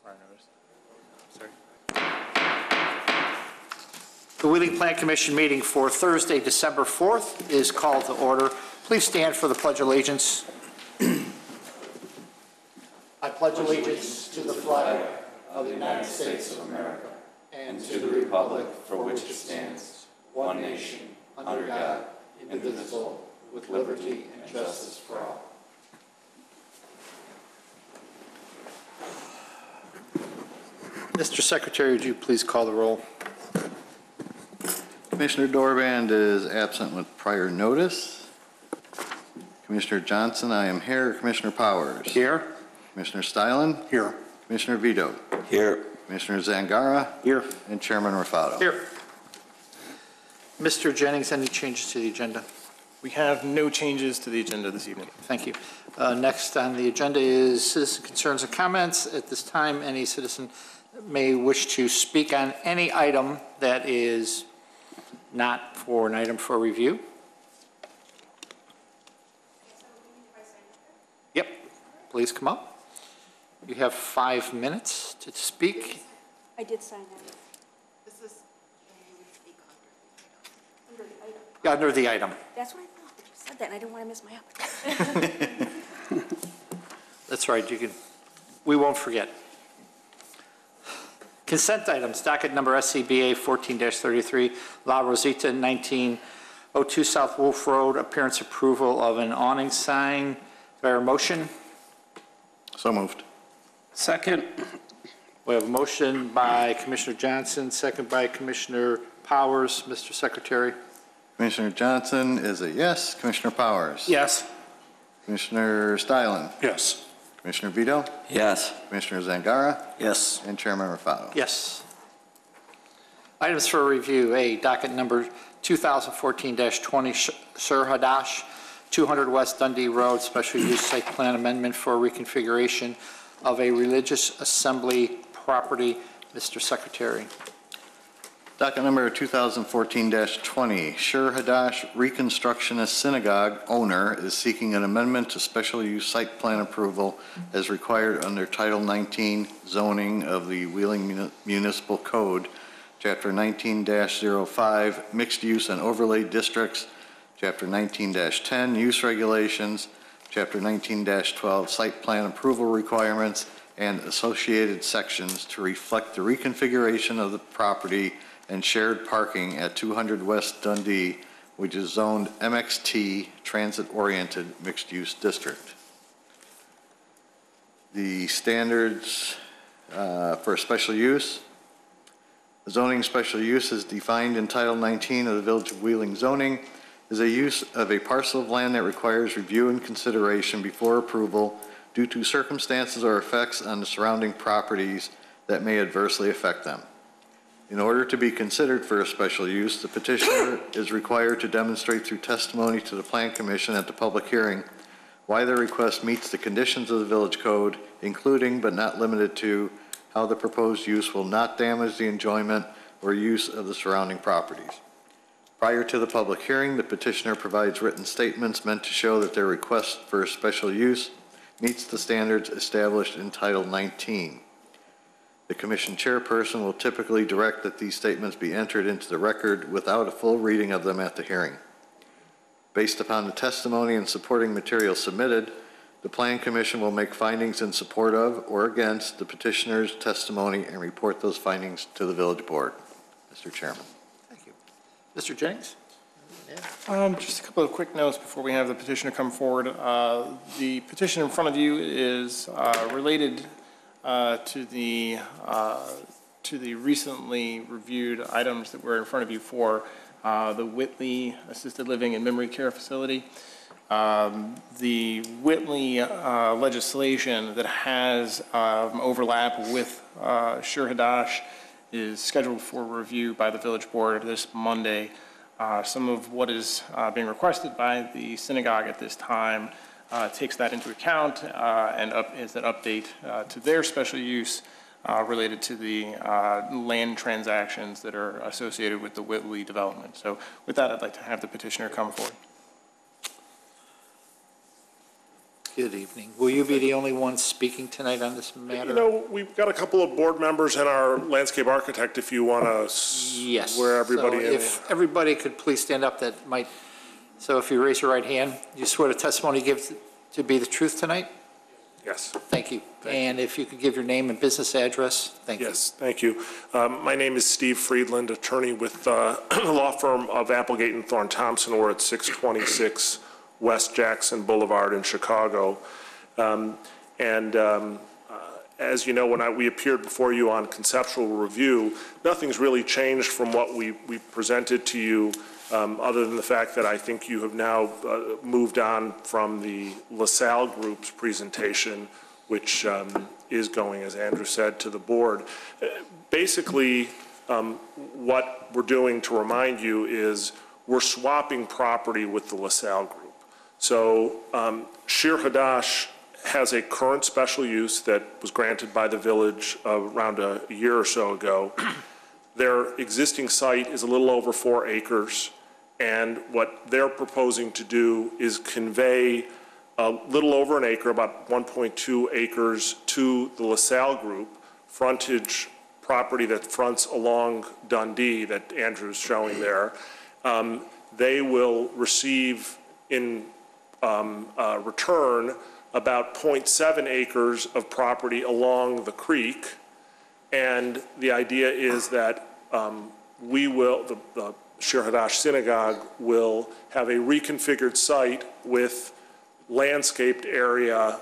Prior notice. Sorry. The Wheeling Plan Commission meeting for Thursday, December 4th is called to order. Please stand for the Pledge of Allegiance. I pledge allegiance to the flag of the United States of America and to the republic for which it stands, one nation, under God, indivisible, with liberty and justice for all. Mr. Secretary, would you please call the roll? Commissioner Dorband is absent with prior notice. Commissioner Johnson, I am here. Commissioner Powers. Here. Commissioner Stylen. Here. Commissioner Vito. Here. Commissioner Zangara. Here. And Chairman Raffato. Here. Mr. Jennings, any changes to the agenda? We have no changes to the agenda this evening. Thank you. Next on the agenda is citizen concerns and comments. At this time, any citizen may wish to speak on any item that is not for an item for review. Yep, please come up. You have 5 minutes to speak. I did sign that. This is when you would speak Under the item. Under the item. That's what I thought, but you said that, and I didn't want to miss my opportunity. That's right, you can, we won't forget. Consent items, docket number SCBA 14-33, La Rosita, 1902 South Wolf Road, appearance approval of an awning sign. Do I hear a motion? So moved. Second. We have a motion by Commissioner Johnson, second by Commissioner Powers. Mr. Secretary. Commissioner Johnson is a yes. Commissioner Powers. Yes. Commissioner Stylen. Yes. Commissioner Vito. Yes. Commissioner Zangara. Yes. And Chairman Raffato. Yes. Items for review. A, docket number 2014-20, Sir Hadash, 200 West Dundee Road, special use site plan amendment for reconfiguration of a religious assembly property. Mr. Secretary. Docket number 2014-20, Shur Hadash Reconstructionist Synagogue owner is seeking an amendment to special use site plan approval as required under Title 19 zoning of the Wheeling Municipal Code, Chapter 19-05, Mixed Use and Overlay Districts, Chapter 19-10, Use Regulations, Chapter 19-12, Site Plan Approval Requirements, and associated sections to reflect the reconfiguration of the property and shared parking at 200 West Dundee, which is zoned MXT, Transit-Oriented Mixed-Use District. The standards for special use. The zoning special use is defined in Title 19 of the Village of Wheeling zoning is a use of a parcel of land that requires review and consideration before approval due to circumstances or effects on the surrounding properties that may adversely affect them. In order to be considered for a special use, the petitioner is required to demonstrate through testimony to the Plan Commission at the public hearing why their request meets the conditions of the Village Code, including but not limited to how the proposed use will not damage the enjoyment or use of the surrounding properties. Prior to the public hearing, the petitioner provides written statements meant to show that their request for a special use meets the standards established in Title 19. The Commission chairperson will typically direct that these statements be entered into the record without a full reading of them at the hearing. Based upon the testimony and supporting material submitted, the Plan Commission will make findings in support of or against the petitioner's testimony and report those findings to the Village Board. Mr. Chairman. Thank you. Mr. Jennings? Just a couple of quick notes before we have the petitioner come forward. The petition in front of you is related to the recently reviewed items that were in front of you for the Whitley Assisted Living and Memory Care Facility. The Whitley legislation that has overlap with Shur Hadash is scheduled for review by the Village Board this Monday. Some of what is being requested by the synagogue at this time takes that into account and is an update to their special use related to the land transactions that are associated with the Whitley development. So with that, I'd like to have the petitioner come forward. Good evening. Will you be the only one speaking tonight on this matter? You know, we've got a couple of board members and our landscape architect, if you want to Yes. swear everybody So in. if everybody could please stand up, that might, so if you raise your right hand, you swear the testimony you give to be the truth tonight? Yes. Thank you. And if you could give your name and business address, thank you. Yes, thank you. My name is Steve Friedland, attorney with the law firm of Applegate and Thorne Thompson. We're at 626 West Jackson Boulevard in Chicago. As you know, when we appeared before you on conceptual review, nothing's really changed from what we presented to you, other than the fact that I think you have now moved on from the LaSalle Group's presentation, which is going, as Andrew said, to the board. Basically, what we're doing, to remind you, is we're swapping property with the LaSalle Group. So Shir Hadash has a current special use that was granted by the village around a year or so ago. Their existing site is a little over 4 acres, and what they're proposing to do is convey a little over an acre, about 1.2 acres, to the LaSalle Group, frontage property that fronts along Dundee that Andrew's showing there. They will receive in return about 0.7 acres of property along the creek, and the idea is that the Shir Hadash Synagogue will have a reconfigured site with landscaped area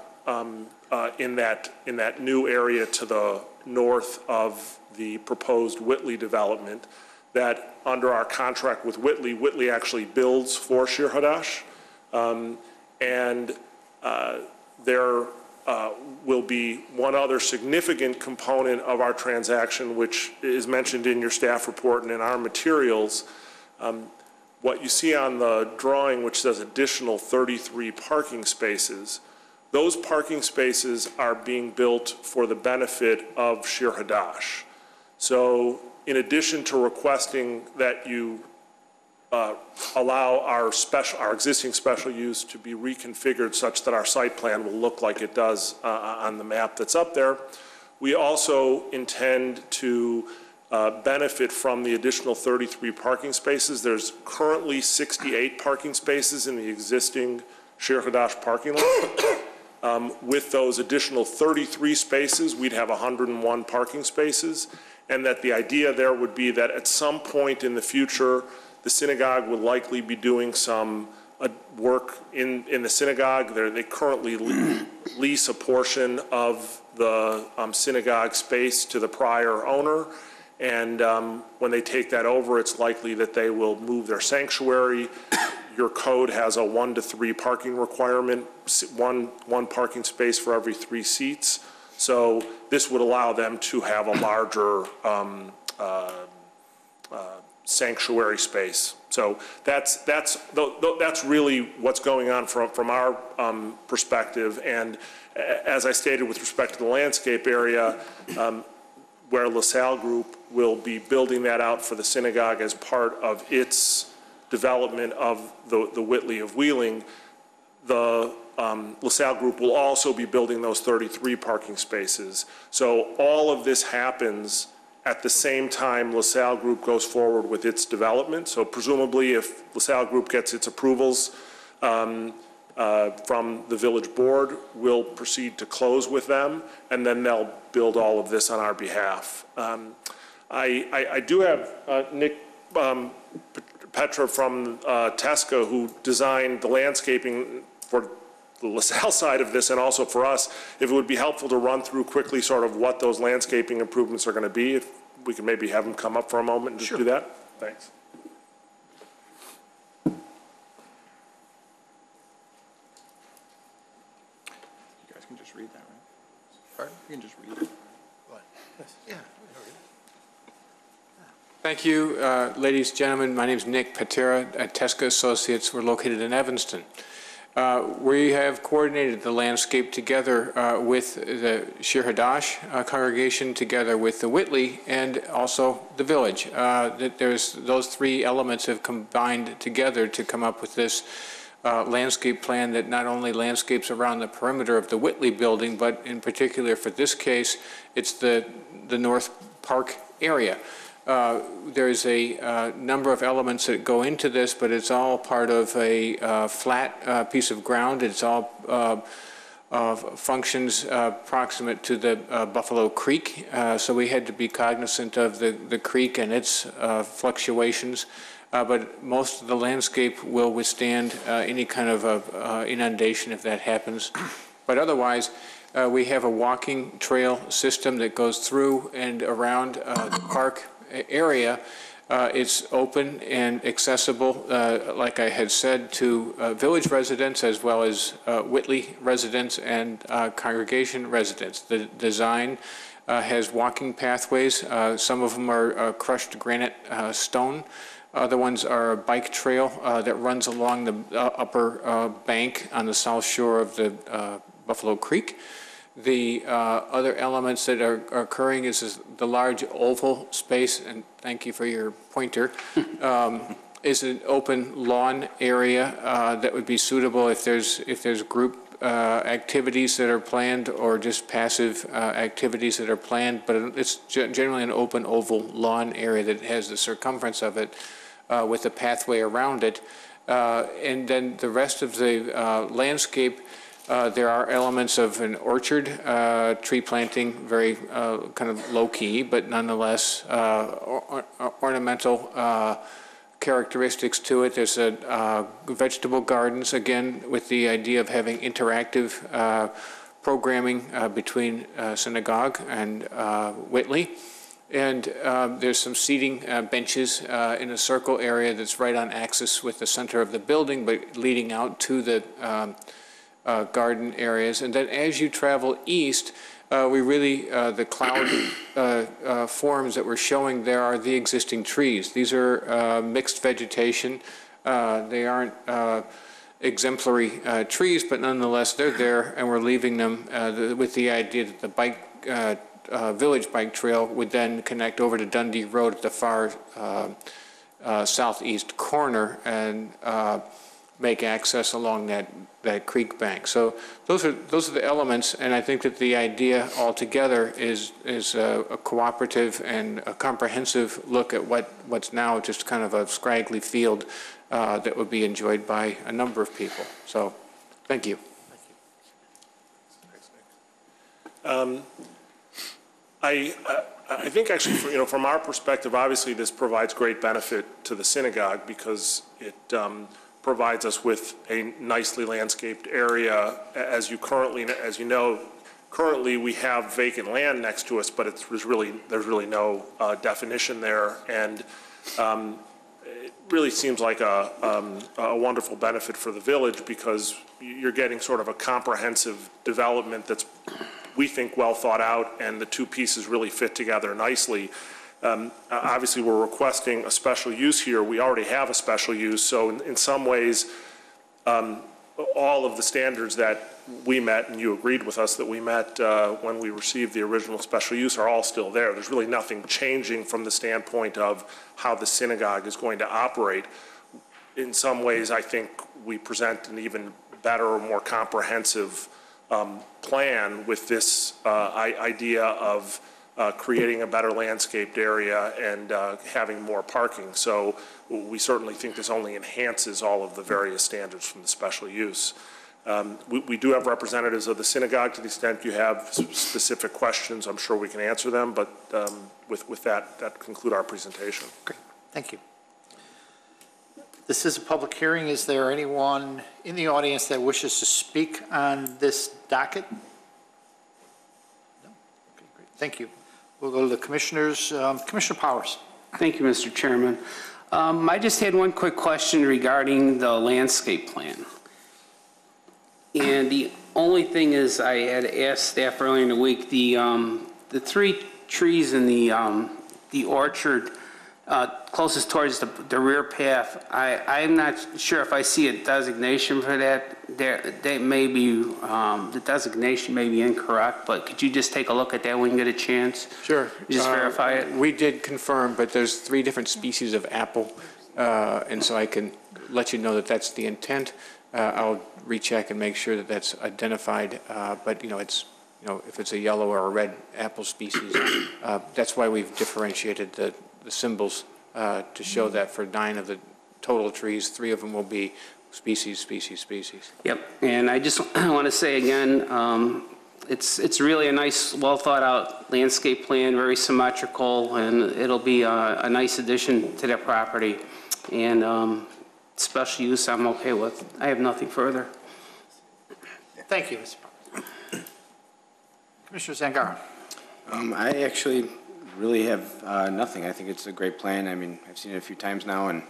in that new area to the north of the proposed Whitley development, that under our contract with Whitley actually builds for Shir Hadash. There will be one other significant component of our transaction, which is mentioned in your staff report and in our materials. What you see on the drawing, which says additional 33 parking spaces, those parking spaces are being built for the benefit of Shir Hadash. So in addition to requesting that you allow our existing special use to be reconfigured such that our site plan will look like it does on the map that's up there, we also intend to benefit from the additional 33 parking spaces. There's currently 68 parking spaces in the existing Shir Hadash parking lot. With those additional 33 spaces, we'd have 101 parking spaces, and that the idea there would be that at some point in the future, the synagogue would likely be doing some work in the synagogue. They currently lease a portion of the synagogue space to the prior owner, and when they take that over, it's likely that they will move their sanctuary. Your code has a 1 to 3 parking requirement, one parking space for every 3 seats. So this would allow them to have a larger sanctuary space. So that's really what's going on from our perspective. And as I stated with respect to the landscape area, where LaSalle Group will be building that out for the synagogue as part of its development of the Whitley of Wheeling, the LaSalle Group will also be building those 33 parking spaces. So all of this happens at the same time LaSalle Group goes forward with its development. So presumably if LaSalle Group gets its approvals from the village board, we'll proceed to close with them, and then they'll build all of this on our behalf. I do have Nick Petra from Tesco, who designed the landscaping for the LaSalle side of this and also for us. If it would be helpful to run through quickly sort of what those landscaping improvements are going to be, if we can maybe have them come up for a moment and just do that. Thanks. You guys can just read that, right? Pardon? You can just read it. Yeah. Thank you, ladies and gentlemen. My name is Nick Patera at Tesco Associates. We're located in Evanston. We have coordinated the landscape together with the Shir Hadash congregation, together with the Whitley, and also the village. There's those 3 elements have combined together to come up with this landscape plan that not only landscapes around the perimeter of the Whitley building, but in particular for this case, it's the North Park area. There's a number of elements that go into this, but it's all part of a flat piece of ground. It's all functions proximate to the Buffalo Creek, so we had to be cognizant of the creek and its fluctuations. But most of the landscape will withstand any kind of inundation if that happens. But otherwise, we have a walking trail system that goes through and around the park area. It's open and accessible, like I had said, to village residents as well as Whitley residents and congregation residents. The design has walking pathways. Some of them are crushed granite stone. Other ones are a bike trail that runs along the upper bank on the south shore of the Buffalo Creek. The other elements that are occurring is the large oval space, and thank you for your pointer, is an open lawn area that would be suitable if there's group activities that are planned or just passive activities that are planned, but it's generally an open oval lawn area that has the circumference of it with a pathway around it. And then the rest of the landscape, there are elements of an orchard, tree planting, very kind of low-key, but nonetheless ornamental characteristics to it. There's vegetable gardens, again, with the idea of having interactive programming between Synagogue and Whitley. And there's some seating benches in a circle area that's right on axis with the center of the building, but leading out to the garden areas. And then as you travel east, we really, the cloud forms that we're showing there are the existing trees. These are mixed vegetation. They aren't exemplary trees, but nonetheless they're there, and we're leaving them with the idea that the bike village bike trail would then connect over to Dundee Road at the far southeast corner and make access along that creek bank. So those are the elements, and I think that the idea altogether is a cooperative and a comprehensive look at what's now just kind of a scraggly field that would be enjoyed by a number of people. So thank you. I think actually, from our perspective, obviously this provides great benefit to the synagogue because it provides us with a nicely landscaped area. As you know, currently we have vacant land next to us, but there's really no definition there, and it really seems like a wonderful benefit for the village because you're getting sort of a comprehensive development that's, we think, well thought out, and the two pieces really fit together nicely. Obviously, we're requesting a special use here. We already have a special use, so in some ways, all of the standards that we met, and you agreed with us that we met when we received the original special use, are all still there. There's really nothing changing from the standpoint of how the synagogue is going to operate. In some ways, I think we present an even better or more comprehensive plan with this idea of creating a better landscaped area and having more parking. So we certainly think this only enhances all of the various standards from the special use. We do have representatives of the synagogue. To the extent you have specific questions, I'm sure we can answer them, but with that conclude our presentation. Great, thank you. This is a public hearing. Is there anyone in the audience that wishes to speak on this docket? No? Okay, great. Thank you. We'll go to the commissioners. Commissioner Powers. Thank you, Mr. Chairman. I just had one quick question regarding the landscape plan. And the only thing is, I had asked staff earlier in the week, the three trees in the orchard closest towards the rear path, I'm not sure if I see a designation for that. They may be, the designation may be incorrect, but could you just take a look at that when you get a chance? Sure. Just verify it? We did confirm, but there's 3 different species of apple, and so I can let you know that that's the intent. I'll recheck and make sure that that's identified, but, it's, if it's a yellow or a red apple species, that's why we've differentiated the symbols to show that for 9 of the total trees, 3 of them will be species, species, species. Yep, and I just want to say again, it's really a nice, well-thought-out landscape plan, very symmetrical, and it'll be a nice addition to their property. And special use I'm okay with. I have nothing further. Thank you, Mr. Parker. Commissioner Zangaro. I actually really have nothing. I think it's a great plan. I mean, I've seen it a few times now, and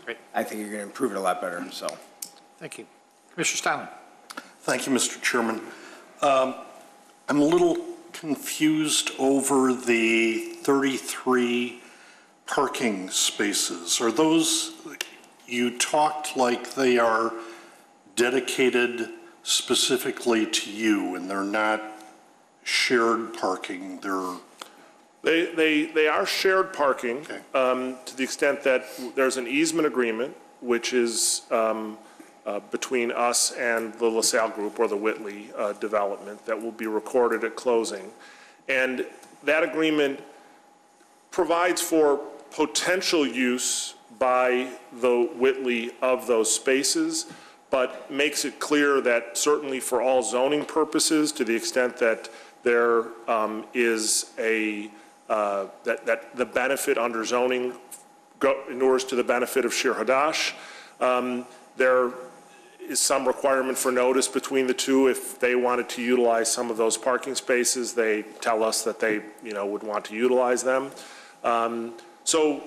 Great. I think you're going to improve it a lot better, so. Thank you. Commissioner Stalin. Thank you, Mr. Chairman. I'm a little confused over the 33 parking spaces. Are those, you talked like they are dedicated specifically to you and they're not shared parking, They are shared parking, Okay. to the extent that there's an easement agreement, which is between us and the LaSalle Group or the Whitley development that will be recorded at closing. And that agreement provides for potential use by the Whitley of those spaces, but makes it clear that certainly for all zoning purposes, to the extent that there is a that the benefit under zoning inures to the benefit of Shir Hadash. There is some requirement for notice between the two. If they wanted to utilize some of those parking spaces, they tell us that they, would want to utilize them. So,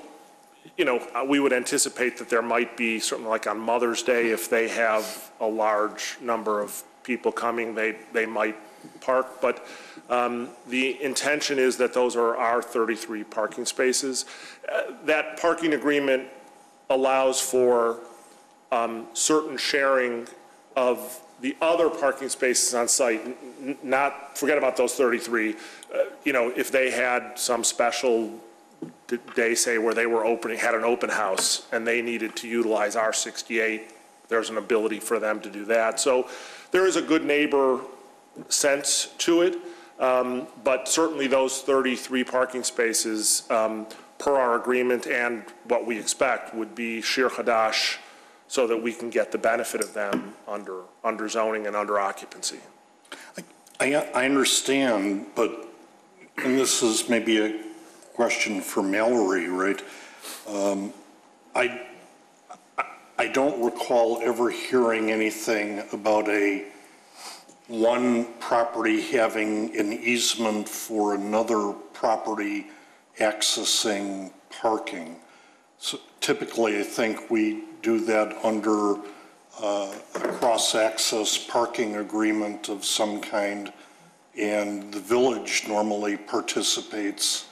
we would anticipate that there might be something like on Mother's Day, if they have a large number of people coming, they might park. But the intention is that those are our 33 parking spaces. That parking agreement allows for certain sharing of the other parking spaces on site, forget about those 33. If they had some special day, say, where they were had an open house and they needed to utilize our 68, there's an ability for them to do that. So there is a good neighbor sense to it, but certainly those 33 parking spaces, per our agreement and what we expect, would be Shir Hadash, so that we can get the benefit of them under zoning and under occupancy. I understand, but, and this is maybe a question for Mallory, right? I don't recall ever hearing anything about one property having an easement for another property accessing parking. So typically, I think we do that under a cross-access parking agreement of some kind, and the village normally participates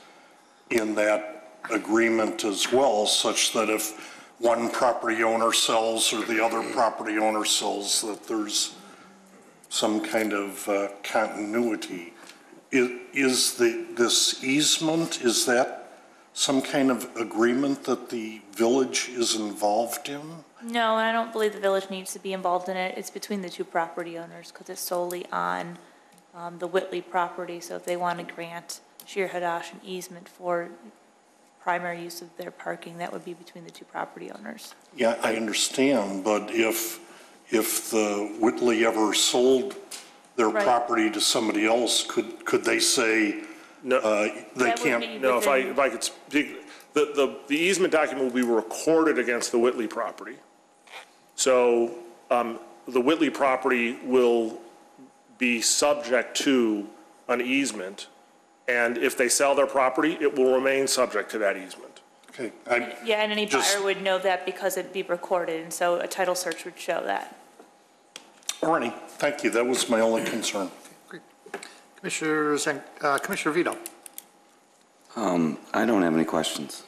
in that agreement as well, such that if one property owner sells or the other property owner sells, that there's some kind of continuity. This easement, is that some kind of agreement that the village is involved in? No, and I don't believe the village needs to be involved in it. It's between the two property owners because it's solely on the Whitley property. So if they want to grant Shir Hadash an easement for primary use of their parking, that would be between the two property owners. Yeah, I understand, but if the Whitley ever sold their Right. property to somebody else, could they say No, they That would can't? be no. If within- I could speak, the easement document will be recorded against the Whitley property. So the Whitley property will be subject to an easement, and if they sell their property, it will remain subject to that easement. Okay, Yeah, and any Just- buyer would know that because it'd be recorded, and so a title search would show that. all righty, thank you, that was my only concern. Commissioner Vito. I don't have any questions.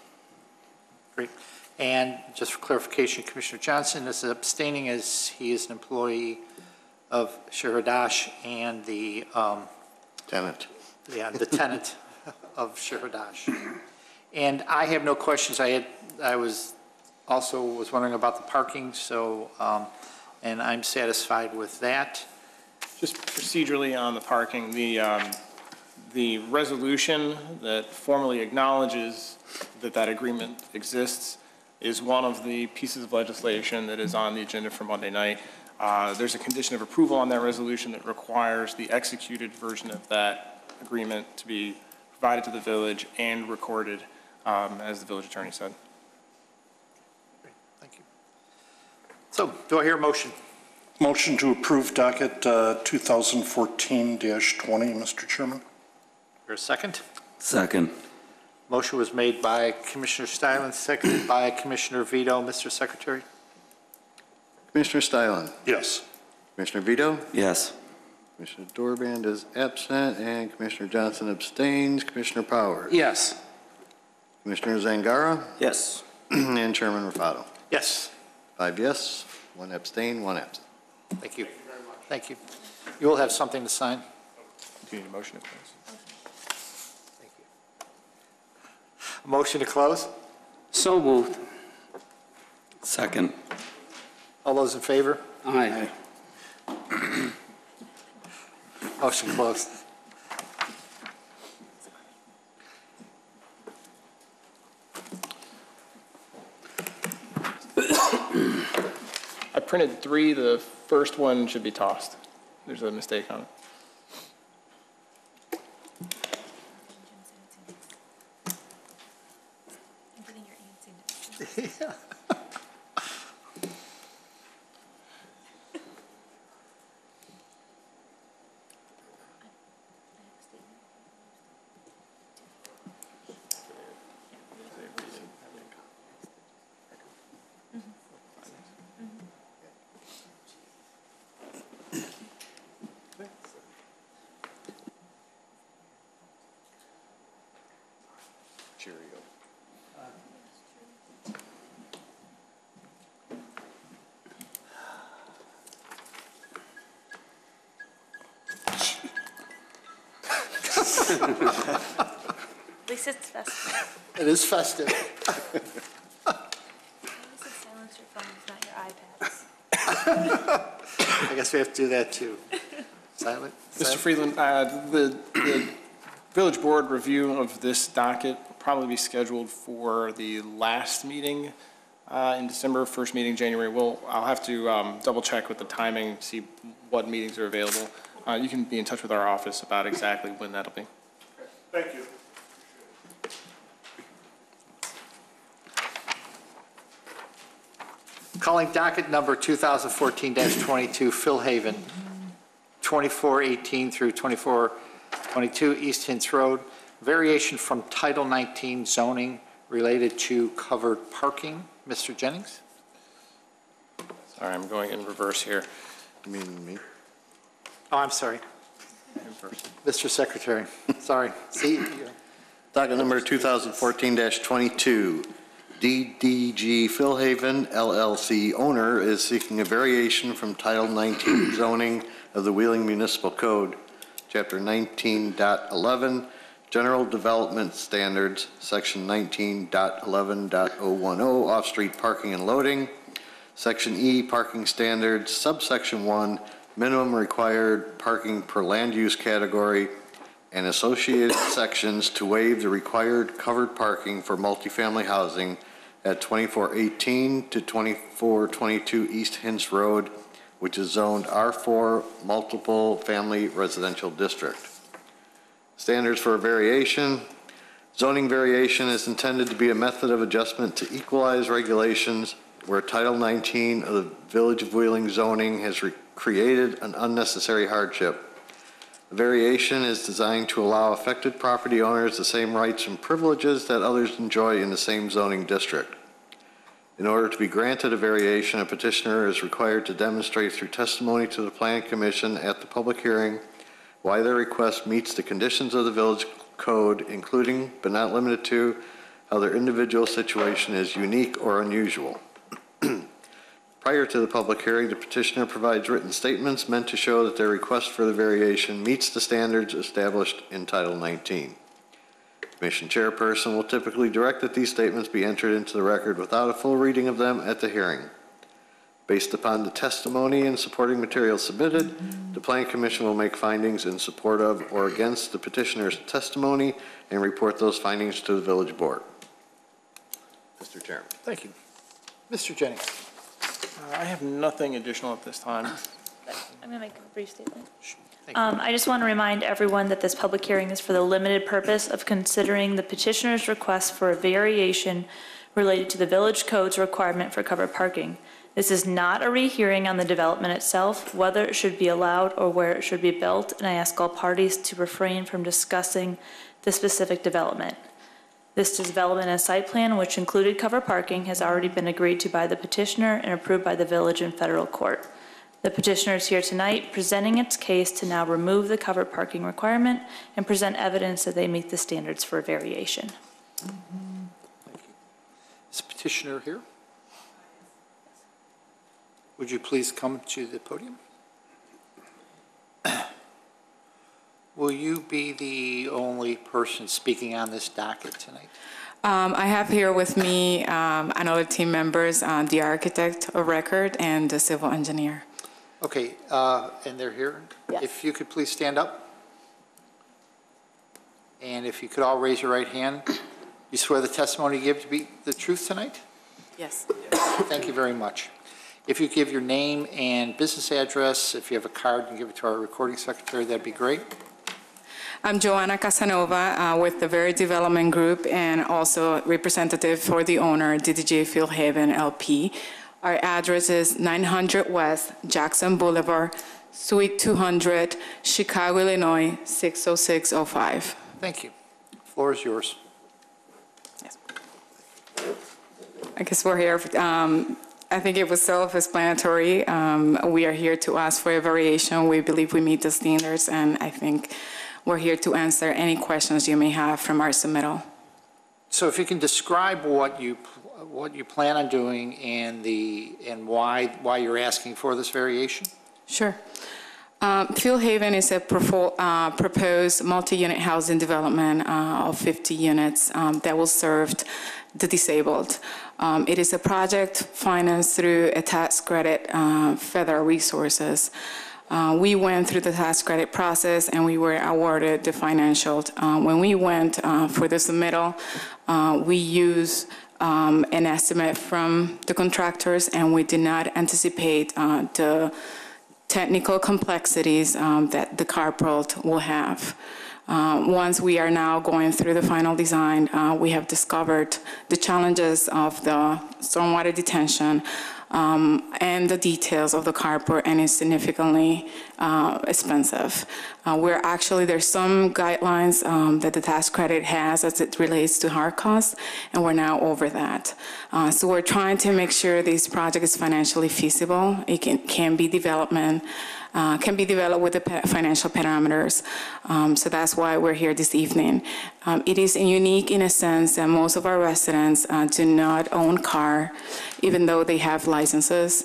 Great. And just for clarification, Commissioner Johnson is abstaining as he is an employee of Shir Hadash and the Tenant. the tenant of Shir Hadash. And I have no questions. I was also was wondering about the parking, so, and I'm satisfied with that. Just procedurally on the parking, the resolution that formally acknowledges that that agreement exists is one of the pieces of legislation that is on the agenda for Monday night. There's a condition of approval on that resolution that requires the executed version of that agreement to be provided to the village and recorded, as the village attorney said. Thank you. So, do I hear a motion? Motion to approve docket 2014-20, Mr. Chairman. Or a second? Second. Motion was made by Commissioner Stylin, seconded by Commissioner Vito. Mr. Secretary? Commissioner Stylin? Yes. Commissioner Vito? Yes. Commissioner Dorband is absent, and Commissioner Johnson abstains. Commissioner Powers? Yes. Commissioner Zangara? Yes. And Chairman Rafato? Yes. 5 yes, 1 abstain, 1 absent. Thank you. Thank you. You will have something to sign. Do you need a motion, please? Thank you. A motion to close? So moved. Second. All those in favor? Aye. Motion closed. I printed 3. The first one should be tossed. There's a mistake on it. I'm getting your antsy. At least it's festive. It is festive. At least it's silence your phones, not your iPads. I guess we have to do that too. Silent? Mr. Friedland, the village board review of this docket will probably be scheduled for the last meeting in December, first meeting January. I'll have to double check with the timing, see what meetings are available. You can be in touch with our office about exactly when that'll be. Thank you. Calling docket number 2014-22, Phil Haven, 2418 through 2422 East Hintz Road, variation from Title 19 zoning related to covered parking. Mr. Jennings? Sorry, I'm going in reverse here. You mean me? Oh, I'm sorry. Mr. Secretary, sorry. See, Docket number 2014-22, DDG Philhaven LLC owner is seeking a variation from Title 19 zoning of the Wheeling Municipal Code, Chapter 19.11, General Development Standards, Section 19.11.010, Off-Street Parking and Loading, Section E, Parking Standards, Subsection 1, Minimum Required Parking per Land Use Category, and associated sections to waive the required covered parking for multifamily housing at 2418 to 2422 East Hintz Road, which is zoned R4 Multiple Family Residential District. Standards for a variation. Zoning variation is intended to be a method of adjustment to equalize regulations where Title 19 of the Village of Wheeling zoning has created an unnecessary hardship. The variation is designed to allow affected property owners the same rights and privileges that others enjoy in the same zoning district. In order to be granted a variation, a petitioner is required to demonstrate through testimony to the Planning Commission at the public hearing why their request meets the conditions of the village code, including but not limited to how their individual situation is unique or unusual. Prior to the public hearing, the petitioner provides written statements meant to show that their request for the variation meets the standards established in Title 19. Commission chairperson will typically direct that these statements be entered into the record without a full reading of them at the hearing. Based upon the testimony and supporting materials submitted, the Planning Commission will make findings in support of or against the petitioner's testimony and report those findings to the village board. Mr. Chairman. Thank you. Mr. Jennings. I have nothing additional at this time. I'm going to make a brief statement. Thank you. I just want to remind everyone that this public hearing is for the limited purpose of considering the petitioner's request for a variation related to the village code's requirement for covered parking. This is not a rehearing on the development itself, whether it should be allowed or where it should be built, and I ask all parties to refrain from discussing the specific development. This development and site plan, which included covered parking, has already been agreed to by the petitioner and approved by the village and federal court. The petitioner is here tonight presenting its case to now remove the covered parking requirement and present evidence that they meet the standards for a variation. Thank you. Is the petitioner here? Would you please come to the podium? Will you be the only person speaking on this docket tonight? I have here with me another team members, the architect of record and the civil engineer. Okay, and they're here? Yes. If you could please stand up. And if you could all raise your right hand. You swear the testimony you give to be the truth tonight? Yes. Thank you very much. If you give your name and business address, if you have a card, you can give it to our recording secretary, that'd be great. I'm Joanna Casanova with the Very Development Group and also representative for the owner, DDJ Fieldhaven LP. Our address is 900 West Jackson Boulevard, Suite 200, Chicago, Illinois, 60605. Thank you. The floor is yours. Yes. I guess we're here. I think it was self-explanatory. We are here to ask for a variation. We believe we meet the standards, and I think we're here to answer any questions you may have from our submittal. So if you can describe what you plan on doing and why you're asking for this variation? Sure. Fieldhaven is a proposed multi-unit housing development of 50 units that will serve the disabled. It is a project financed through a tax credit, federal resources. We went through the tax credit process and we were awarded the financial. When we went for the submittal, we used an estimate from the contractors and we did not anticipate the technical complexities that the carport will have. Once we are now going through the final design, we have discovered the challenges of the stormwater detention and the details of the carport, and it's significantly expensive. There's some guidelines that the tax credit has as it relates to hard costs, and we're now over that. So we're trying to make sure this project is financially feasible. It can be developed with the financial parameters. So that's why we're here this evening. It is unique in a sense that most of our residents do not own car, even though they have licenses.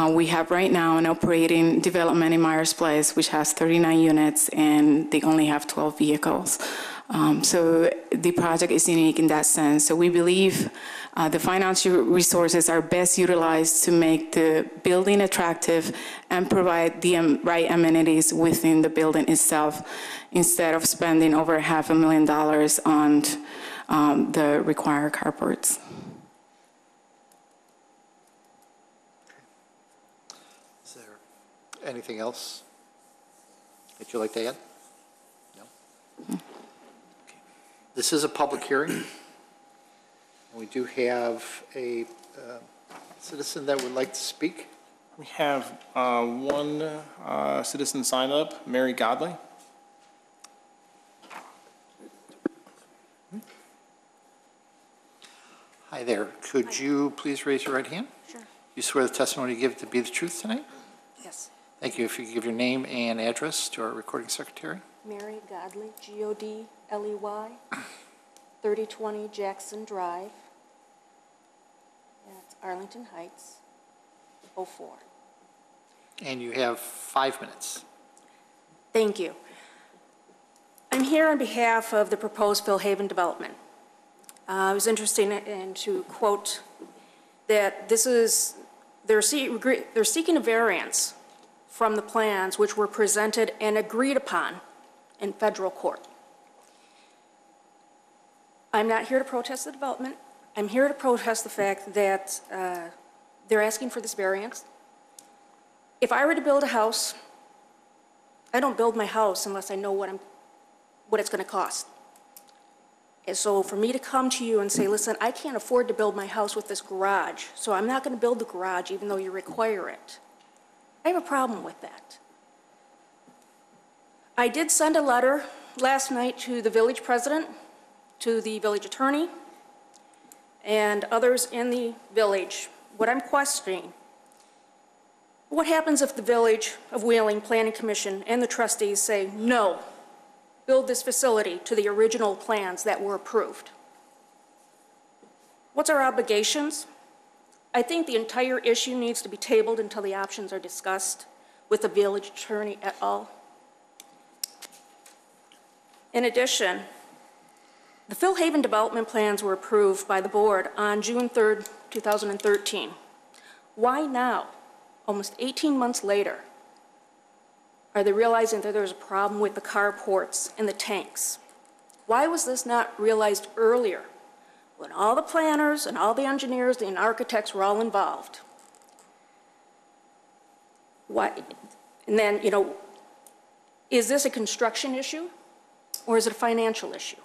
We have right now an operating development in Myers Place, which has 39 units, and they only have 12 vehicles. So the project is unique in that sense. So we believe the financial resources are best utilized to make the building attractive and provide the right amenities within the building itself, instead of spending over $500,000 on the required carports. Is there anything else that you'd like to add? No? Okay. This is a public hearing. We do have a citizen that would like to speak. We have one citizen sign up, Mary Godley. Hi there. Could you please raise your right hand? Sure. You swear the testimony you give to be the truth tonight? Yes. Thank you. If you could give your name and address to our recording secretary. Mary Godley, Godley, 3020 Jackson Drive. That's Arlington Heights, 04. And you have 5 minutes. Thank you. I'm here on behalf of the proposed Phil Haven development. I was interested in to quote that they're seeking a variance from the plans which were presented and agreed upon in federal court. I'm not here to protest the development. I'm here to protest the fact that they're asking for this variance. If I were to build a house, I don't build my house unless I know what it's going to cost. And so for me to come to you and say, listen, I can't afford to build my house with this garage, so I'm not going to build the garage even though you require it, I have a problem with that. I did send a letter last night to the village president, to the village attorney, and others in the village. What I'm questioning, what happens if the Village of Wheeling Planning Commission and the trustees say, no, build this facility to the original plans that were approved? What's our obligations? I think the entire issue needs to be tabled until the options are discussed with the village attorney et al. In addition, the Phil Haven development plans were approved by the board on June 3rd, 2013. Why now, almost 18 months later, are they realizing that there's a problem with the carports and the tanks? Why was this not realized earlier, when all the planners and all the engineers and architects were all involved? Why? And then, is this a construction issue or is it a financial issue?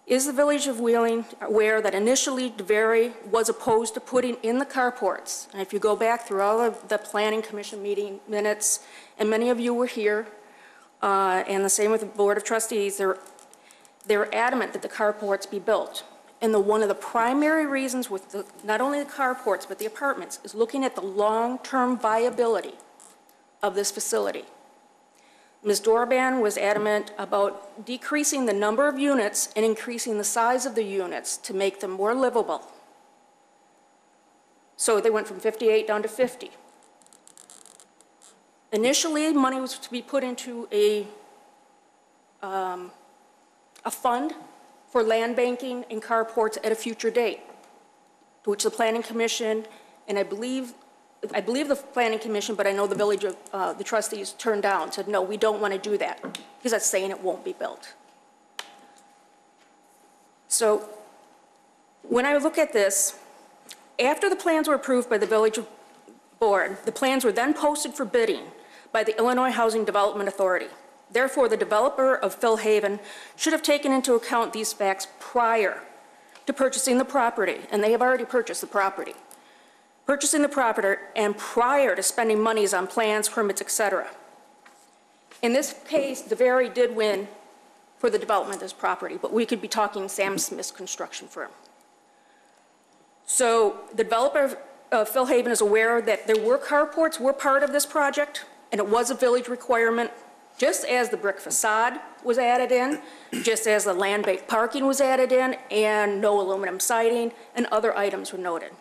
Is the Village of Wheeling aware that initially DeVary was opposed to putting in the carports? And if you go back through all of the Planning Commission meeting minutes, and many of you were here, and the same with the Board of Trustees, they're adamant that the carports be built. And one of the primary reasons with not only the carports but the apartments is looking at the long-term viability of this facility. Ms. Dorban was adamant about decreasing the number of units and increasing the size of the units to make them more livable. So they went from 58 down to 50. Initially, money was to be put into a fund for land banking and carports at a future date, to which the Planning Commission, and I believe the Planning Commission, but I know the Village of the trustees turned down, said, no, we don't want to do that, because that's saying it won't be built. So when I look at this, after the plans were approved by the Village Board, the plans were then posted for bidding by the Illinois Housing Development Authority. Therefore, the developer of Phil Haven should have taken into account these facts prior to purchasing the property, and they have already purchased the property. Purchasing the property and prior to spending monies on plans, permits, etc. In this case, DeVary did win for the development of this property, but we could be talking Sam Smith's construction firm. So the developer of Phil Haven is aware that carports were part of this project, and it was a village requirement, just as the brick facade was added in, just as the land-based parking was added in, and no aluminum siding, and other items were noted.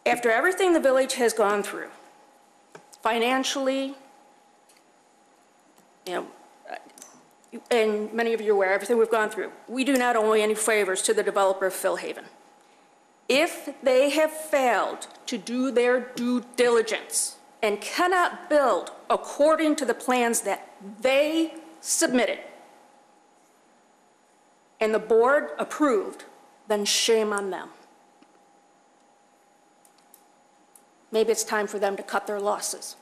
After everything the village has gone through, financially, and many of you are aware, everything we've gone through, we do not owe any favors to the developer of Phil Haven. If they have failed to do their due diligence and cannot build according to the plans that they submitted and the board approved, then shame on them. Maybe it's time for them to cut their losses.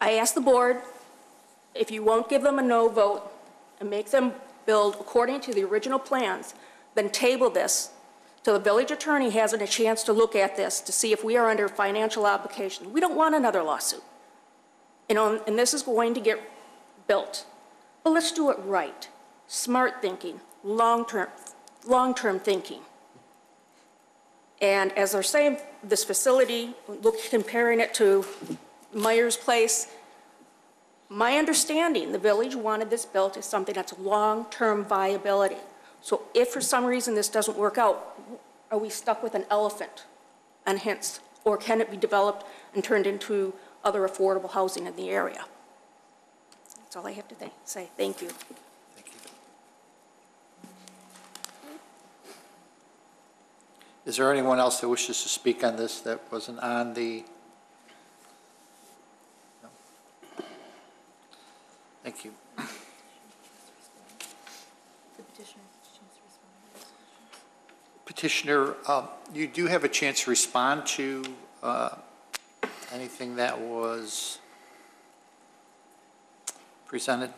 I ask the board, if you won't give them a no vote and make them build according to the original plans, then table this till the village attorney has a chance to look at this to see if we are under financial obligation. We don't want another lawsuit. And this is going to get built. But let's do it right. Smart thinking, long-term thinking. And as they're saying, this facility, comparing it to Myers Place, my understanding, the village wanted this built as something that's long-term viability. So if for some reason this doesn't work out, are we stuck with an elephant on hints? Or can it be developed and turned into other affordable housing in the area? That's all I have to say. Thank you. Thank you. Is there anyone else that wishes to speak on this that wasn't on the? No. Thank you. Petitioner, you do have a chance to respond to anything that was presented.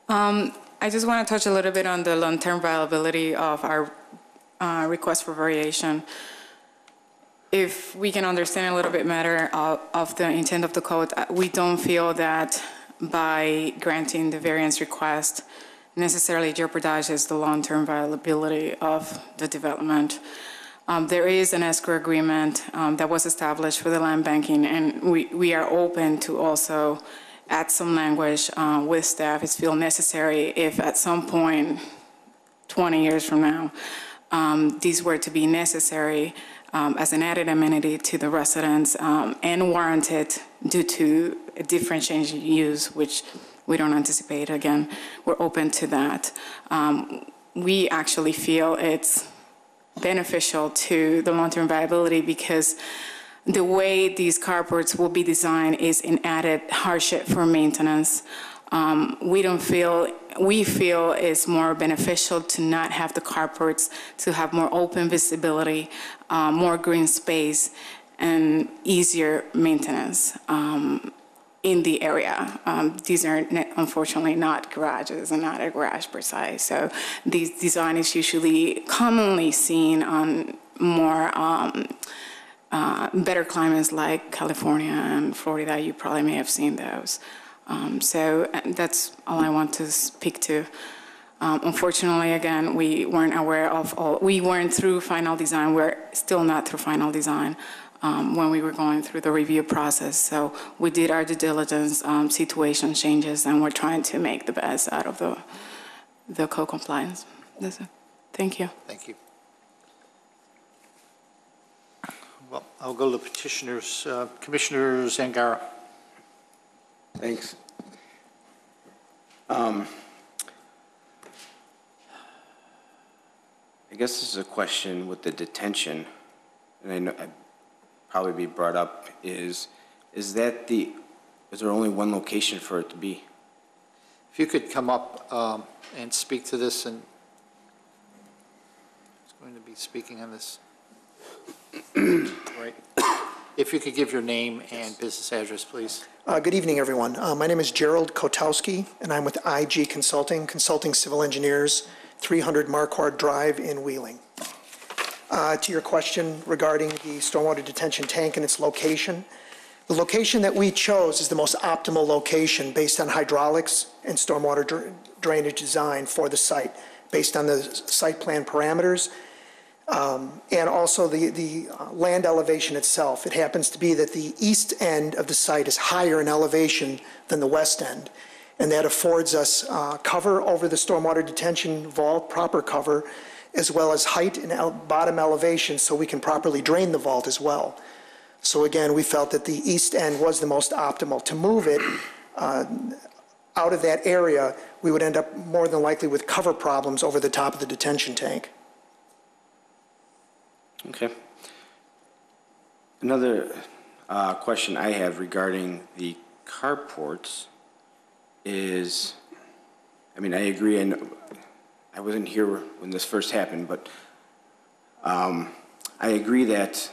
I just want to touch a little bit on the long-term viability of our request for variation. If we can understand a little bit better of the intent of the code, we don't feel that by granting the variance request necessarily jeopardizes the long-term viability of the development. There is an escrow agreement that was established for the land banking, and we are open to also add some language with staff if feel necessary if at some point 20 years from now these were to be necessary as an added amenity to the residents and warranted due to a different change in use, which we don't anticipate. Again, we're open to that. We actually feel it's beneficial to the long-term viability because the way these carports will be designed is an added hardship for maintenance. We feel it's more beneficial to not have the carports, to have more open visibility, more green space, and easier maintenance in the area. These are unfortunately not garages and not a garage per se. So this design is usually commonly seen on more better climates like California and Florida. You probably may have seen those. So that's all I want to speak to. Unfortunately, again, we weren't aware of we weren't through final design. We're still not through final design when we were going through the review process. So we did our due diligence, situation changes, and we're trying to make the best out of the co-compliance. That's it. Thank you. Thank you. Well, I'll go to the petitioners. Commissioner Zangara. Thanks. I guess this is a question with the detention, and I know I'd probably be brought up, is there only one location for it to be? If you could come up and speak to this, and who's going to be speaking on this? Right. If you could give your name and business address, please. Good evening, everyone. My name is Gerald Kotowski, and I'm with IG Consulting Civil Engineers, 300 Marquardt Drive in Wheeling. To your question regarding the stormwater detention tank and its location, the location that we chose is the most optimal location based on hydraulics and stormwater drainage design for the site, based on the site plan parameters, and also the land elevation itself. It happens to be that the east end of the site is higher in elevation than the west end, and that affords us cover over the stormwater detention vault, proper cover, as well as height and bottom elevation so we can properly drain the vault as well. So again, we felt that the east end was the most optimal. To move it out of that area, we would end up more than likely with cover problems over the top of the detention tank. Okay. Another question I have regarding the carports is, I mean, I agree, and I wasn't here when this first happened, but I agree that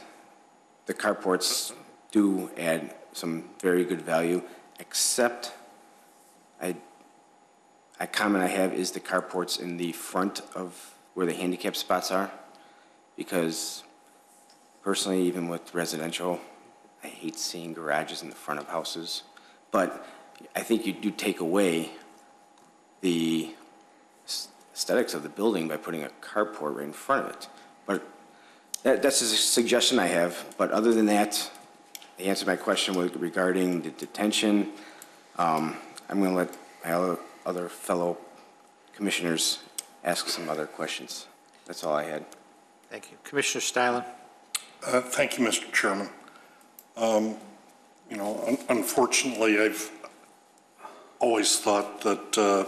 the carports do add some very good value, except a comment I have is the carports in the front of where the handicap spots are, because personally, even with residential, I hate seeing garages in the front of houses, but I think you do take away the aesthetics of the building by putting a carport right in front of it. But that's a suggestion I have. But other than that, to answer my question regarding the detention, I'm going to let my other fellow commissioners ask some other questions. That's all I had. Thank you. Commissioner Steilen. Thank you, Mr. Chairman. You know, unfortunately, always thought that the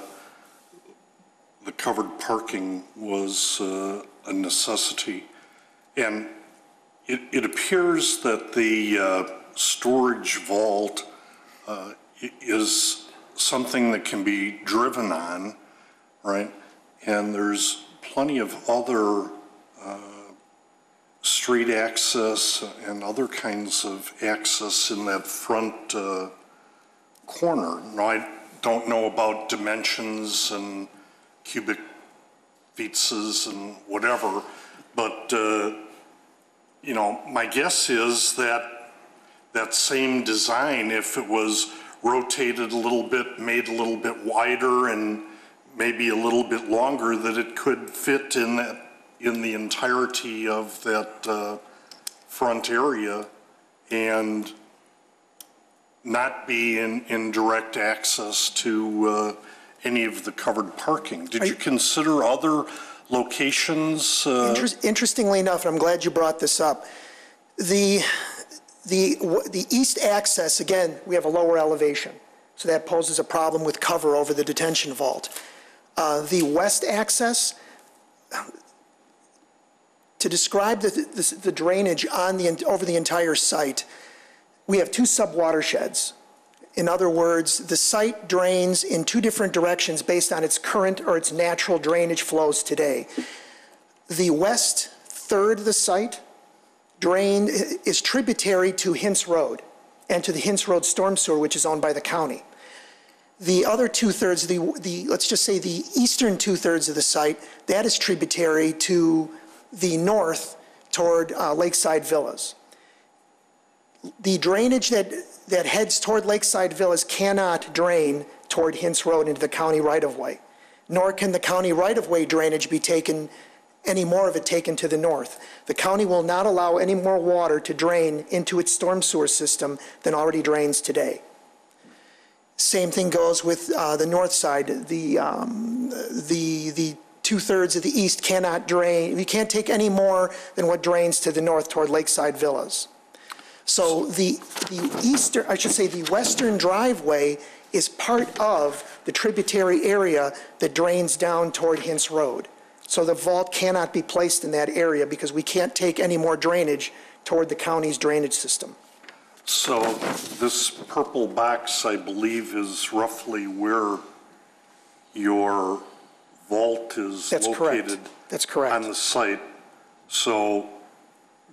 covered parking was a necessity. And it appears that the storage vault is something that can be driven on, right? And there's plenty of other street access and other kinds of access in that front corner. Now, I don't know about dimensions and cubic feetses and whatever, but you know, my guess is that that same design, if it was rotated a little bit, made a little bit wider and maybe a little bit longer, that it could fit in that, in the entirety of that front area and not be in direct access to any of the covered parking. Did you consider other locations? Interestingly enough, and I'm glad you brought this up, the east access, again, we have a lower elevation, so that poses a problem with cover over the detention vault. The west access, to describe the drainage on over the entire site, we have two sub-watersheds. In other words, the site drains in two different directions based on its current or its natural drainage flows today. The west third of the site is tributary to Hintz Road and to the Hintz Road storm sewer, which is owned by the county. The other two-thirds, let's just say the eastern two-thirds of the site, that is tributary to the north toward Lakeside Villas. The drainage that heads toward Lakeside Villas cannot drain toward Hintz Road into the county right-of-way, nor can the county right-of-way drainage be taken, any more of it taken to the north. The county will not allow any more water to drain into its storm sewer system than already drains today. Same thing goes with the north side. The two-thirds of the east cannot drain. We can't take any more than what drains to the north toward Lakeside Villas. So the eastern, I should say the western driveway is part of the tributary area that drains down toward Hintz Road. So the vault cannot be placed in that area because we can't take any more drainage toward the county's drainage system. So this purple box, I believe, is roughly where your vault is located. Correct. That's correct. On the site. So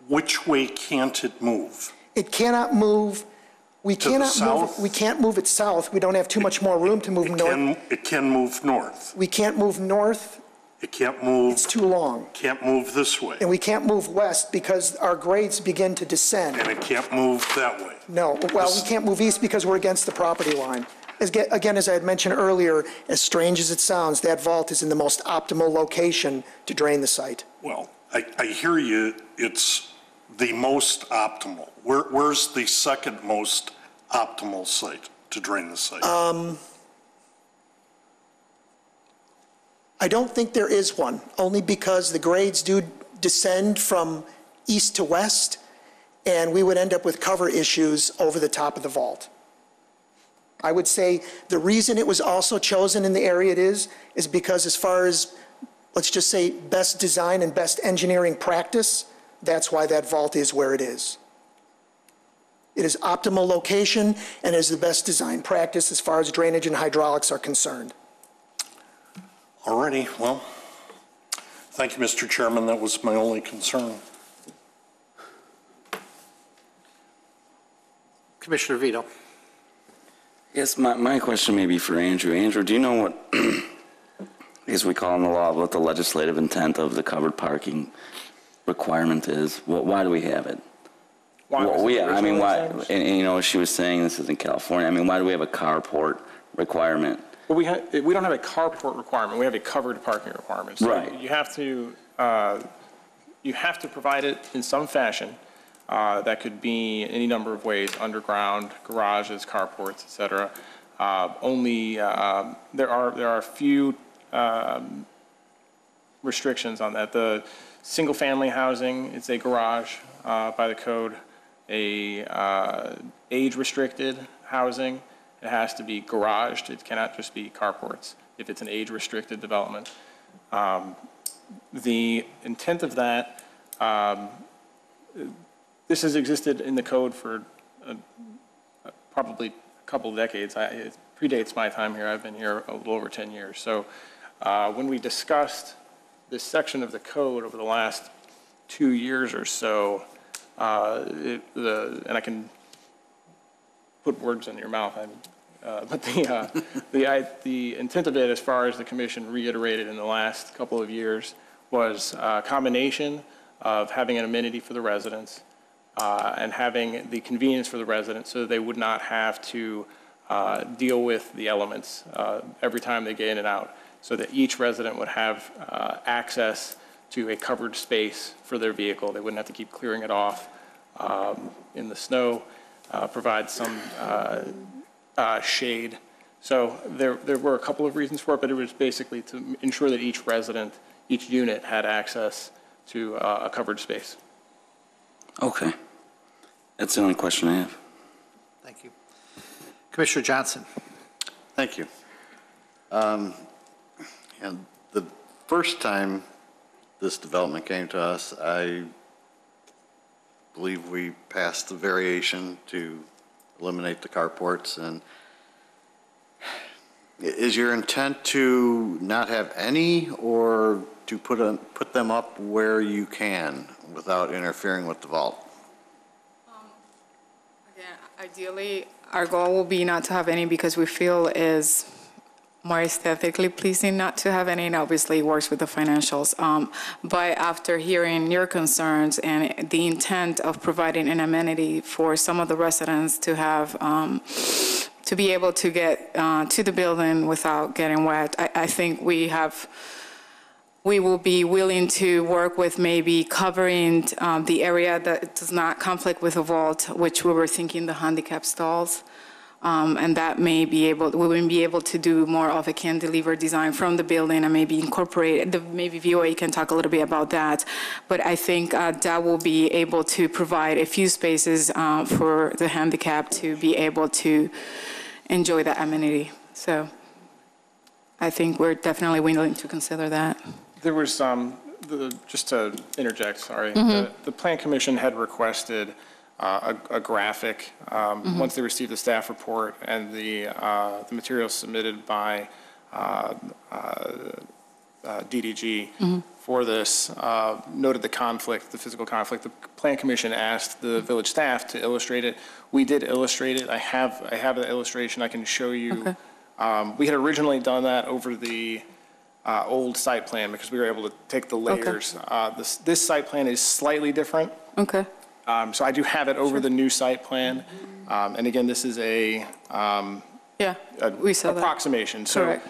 which way can't it move? It cannot move. We cannot move. We can't move it south. We don't have too much more room to move north. It can move north. We can't move north. It can't move. It's too long. Can't move this way. And we can't move west because our grades begin to descend. And it can't move that way. No. Well, we can't move east because we're against the property line. Again, as I had mentioned earlier, as strange as it sounds, that vault is in the most optimal location to drain the site. Well, I hear you. It's the most optimal. Where's the second most optimal site to drain the site? I don't think there is one, only because the grades do descend from east to west, and we would end up with cover issues over the top of the vault. I would say the reason it was also chosen in the area it is because as far as, let's just say, best design and best engineering practice, that's why that vault is where it is. It is optimal location and is the best design practice as far as drainage and hydraulics are concerned. All righty. Well, thank you, Mr. Chairman. That was my only concern. Commissioner Vito. Yes, my question may be for Andrew. Andrew, do you know what, as we call in the law, what the legislative intent of the covered parking requirement is? Why do we have it? I mean, why? And you know, she was saying this is in California. I mean, why do we have a carport requirement? Well, we don't have a carport requirement. We have a covered parking requirement. So right. You have to provide it in some fashion. That could be any number of ways: underground, garages, carports, etc. There are a few restrictions on that. The single-family housing, it's a garage by the code. Age-restricted housing, It has to be garaged. It cannot just be carports if it's an age-restricted development. The intent of that, this has existed in the code for probably a couple of decades. It predates my time here. I've been here a little over 10 years. So when we discussed this section of the code over the last 2 years or so, and I can put words in your mouth, but the intent of it, as far as the commission reiterated in the last couple of years, was a combination of having an amenity for the residents and having the convenience for the residents so that they would not have to deal with the elements every time they get in and out, so that each resident would have access to a covered space for their vehicle. They wouldn't have to keep clearing it off in the snow, provide some shade. So there were a couple of reasons for it, but it was basically to ensure that each resident, each unit had access to a covered space. Okay. That's the only question I have. Thank you. Commissioner Johnson. Thank you. And the first time this development came to us, I believe we passed the variation to eliminate the carports. And is your intent to not have any, or to put them up where you can without interfering with the vault? Again, ideally, our goal will be not to have any because we feel is more aesthetically pleasing not to have any, and obviously works with the financials. But after hearing your concerns and the intent of providing an amenity for some of the residents to have, to be able to get to the building without getting wet, I think we will be willing to work with maybe covering the area that does not conflict with the vault, which we were thinking the handicap stalls. And that may be able, we will be able to do more of a cantilever design from the building and maybe incorporate, maybe VOA can talk a little bit about that. But I think that will be able to provide a few spaces for the handicap to be able to enjoy that amenity. So I think we're definitely willing to consider that. There was, just to interject, sorry, the Plan Commission had requested a graphic once they received the staff report and the materials submitted by DDG for this, noted the conflict, the physical conflict. The Plan Commission asked the village staff to illustrate it. We did illustrate it. I have the illustration I can show you. Okay. We had originally done that over the old site plan because we were able to take the layers. Okay. This site plan is slightly different. Okay. So I do have it over the new site plan. And again, this is a we saw approximation. That. So correct.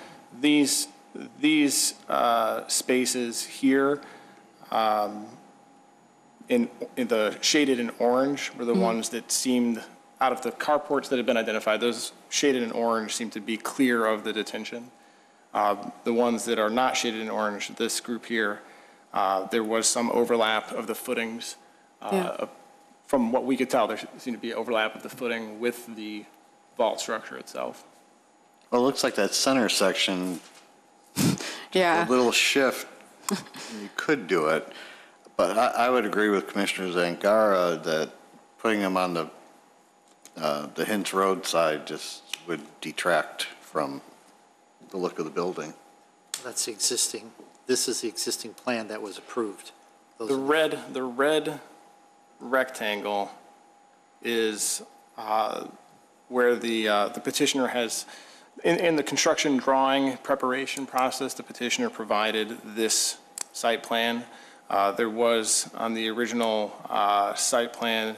These spaces here in the shaded in orange were the ones that seemed, out of the carports that have been identified, those shaded in orange seem to be clear of the detention. The ones that are not shaded in orange, this group here, there was some overlap of the footings. From what we could tell, there seemed to be overlap of the footing with the vault structure itself. Well, it looks like that center section, a little shift, you could do it. But I would agree with Commissioner Zangara that putting them on the Hintz Road side just would detract from the look of the building. That's the existing, this is the existing plan that was approved. The red rectangle is where the petitioner has, in the construction drawing preparation process, the petitioner provided this site plan. There was, on the original site plan,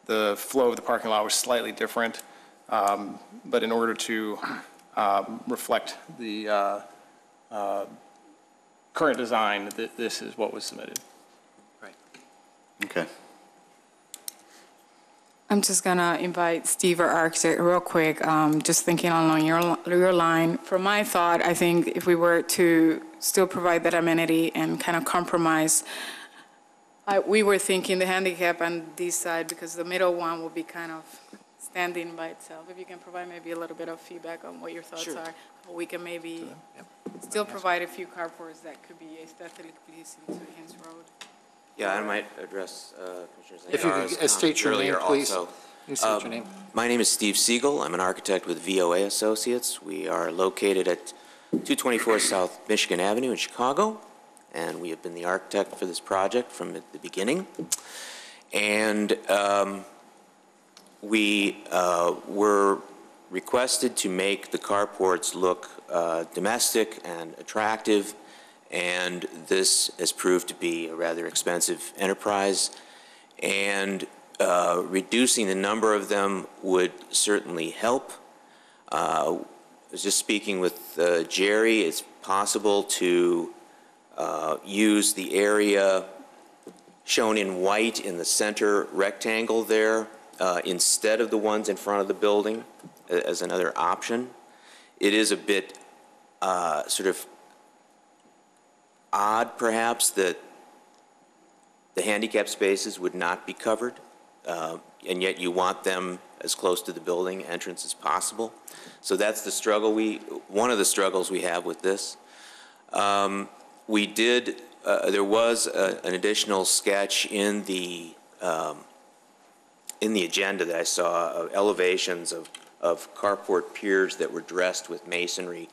the flow of the parking lot was slightly different, but in order to reflect the current design, this is what was submitted. Right. Okay. I'm just gonna invite Steve, our architect, real quick. Just thinking along your line. From my thought, I think if we were to still provide that amenity and kind of compromise, we were thinking the handicap on this side because the middle one will be kind of standing by itself. If you can provide maybe a little bit of feedback on what your thoughts Sure. are, how we can maybe still provide a few carports that could be aesthetically pleasing to Hins Road. Yeah, I might address Commissioner If you Zangara's could state your name, earlier please. also. You state your name. My name is Steve Siegel. I'm an architect with VOA Associates. We are located at 224 South Michigan Avenue in Chicago, and we have been the architect for this project from the beginning. And we were requested to make the carports look domestic and attractive, and this has proved to be a rather expensive enterprise. And reducing the number of them would certainly help. I was just speaking with Jerry. It's possible to use the area shown in white in the center rectangle there instead of the ones in front of the building as another option. It is a bit sort of odd, perhaps, that the handicap spaces would not be covered, and yet you want them as close to the building entrance as possible. So that's the struggle one of the struggles we have with this. We did, there was an additional sketch in the agenda that I saw of elevations of carport piers that were dressed with masonry.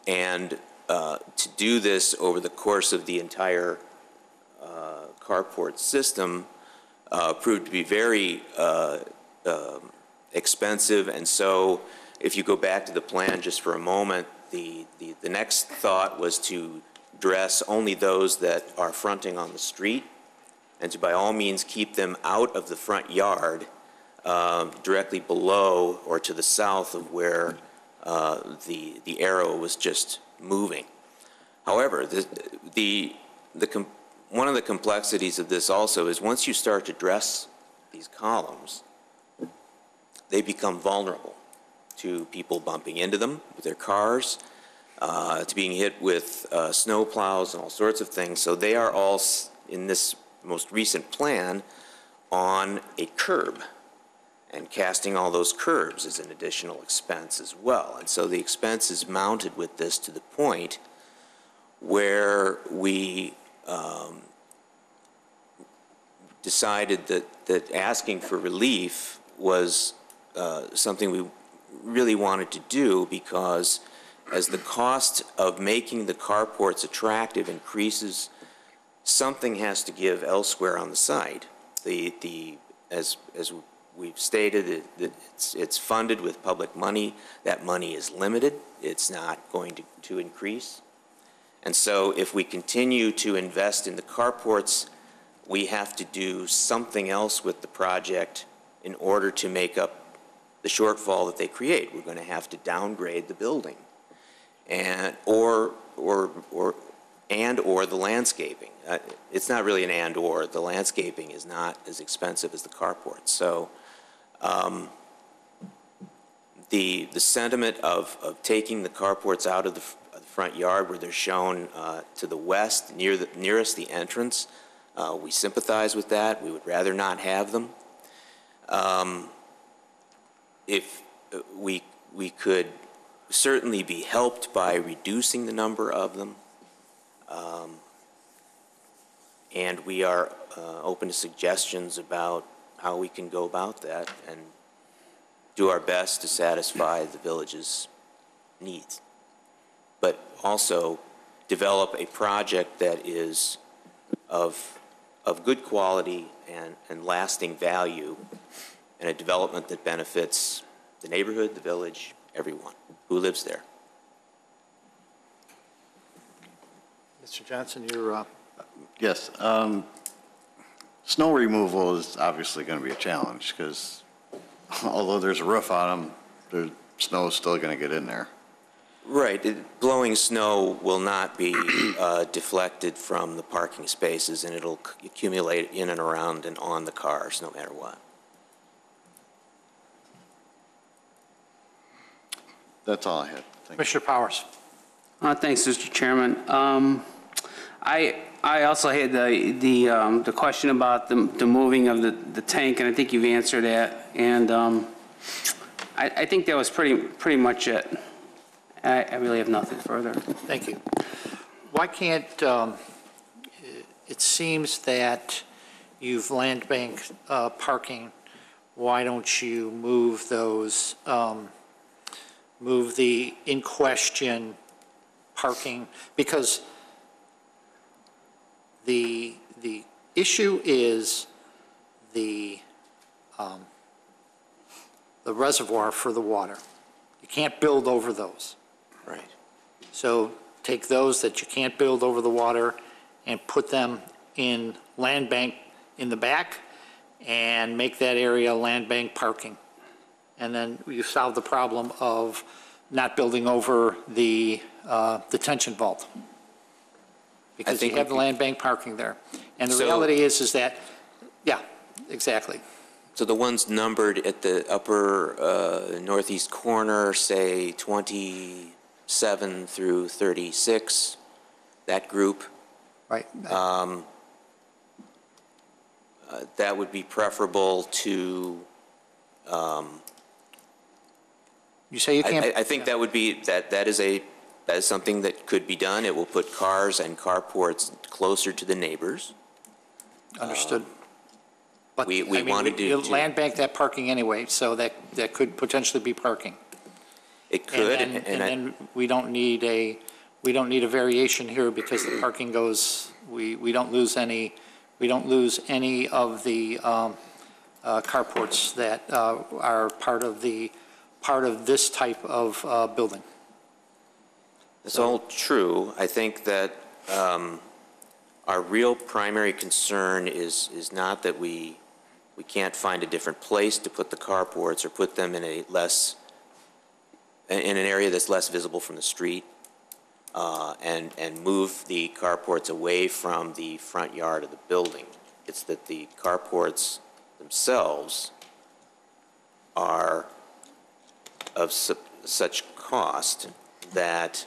And to do this over the course of the entire carport system proved to be very expensive. And so if you go back to the plan just for a moment, the next thought was to dress only those that are fronting on the street, and to by all means keep them out of the front yard directly below or to the south of where the arrow was just moving. However, one of the complexities of this also is once you start to dress these columns, they become vulnerable to people bumping into them with their cars, to being hit with snow plows and all sorts of things. So they are all, in this most recent plan, on a curb. And casting all those curbs is an additional expense as well. And so the expense is mounted with this to the point where we decided that asking for relief was something we really wanted to do, because as the cost of making the carports attractive increases, something has to give elsewhere on the site. As we've stated, it's funded with public money. That money is limited. It's not going to increase. And so if we continue to invest in the carports, we have to do something else with the project in order to make up the shortfall that they create. We're going to have to downgrade the building, and or the landscaping. It's not really an and or. The landscaping is not as expensive as the carports. So the sentiment of taking the carports out of the front yard where they're shown to the west, nearest the entrance, we sympathize with that. We would rather not have them. If we could certainly be helped by reducing the number of them, and we are open to suggestions about how we can go about that and do our best to satisfy the village's needs, but also develop a project that is of good quality and lasting value, and a development that benefits the neighborhood, the village, everyone who lives there. Mr. Johnson, you're yes. Snow removal is obviously going to be a challenge, because although there's a roof on them, the snow is still going to get in there. Right. Blowing snow will not be deflected from the parking spaces, and it'll accumulate in and around and on the cars no matter what. That's all I had. Commissioner Powers. Thanks, Mr. Chairman. I also had the question about the moving of the tank, and I think you've answered that And I think that was pretty much it. I really have nothing further. Thank you. Why can't, it seems that you've land bank parking, why don't you move those, move the in question parking? Because the issue is the reservoir for the water. You can't build over those. Right. So take those that you can't build over the water and put them in land bank in the back and make that area land bank parking. And then you solve the problem of not building over the detention vault. Because you have the land bank parking there. And the reality is that, yeah, exactly. So the ones numbered at the upper northeast corner, say 27 through 36, that group. Right. That would be preferable to. You say you can't. I think that would be that is something that could be done. It will put cars and carports closer to the neighbors. Understood. But we wanted to land bank that parking anyway, so that could potentially be parking. It could, and then we don't need a variation here because the parking goes. We don't lose any. We don't lose any of the carports that are part of this type of building. That's all true. I think that our real primary concern is not that we can't find a different place to put the carports or put them in an area that's less visible from the street, and move the carports away from the front yard of the building. It's that the carports themselves are of such cost that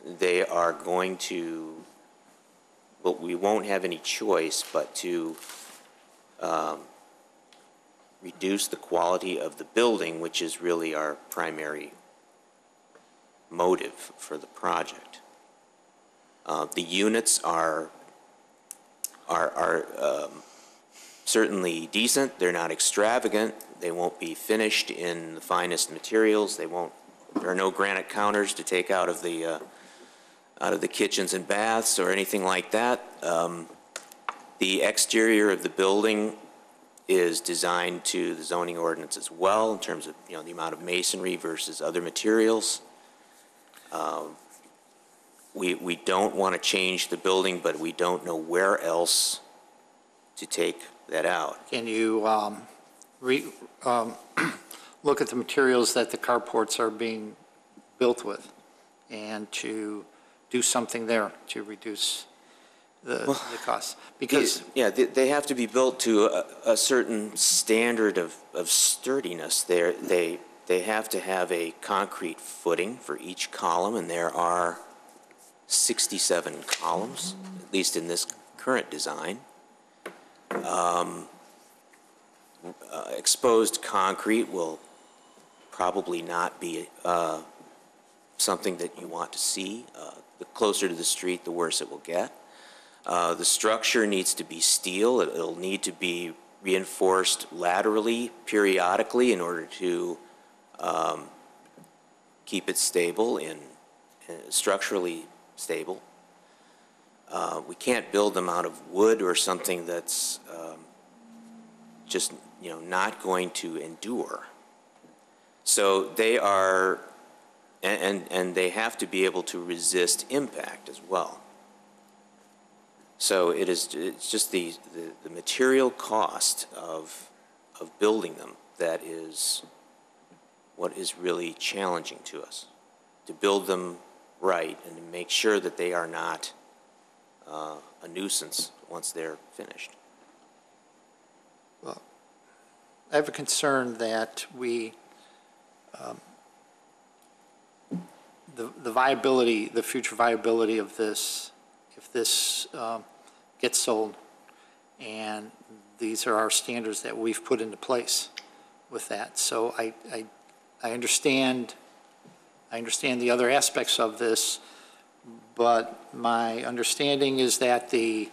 they are going to, well, we won't have any choice but to reduce the quality of the building, which is really our primary motive for the project. The units are certainly decent. They're not extravagant. They won't be finished in the finest materials. There are no granite counters to take out of the kitchens and baths or anything like that. The exterior of the building is designed to the zoning ordinance as well in terms of the amount of masonry versus other materials. We don't want to change the building, but we don't know where else to take that out. Can you look at the materials that the carports are being built with and to do something there to reduce the cost? Because they have to be built to a certain standard of sturdiness. They have to have a concrete footing for each column, and there are 67 columns, at least in this current design. Exposed concrete will probably not be something that you want to see. The closer to the street, the worse it will get. The structure needs to be steel. It'll need to be reinforced laterally, periodically, in order to keep it stable and structurally stable. We can't build them out of wood or something that's just not going to endure. So they are, and they have to be able to resist impact as well. So it's just the material cost of building them that is what is really challenging to us, to build them right and to make sure that they are not a nuisance once they're finished. Well, I have a concern that the viability, the future viability of this, if this gets sold, and these are our standards that we've put into place, with that. So I understand the other aspects of this, but my understanding is that the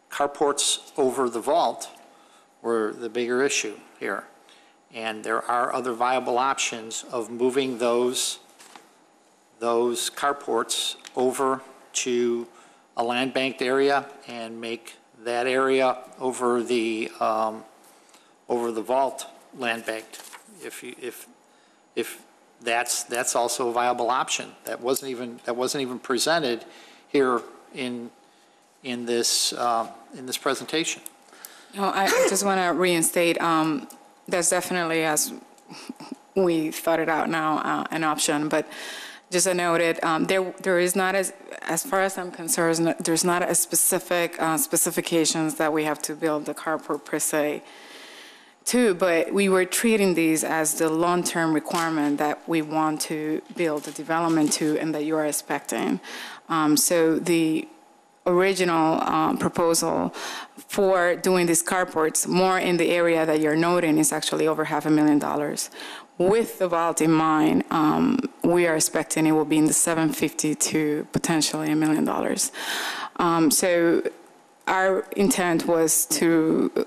carports over the vault were the bigger issue here. And there are other viable options of moving those carports over to a land banked area and make that area over the vault land banked. If that's also a viable option. That wasn't even presented here in this presentation. No, I just want to reinstate, that's definitely, as we thought it out now, an option, but just I noted, there is not, as far as I'm concerned, there's not a specific specifications that we have to build the carport per se to, but we were treating these as the long-term requirement that we want to build the development to and that you are expecting. So the original proposal for doing these carports more in the area that you're noting is actually over $500,000. With the vault in mind, we are expecting it will be in the $750,000 to potentially $1 million. So our intent was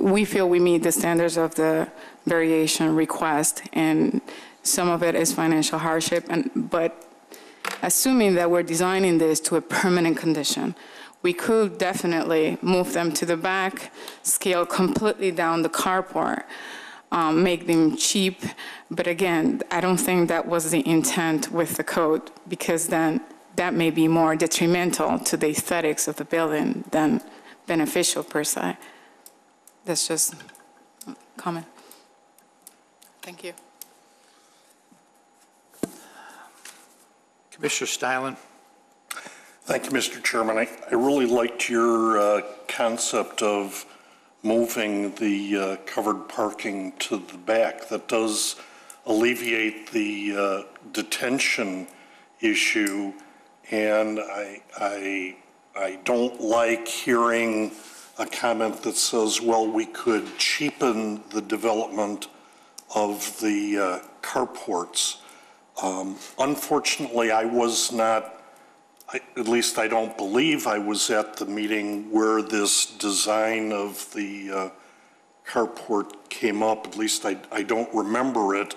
we feel we meet the standards of the variation request, and some of it is financial hardship, but assuming that we're designing this to a permanent condition, we could definitely move them to the back, scale completely down the carport, make them cheap. But again, I don't think that was the intent with the code, because then that may be more detrimental to the aesthetics of the building than beneficial per se. That's just a comment. Thank you. Commissioner Steilen. Thank you, Mr. Chairman. I really liked your concept of moving the covered parking to the back. That does alleviate the detention issue, and I don't like hearing a comment that says, well, we could cheapen the development of the carports. Unfortunately, I was not, at least I don't believe I was at the meeting where this design of the carport came up. At least I don't remember it.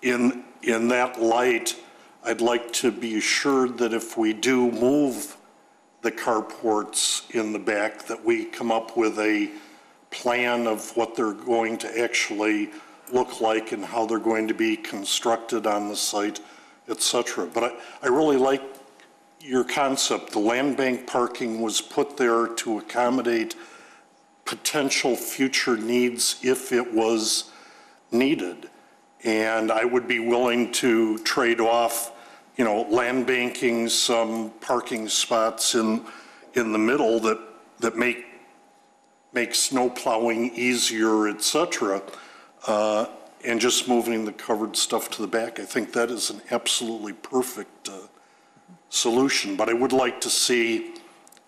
In that light, I'd like to be assured that if we do move the carports in the back, that we come up with a plan of what they're going to actually look like and how they're going to be constructed on the site, etc. But I really like your concept. The land bank parking was put there to accommodate potential future needs if it was needed. And I would be willing to trade off, land banking some parking spots in the middle that make snow plowing easier, etc., and just moving the covered stuff to the back. I think that is an absolutely perfect solution. But I would like to see,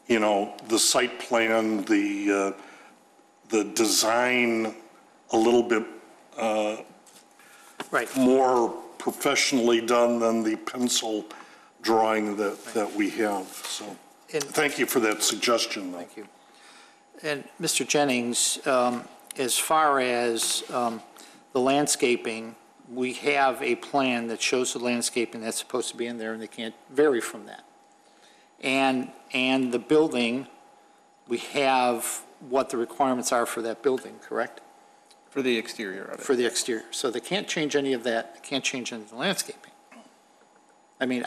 the site plan, the design a little bit more professionally done than the pencil drawing that we have. So thank you for that suggestion, though. Thank you. And Mr. Jennings, as far as the landscaping, we have a plan that shows the landscaping that's supposed to be in there, and they can't vary from that. And the building, we have what the requirements are for that building, correct? For the exterior of it. For the exterior. So they can't change any of that. They can't change any of the landscaping. I mean,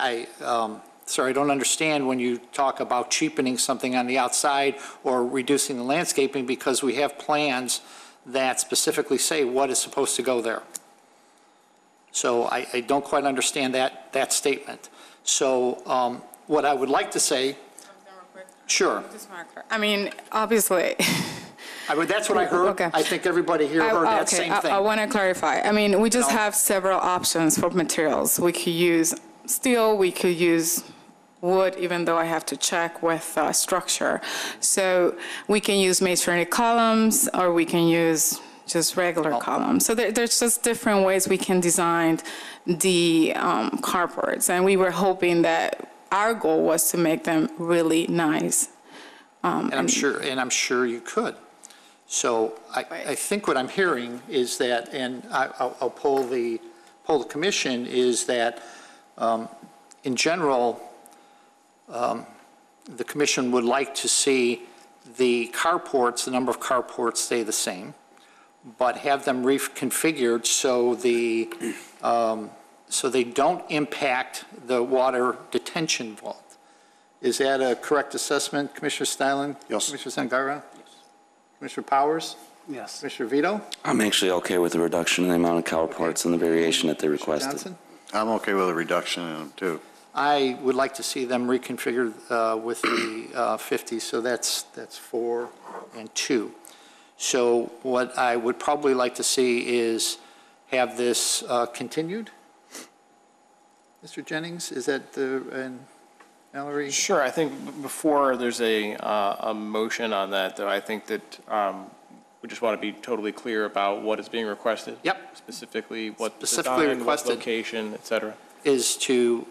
sir, I don't understand when you talk about cheapening something on the outside or reducing the landscaping, because we have plans that specifically say what is supposed to go there. So I don't quite understand that statement. So what I would like to say, sure. I mean, obviously. That's what I heard. Okay. I think everybody here heard that same thing. I want to clarify. I mean, we just have several options for materials. We could use steel, we could use wood, even though I have to check with structure. So we can use masonry columns, or we can use just regular columns. So there's just different ways we can design the carports. And we were hoping that our goal was to make them really nice. And I'm sure you could. So I think what I'm hearing is that, and I'll poll the commission, is that in general, the commission would like to see the carports, the number of carports stay the same, but have them reconfigured so they don't impact the water detention vault. Is that a correct assessment, Commissioner Stylin? Yes. Commissioner Sangara? Commissioner Powers? Yes. Commissioner Vito? I'm actually okay with the reduction in the amount of carports and the variation that they requested. Johnson? I'm okay with a reduction in them, too. I would like to see them reconfigured with the 50, so that's 4 and 2. So what I would probably like to see is have this continued. Mr. Jennings, is that and Mallory? Sure. I think before there's a motion on that, though, I think that we just want to be totally clear about what is being requested. Yep. Specifically what Specifically design, requested. what location, et cetera. Is to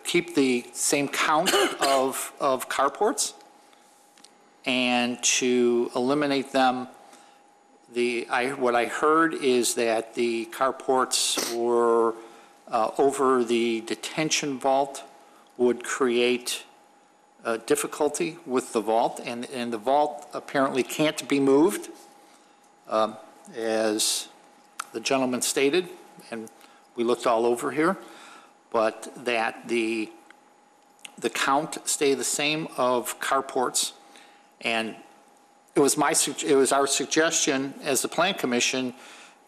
keep the same count of carports and to eliminate them. What I heard is that the carports were over the detention vault would create difficulty with the vault, and the vault apparently can't be moved, as the gentleman stated, and we looked all over here, but that the count stay the same of carports. And it was our suggestion as the Plan Commission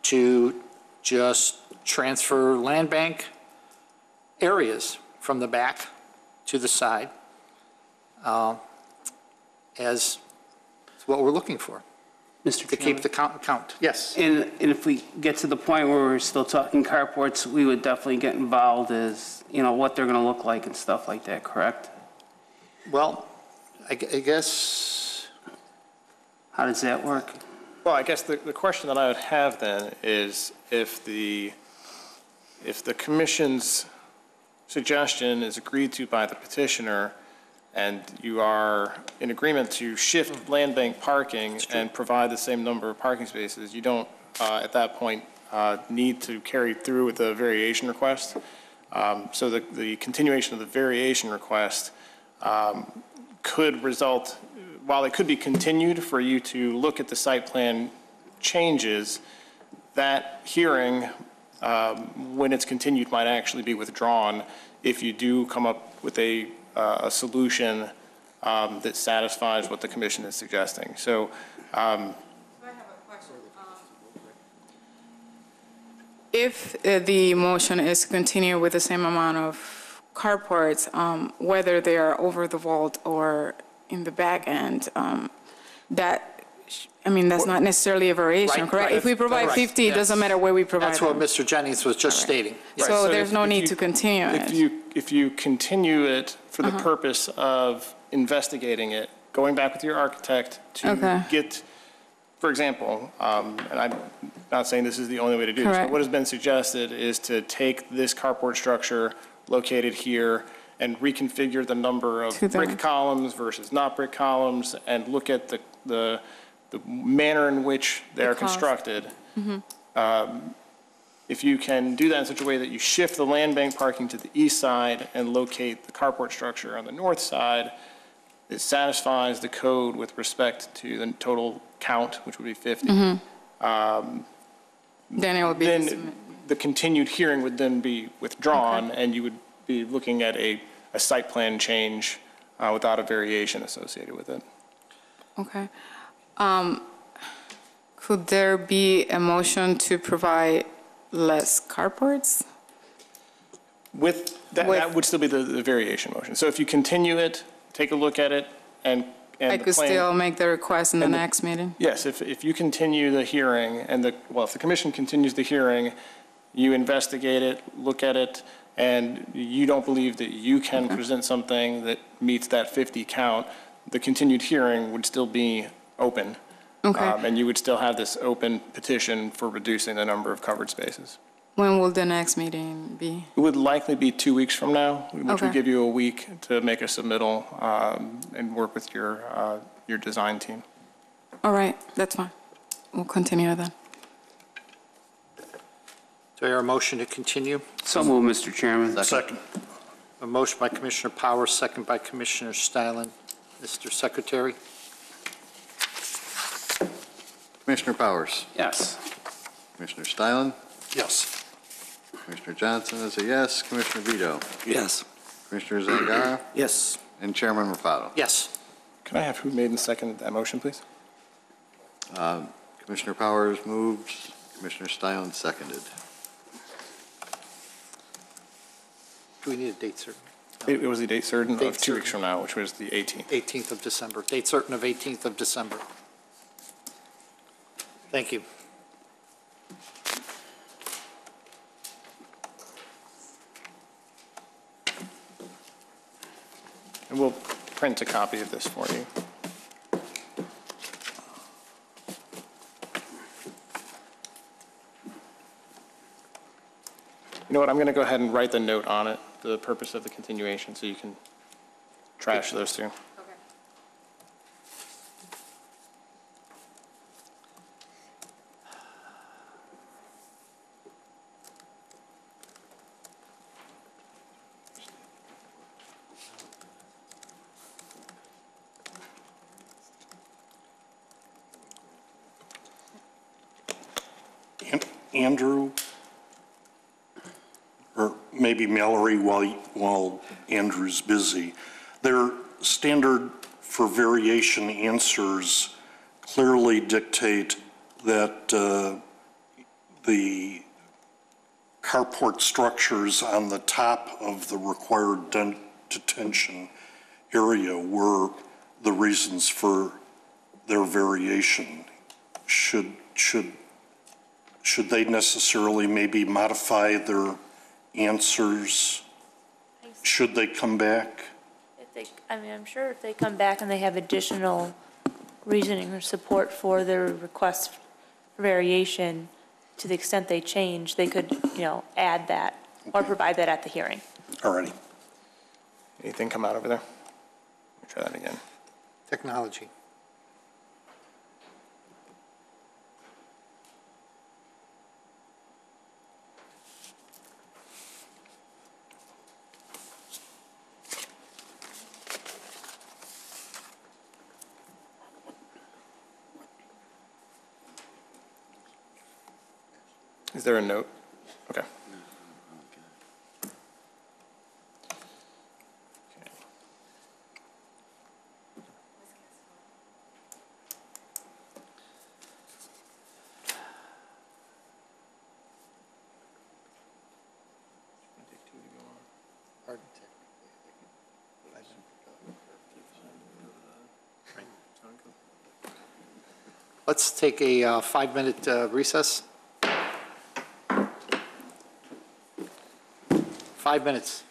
to just transfer land bank areas from the back to the side as what we're looking for. Mr. To keep the count. Yes. And if we get to the point where we're still talking carports, we would definitely get involved as, what they're going to look like and stuff like that, correct? Well, I guess. How does that work? Well, I guess the question that I would have then is if the commission's suggestion is agreed to by the petitioner and you are in agreement to shift land bank parking and provide the same number of parking spaces, you don't at that point need to carry through with the variation request. So the continuation of the variation request could result, while it could be continued for you to look at the site plan changes, that hearing, when it's continued, might actually be withdrawn if you do come up with a solution that satisfies what the commission is suggesting. So, I have a question. If the motion is to continue with the same amount of carports, whether they are over the vault or in the back end, that's not necessarily a variation, Right, correct? right. If we provide Right, 50, it yes. doesn't matter where we provide That's what them. Mr. Jennings was just stating. Yes. So there's if- no if need you- to continue it. If you continue it for the purpose of investigating it, going back with your architect to get, for example, and I'm not saying this is the only way to do this, but Correct. what has been suggested is to take this carport structure located here and reconfigure the number of To the- brick columns versus not brick columns and look at the manner in which they are cost. constructed. If you can do that in such a way that you shift the land bank parking to the east side and locate the carport structure on the north side, it satisfies the code with respect to the total count, which would be 50. Then it will be. Then the continued hearing would then be withdrawn, and you would be looking at a site plan change without a variation associated with it. Okay. Could there be a motion to provide less carports? That would still be the variation motion. So if you continue it, take a look at it, and I the could plan- still make the request in the and next meeting? Yes, if you continue the hearing, if the commission continues the hearing, you investigate it, look at it, and you don't believe that you can present something that meets that 50 count, the continued hearing would still be open. Okay. And you would still have this open petition for reducing the number of covered spaces. When will the next meeting be? It would likely be 2 weeks from now, which Okay. would give you a week to make a submittal and work with your design team. All right, that's fine. We'll continue then. Do I hear a motion to continue? So moved, Mr. Chairman. Second. A motion by Commissioner Powers, second by Commissioner Stylin. Mr. Secretary? Commissioner Powers? Yes. Commissioner Stylin? Yes. Commissioner Johnson is a yes. Commissioner Vito? Yes. Commissioner Zangara? Yes. And Chairman Rafato? Yes. Can I have who made and seconded that motion, please? Commissioner Powers moved. Commissioner Stylin seconded. Do we need a date certain? It was the date certain Date of 2 weeks certain. from now, which was the 18th. 18th of December. Date certain of 18th of December. Thank you. And we'll print a copy of this for you. You know what, I'm going to go ahead and write the note on it, the purpose of the continuation, so you can trash those two. Andrew, or maybe Mallory while Andrew's busy, their standard for variation answers clearly dictate that the carport structures on the top of the required detention area were the reasons for their variation. Should they necessarily maybe modify their answers? Should they come back? I'm sure if they come back and they have additional reasoning or support for their request for variation, to the extent they change, they could, add that or provide that at the hearing. All righty. Anything come out over there? Let me try that again. Technology. Is there a note? Okay. Let's take a 5-minute recess. 5 minutes.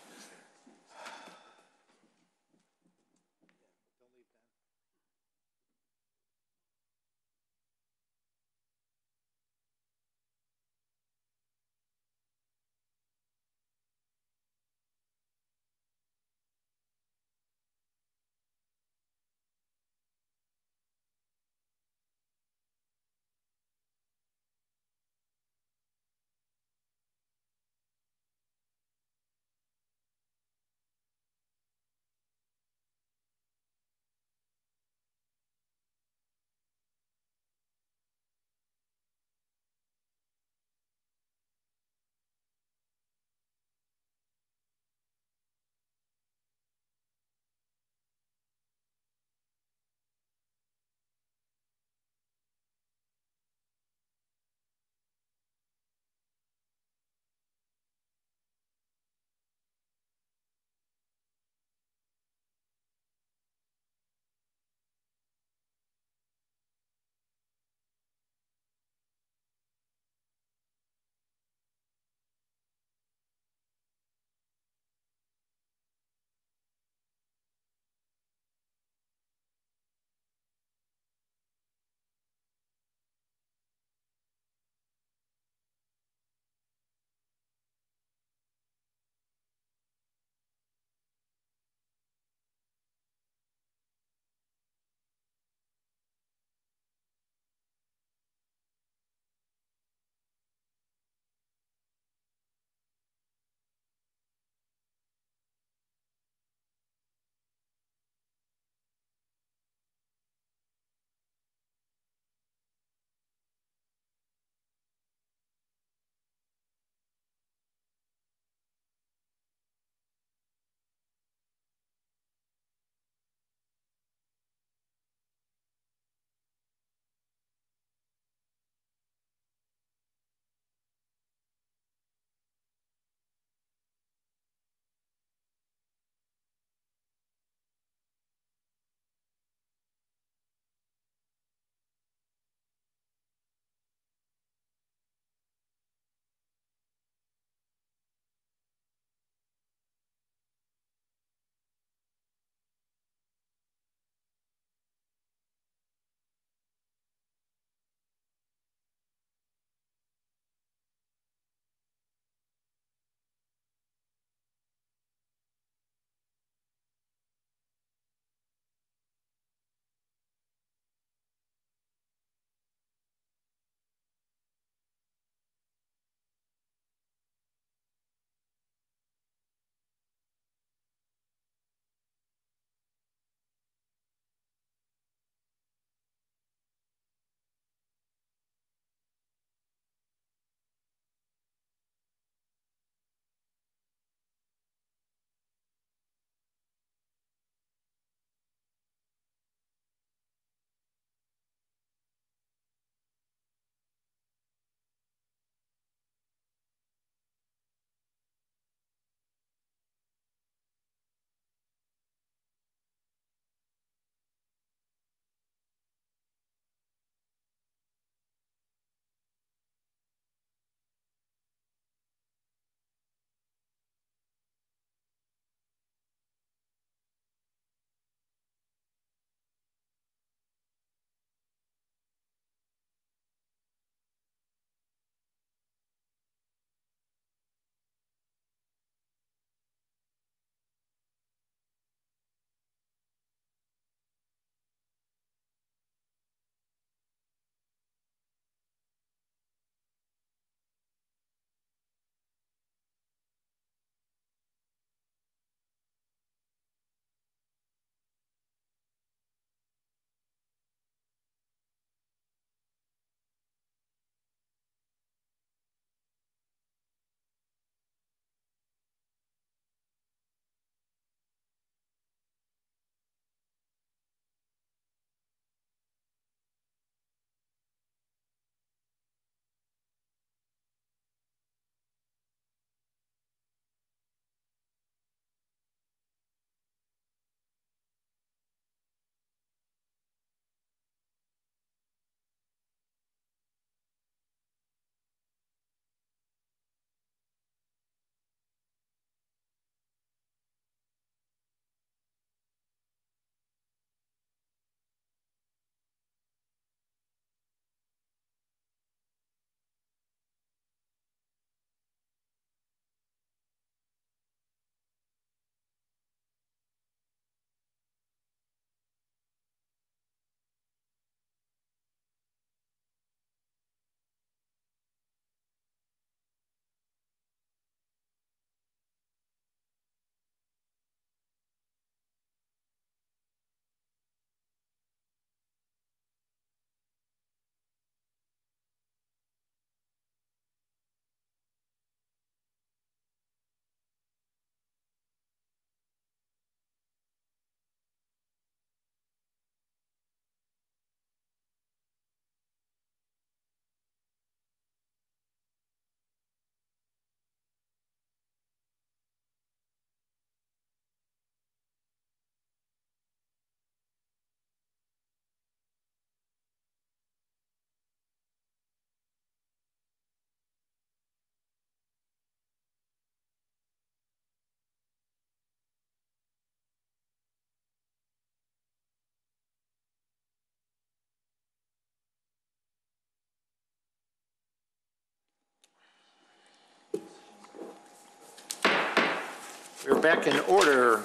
We're back in order.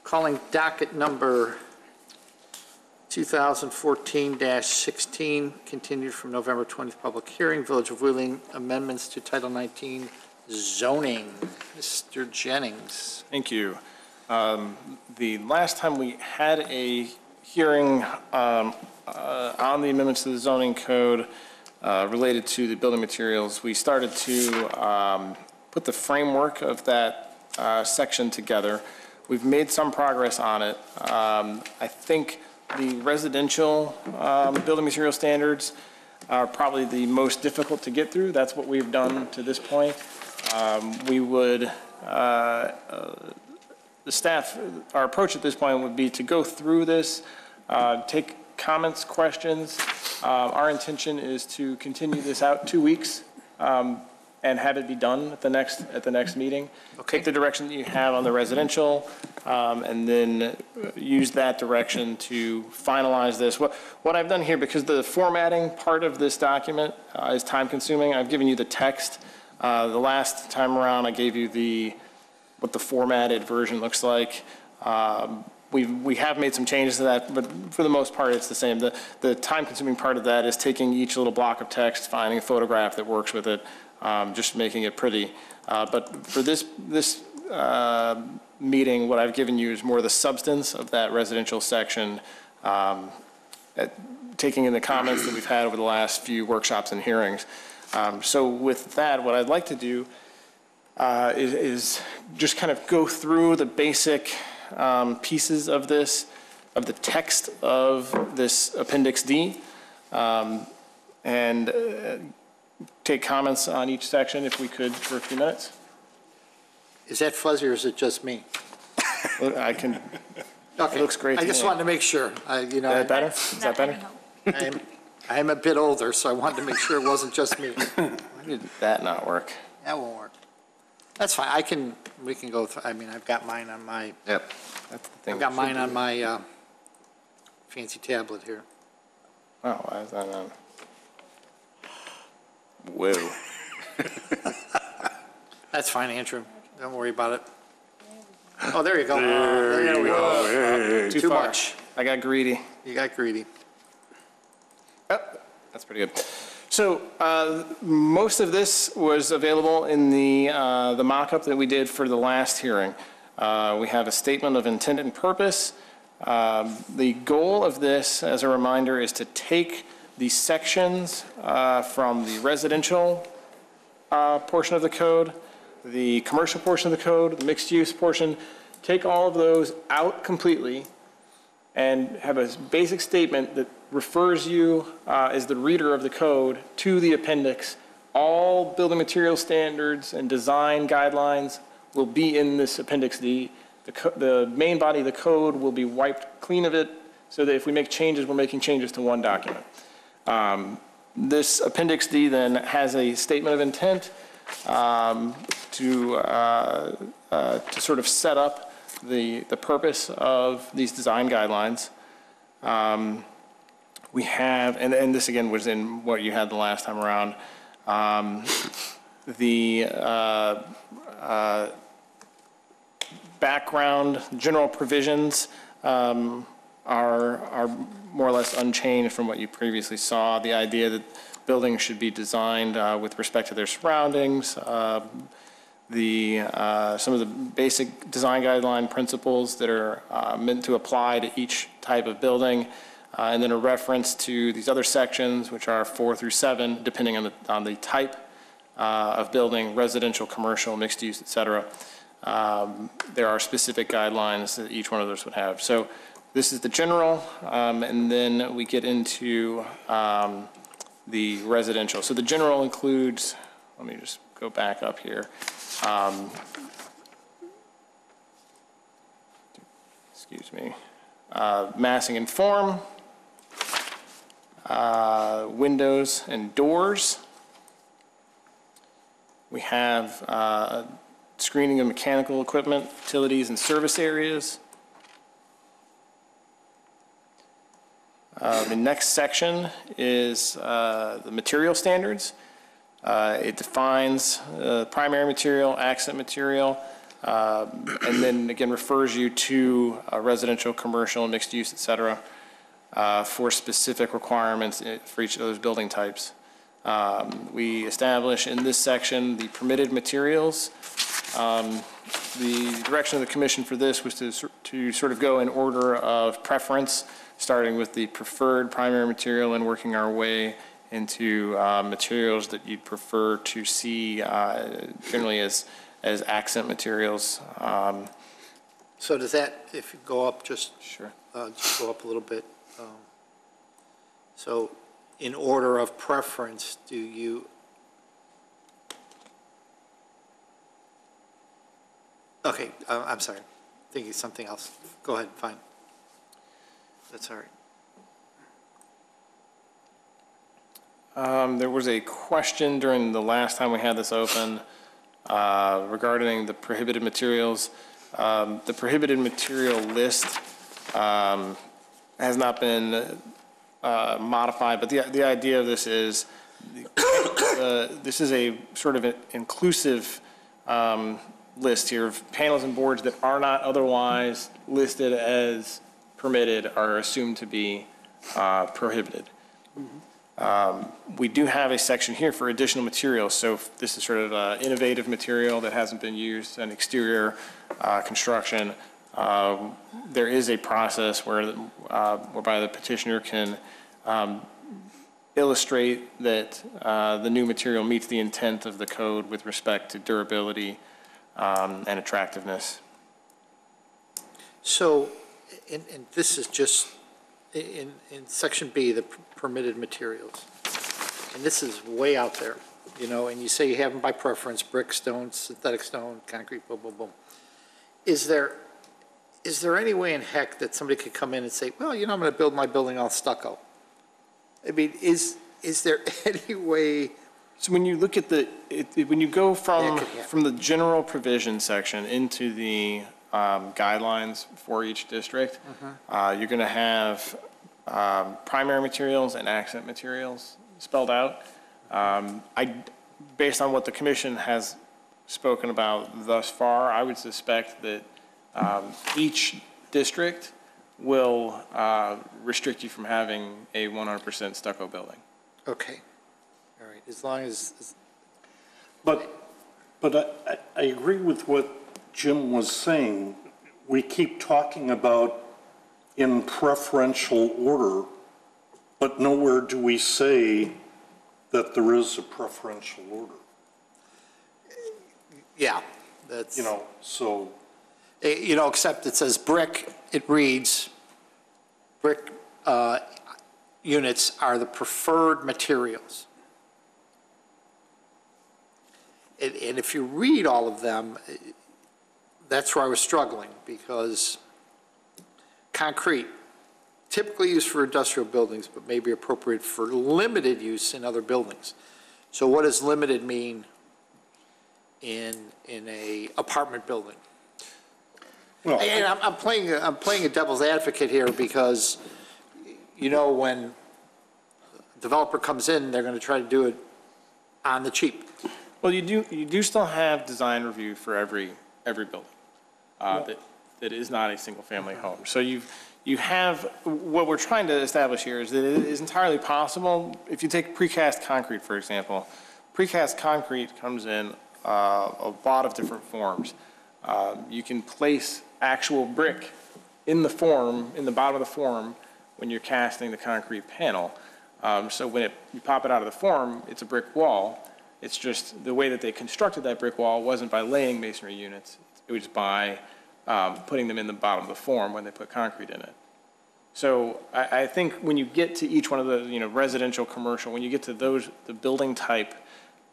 Calling docket number 2014-16, continued from November 20th public hearing, Village of Wheeling amendments to Title 19 zoning. Mr. Jennings. Thank you. The last time we had a hearing on the amendments to the zoning code related to the building materials, we started to put the framework of that section together. We've made some progress on it. I think the residential building material standards are probably the most difficult to get through. That's what we've done to this point. We would, the staff, our approach at this point would be to go through this, take comments, questions. Our intention is to continue this out 2 weeks and have it be done at the next meeting. Okay. Take the direction that you have on the residential, and then use that direction to finalize this. What I've done here, because the formatting part of this document is time consuming, I've given you the text. The last time around, I gave you what the formatted version looks like. We have made some changes to that, but for the most part, it's the same. The time-consuming part of that is taking each little block of text, finding a photograph that works with it, just making it pretty. But for this meeting, what I've given you is more the substance of that residential section, taking in the comments that we've had over the last few workshops and hearings. So with that, what I'd like to do is just kind of go through the basic pieces of this, of the text of this Appendix D, and take comments on each section if we could for a few minutes. Is that fuzzy or is it just me? I can, okay. It looks great. I just wanted to make sure. Is that better? Is that better? I'm a bit older, so I wanted to make sure it wasn't just me. Why did that not work? That won't work. That's fine. We can go through. I mean, I've got mine on my. Yep. That's the thing. I've got mine on my fancy tablet here. Oh, why is that on? Whoa. That's fine, Andrew. Don't worry about it. Oh, there you go. There we go. Too much. I got greedy. You got greedy. Oh, that's pretty good. So most of this was available in the mock-up that we did for the last hearing. We have a statement of intent and purpose. The goal of this, as a reminder, is to take the sections from the residential portion of the code, the commercial portion of the code, the mixed-use portion, take all of those out completely and have a basic statement that refers you as the reader of the code to the appendix. All building material standards and design guidelines will be in this Appendix D. The main body of the code will be wiped clean of it so that if we make changes, we're making changes to one document. This Appendix D then has a statement of intent to sort of set up the purpose of these design guidelines. We have, and this again was in what you had the last time around, the background general provisions are more or less unchanged from what you previously saw. The idea that buildings should be designed with respect to their surroundings, some of the basic design guideline principles that are meant to apply to each type of building, and then a reference to these other sections, which are 4 through 7, depending on the type of building, residential, commercial, mixed use, et cetera. There are specific guidelines that each one of those would have. So this is the general, and then we get into the residential. So the general includes, let me just go back up here. Excuse me. Massing and form, windows and doors. We have screening of mechanical equipment, utilities, and service areas. The next section is the material standards. It defines primary material, accent material, And then again, refers you to residential, commercial, mixed use, et cetera, for specific requirements for each of those building types. We establish in this section the permitted materials. The direction of the commission for this was to sort of go in order of preference, starting with the preferred primary material and working our way into materials that you'd prefer to see generally as accent materials. So does that, if you go up just Sure. Just go up a little bit. So in order of preference, do you? Okay, I'm sorry. Thinking something else. Go ahead, fine. That's all right. There was a question during the last time we had this open regarding the prohibited materials. The prohibited material list has not been modified, but the idea of this is this is a sort of an inclusive list here of panels and boards that are not otherwise listed as permitted are assumed to be prohibited. We do have a section here for additional materials. So if this is sort of innovative material that hasn't been used in exterior construction. There is a process whereby the petitioner can illustrate that the new material meets the intent of the code with respect to durability and attractiveness. So, and this is just in section B, the permitted materials. And this is way out there, you know, and you say you have them by preference, brick, stone, synthetic stone, concrete, boom, boom, boom. Is there any way in heck that somebody could come in and say, well, you know, I'm going to build my building all stucco? I mean, is there any way? So when you look at when you go from the general provision section into the guidelines for each district, you're going to have primary materials and accent materials spelled out. Based on what the commission has spoken about thus far, I would suspect that each district will restrict you from having a 100% stucco building. Okay. All right. As long as. But I agree with what Jim was saying. We keep talking about in preferential order, but nowhere do we say that there is a preferential order. Yeah, that's. You know, so. You know, except it says brick, it reads, brick units are the preferred materials. And if you read all of them, that's where I was struggling, because concrete, typically used for industrial buildings, but may be appropriate for limited use in other buildings. So what does limited mean in a apartment building? Well, and I'm playing a devil's advocate here, because, you know, when a developer comes in, they're going to try to do it on the cheap. Well, you do still have design review for every building that is not a single family home. So you have, what we're trying to establish here is that it is entirely possible. If you take precast concrete, for example, precast concrete comes in a lot of different forms. You can place actual brick in the bottom of the form when you're casting the concrete panel. So when you pop it out of the form, it's a brick wall. It's just the way that they constructed that brick wall wasn't by laying masonry units. It was by putting them in the bottom of the form when they put concrete in it. So I think when you get to each one of the, you know, residential, commercial, when you get to those, the building type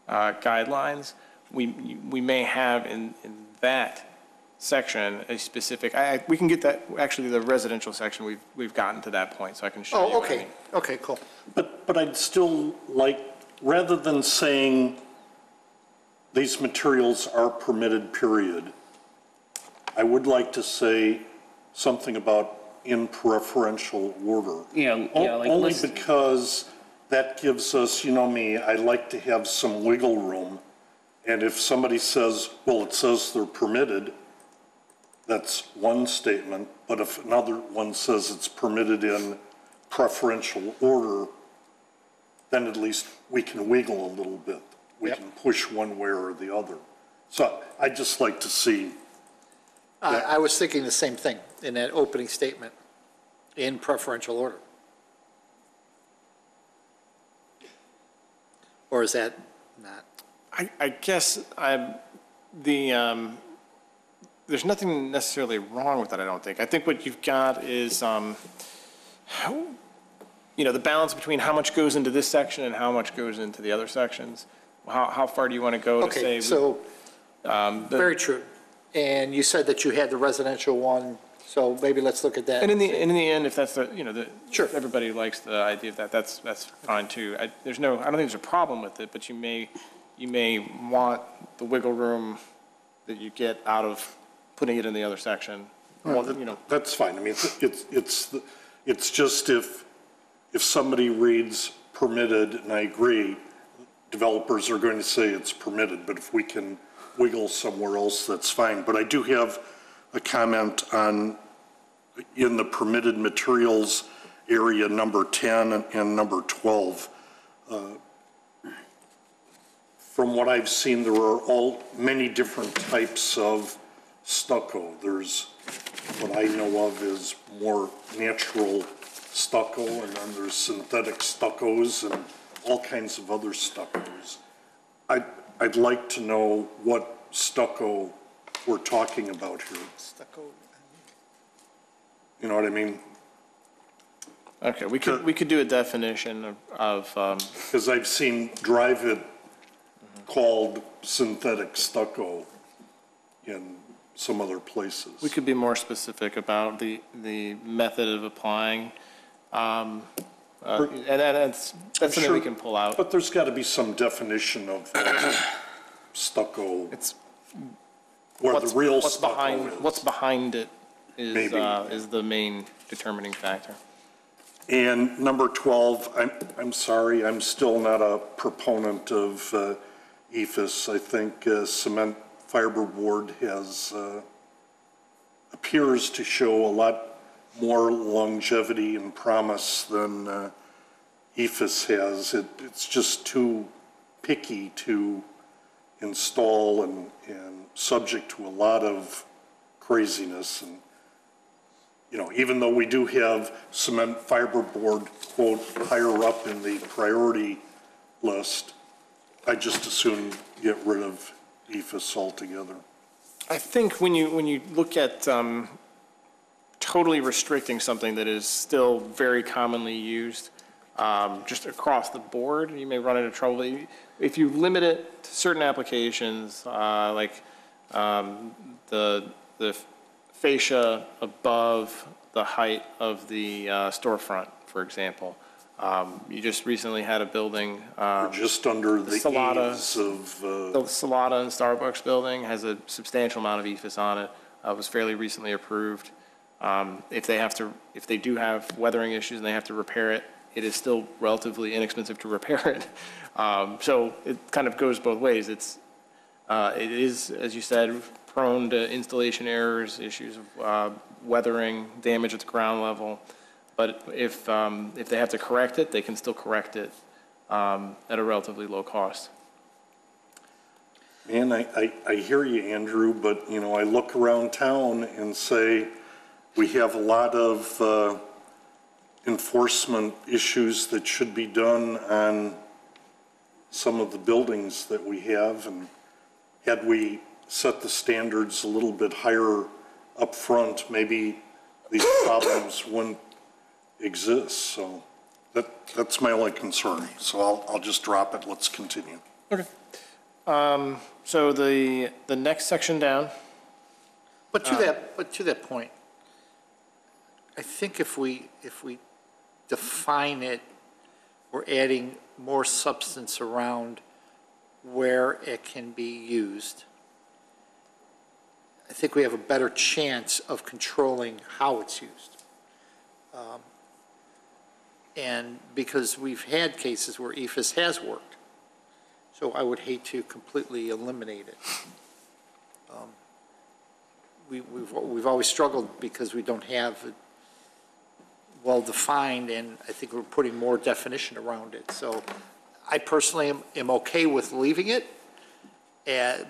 guidelines, we may have in that section a specific, we can get that, actually the residential section, we've gotten to that point, so I can show you. Oh, okay, okay, cool. But I'd still like, rather than saying these materials are permitted, period, I would like to say something about in preferential order. Yeah, like only because that gives us, you know me, I like to have some wiggle room And if somebody says, well, it says they're permitted, that's one statement, but if another one says it's permitted in preferential order, then at least we can wiggle a little bit. We can push one way or the other. So I'd just like to see. I was thinking the same thing in that opening statement, in preferential order. Or is that not? I guess there's nothing necessarily wrong with that, I don't think. I think what you've got is, the balance between how much goes into this section and how much goes into the other sections. How far do you want to go to say? Okay, so, very true. And you said that you had the residential one, so maybe let's look at that. And in the end, if that's sure, if everybody likes the idea of that, that's fine too. I don't think there's a problem with it, but you may want the wiggle room that you get out of putting it in the other section. Well, that's fine. I mean, it's just if somebody reads permitted, and I agree, developers are going to say it's permitted, but if we can wiggle somewhere else, that's fine. But I do have a comment on, in the permitted materials area, number 10 and number 12. From what I've seen, there are many different types of stucco. There's what I know of is more natural stucco, and then there's synthetic stuccos and all kinds of other stuccos. I'd like to know what stucco we're talking about here. Stucco. You know what I mean? Okay, we could do a definition of because I've seen drive it called synthetic stucco in some other places. We could be more specific about the method of applying, and that's something sure, we can pull out. But there's got to be some definition of stucco. It's where the real stucco behind is. what's behind it is the main determining factor. And number 12, I'm sorry, I'm still not a proponent of EFS. I think cement fiberboard appears to show a lot more longevity and promise than EFS has. It's just too picky to install and subject to a lot of craziness. And even though we do have cement fiberboard, quote, higher up in the priority list, I just as soon get rid of EFS altogether. I think when you look at totally restricting something that is still very commonly used, just across the board, you may run into trouble. If you limit it to certain applications, like the fascia above the height of the storefront, for example. You just recently had a building. Just under the Salata, eaves of... the Salata and Starbucks building has a substantial amount of EFS on it. It was fairly recently approved. If they do have weathering issues and they have to repair it, it is still relatively inexpensive to repair it. So it kind of goes both ways. It is, as you said, prone to installation errors, issues of weathering, damage at the ground level. But if they have to correct it, they can still correct it at a relatively low cost. Man, I hear you, Andrew, but, I look around town and say we have a lot of enforcement issues that should be done on some of the buildings that we have. And had we set the standards a little bit higher up front, maybe these problems wouldn't exist. So that's my only concern. So I'll just drop it. Let's continue. Okay. So the next section down. But to that point, I think if we define it, we're adding more substance around where it can be used. I think we have a better chance of controlling how it's used. And because we've had cases where EFS has worked. So I would hate to completely eliminate it. We've always struggled because we don't have it well-defined, and I think we're putting more definition around it. So I personally am okay with leaving it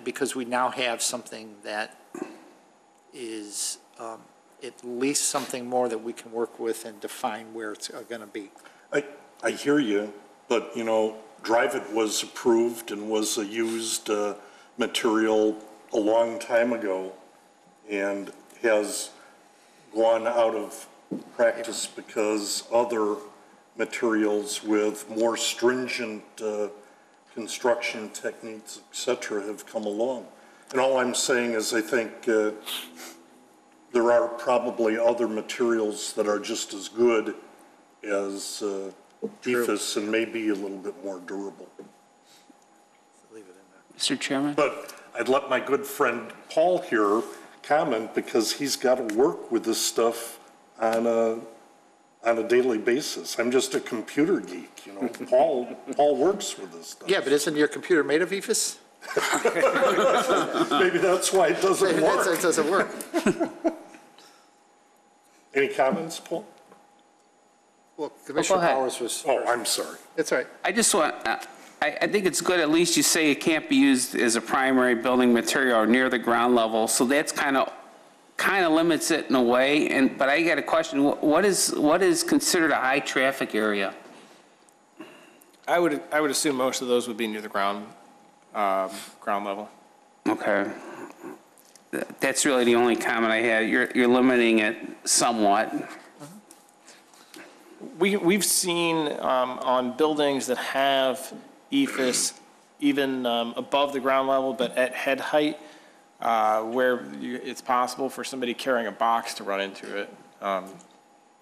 because we now have something that is at least something more that we can work with and define where it's going to be. I hear you, but, you know, Drive-It was approved and was a used material a long time ago and has gone out of practice because other materials with more stringent construction techniques, et cetera, have come along. And all I'm saying is I think there are probably other materials that are just as good as EIFS and maybe a little bit more durable. Mr. Chairman? But I'd let my good friend Paul here comment because he's got to work with this stuff on a daily basis. I'm just a computer geek, you know. Paul works with this stuff. Yeah, but isn't your computer made of EIFS? Maybe that's why it doesn't Maybe work. that's why it doesn't work. Any comments, Paul? Well, Commissioner ahead. Powers was. Oh, I'm sorry. That's all right. I just want, I think it's good, at least you say it can't be used as a primary building material or near the ground level, so that's kind of limits it in a way, but I got a question, what is considered a high traffic area? I would assume most of those would be near the ground level. Okay. That's really the only comment I had. You're limiting it somewhat. We've seen on buildings that have EIFS even above the ground level, but at head height, where it's possible for somebody carrying a box to run into it.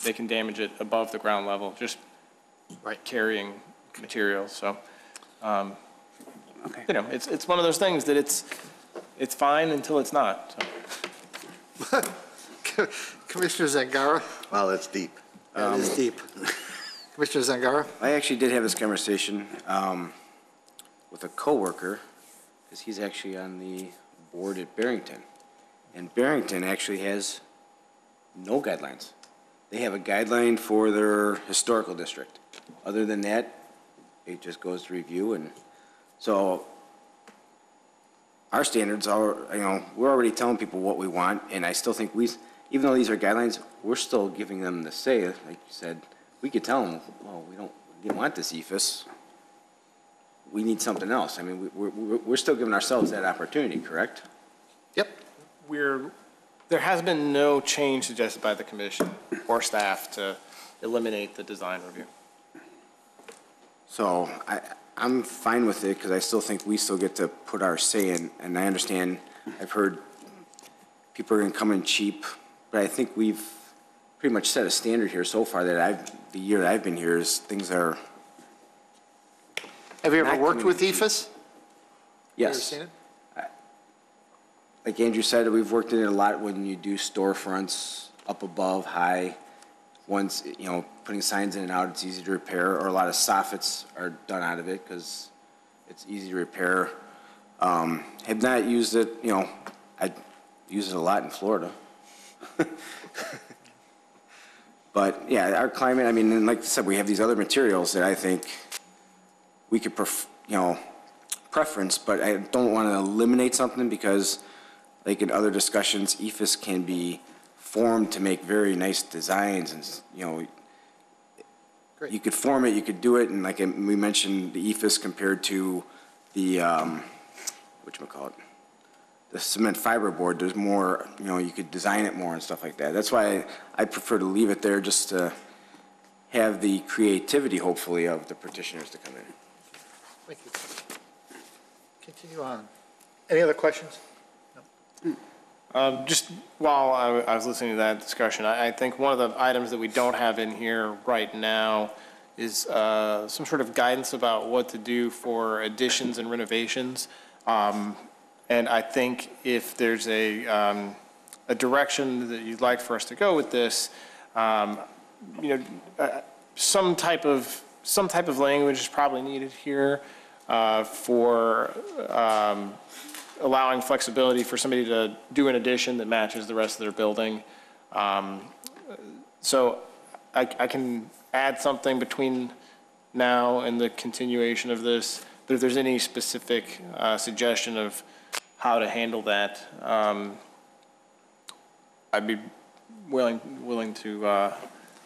They can damage it above the ground level, just carrying materials. So, okay. You know, it's one of those things that it's fine until it's not. So. Commissioner Zangara? Wow, that's deep. That is deep. Commissioner Zangara? I actually did have this conversation with a coworker, because he's actually on the board at Barrington. And Barrington actually has no guidelines. They have a guideline for their historical district. Other than that, it just goes to review. And so our standards are, you know, we're already telling people what we want, and I still think even though these are guidelines, we're still giving them the say. Like you said, we could tell them, well, we didn't want this EIFS. We need something else. I mean, we're still giving ourselves that opportunity, correct? Yep. There has been no change suggested by the commission or staff to eliminate the design review. So I'm fine with it because I still think we still get to put our say in. And I understand, I've heard people are going to come in cheap, but I think we've pretty much set a standard here so far that the year that I've been here is things are. Have you ever worked with EIFS? Yes. You ever seen it? Like Andrew said, we've worked in it a lot when you do storefronts up above, high. Once, you know, putting signs in and out, it's easy to repair, or a lot of soffits are done out of it because it's easy to repair. Have not used it, you know, I use it a lot in Florida. But yeah, our climate, I mean, and like I said, we have these other materials that I think we could, preference, but I don't want to eliminate something because, like in other discussions, EIFS can be formed to make very nice designs, and you know, Great. You could form it, you could do it, and like we mentioned, the EIFS compared to the whatchamacallit, the cement fiber board. There's more, you know, you could design it more and stuff like that. That's why I prefer to leave it there, just to have the creativity, hopefully, of the petitioners to come in. Thank you. Continue on. Any other questions? Just while I was listening to that discussion, I think one of the items that we don't have in here right now is some sort of guidance about what to do for additions and renovations. And I think if there's a direction that you'd like for us to go with this, you know, some type of language is probably needed here. for allowing flexibility for somebody to do an addition that matches the rest of their building. So I can add something between now and the continuation of this, but if there's any specific suggestion of how to handle that, I'd be willing to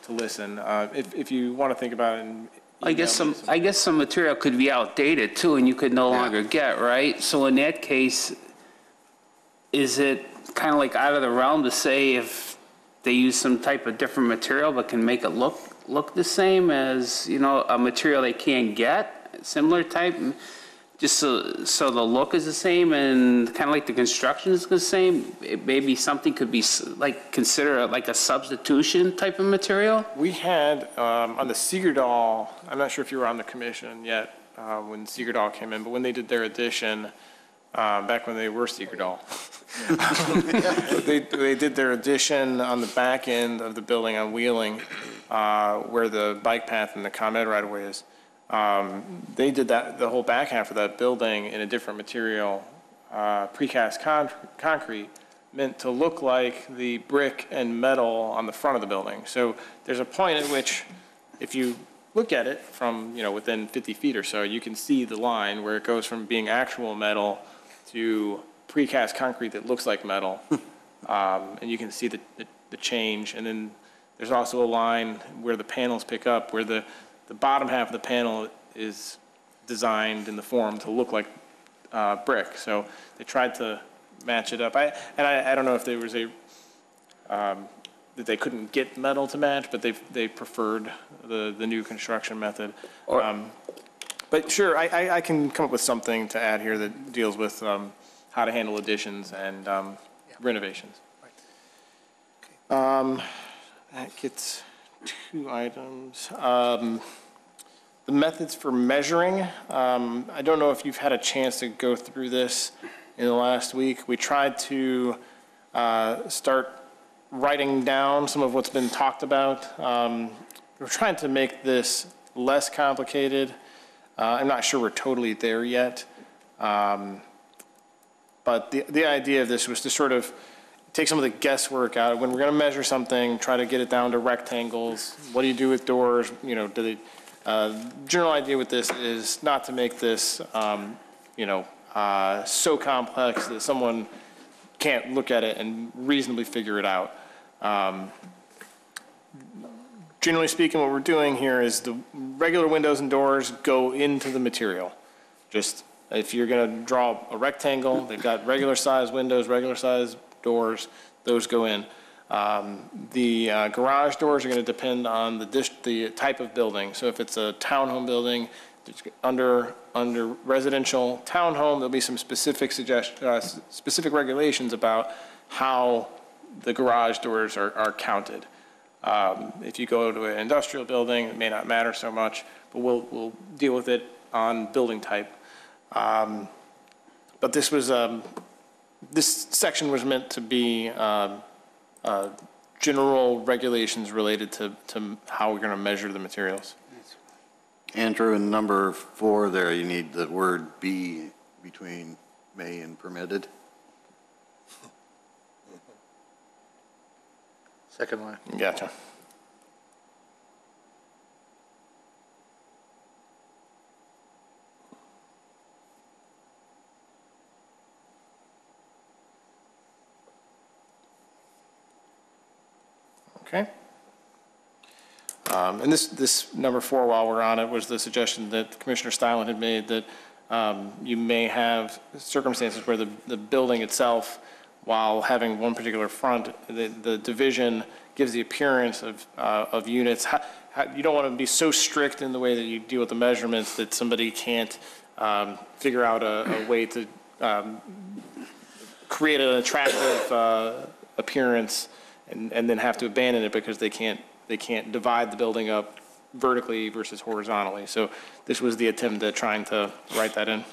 listen. If you want to think about it, and I guess some material could be outdated too, and you could no longer get, right? So in that case, is it kind of like out of the realm to say if they use some type of different material but can make it look the same as, you know, a material they can't get, similar type, just so the look is the same and kind of like the construction is the same? Maybe something could be like consider like a substitution type of material? we had on the Seegerdahl, I'm not sure if you were on the commission yet when Seegerdahl came in, but when they did their addition, back when they were Seegerdahl, they did their addition on the back end of the building on Wheeling, where the bike path and the ComEd right-of-way is. They did that, the whole back half of that building in a different material, precast concrete, meant to look like the brick and metal on the front of the building. So there's a point at which, if you look at it from, you know, within 50 feet or so, you can see the line where it goes from being actual metal to precast concrete that looks like metal, and you can see the change. And then there's also a line where the panels pick up, where the bottom half of the panel is designed in the form to look like brick. So they tried to match it up. I don't know if there was that they couldn't get metal to match, but they preferred the new construction method. But sure, I can come up with something to add here that deals with how to handle additions and renovations. That gets 2 items. The methods for measuring. I don't know if you've had a chance to go through this in the last week. We tried to start writing down some of what's been talked about. We're trying to make this less complicated. I'm not sure we're totally there yet. But the idea of this was to sort of take some of the guesswork out. When we're going to measure something, try to get it down to rectangles. What do you do with doors? You know, general idea with this is not to make this, so complex that someone can't look at it and reasonably figure it out. Generally speaking, what we're doing here is the regular windows and doors go into the material. Just if you're going to draw a rectangle, they've got regular size windows, regular size doors, those go in. The garage doors are going to depend on the type of building. So if it's a townhome building, under residential townhome, there'll be some specific specific regulations about how the garage doors are counted. If you go to an industrial building, it may not matter so much, but we'll deal with it on building type. But this was this section was meant to be general regulations related to how we're going to measure the materials. Andrew, in number 4 there, you need the word "be" between may and permitted. Second line. Gotcha. Okay. And this number 4, while we're on it, was the suggestion that Commissioner Stylen had made that you may have circumstances where the building itself, while having one particular front, the division gives the appearance of units. You don't want to be so strict in the way that you deal with the measurements that somebody can't figure out a way to create an attractive appearance and then have to abandon it because they can't divide the building up vertically versus horizontally. So this was the attempt at trying to write that in.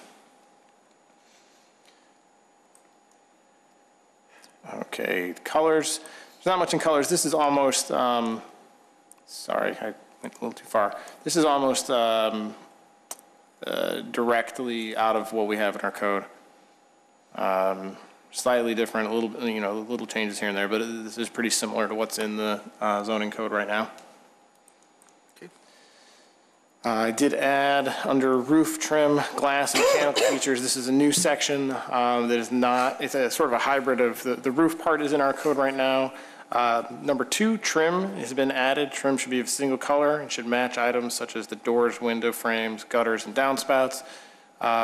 Okay, colors. There's not much in colors. This is almost, sorry, I went a little too far. This is almost directly out of what we have in our code. Slightly different, a little, little changes here and there, but this is pretty similar to what's in the zoning code right now. I did add under roof trim, glass, and mechanical features. This is a new section that is not, it's a sort of a hybrid of the roof part is in our code right now. Number 2, trim has been added. Trim should be of single color and should match items such as the doors, window frames, gutters, and downspouts.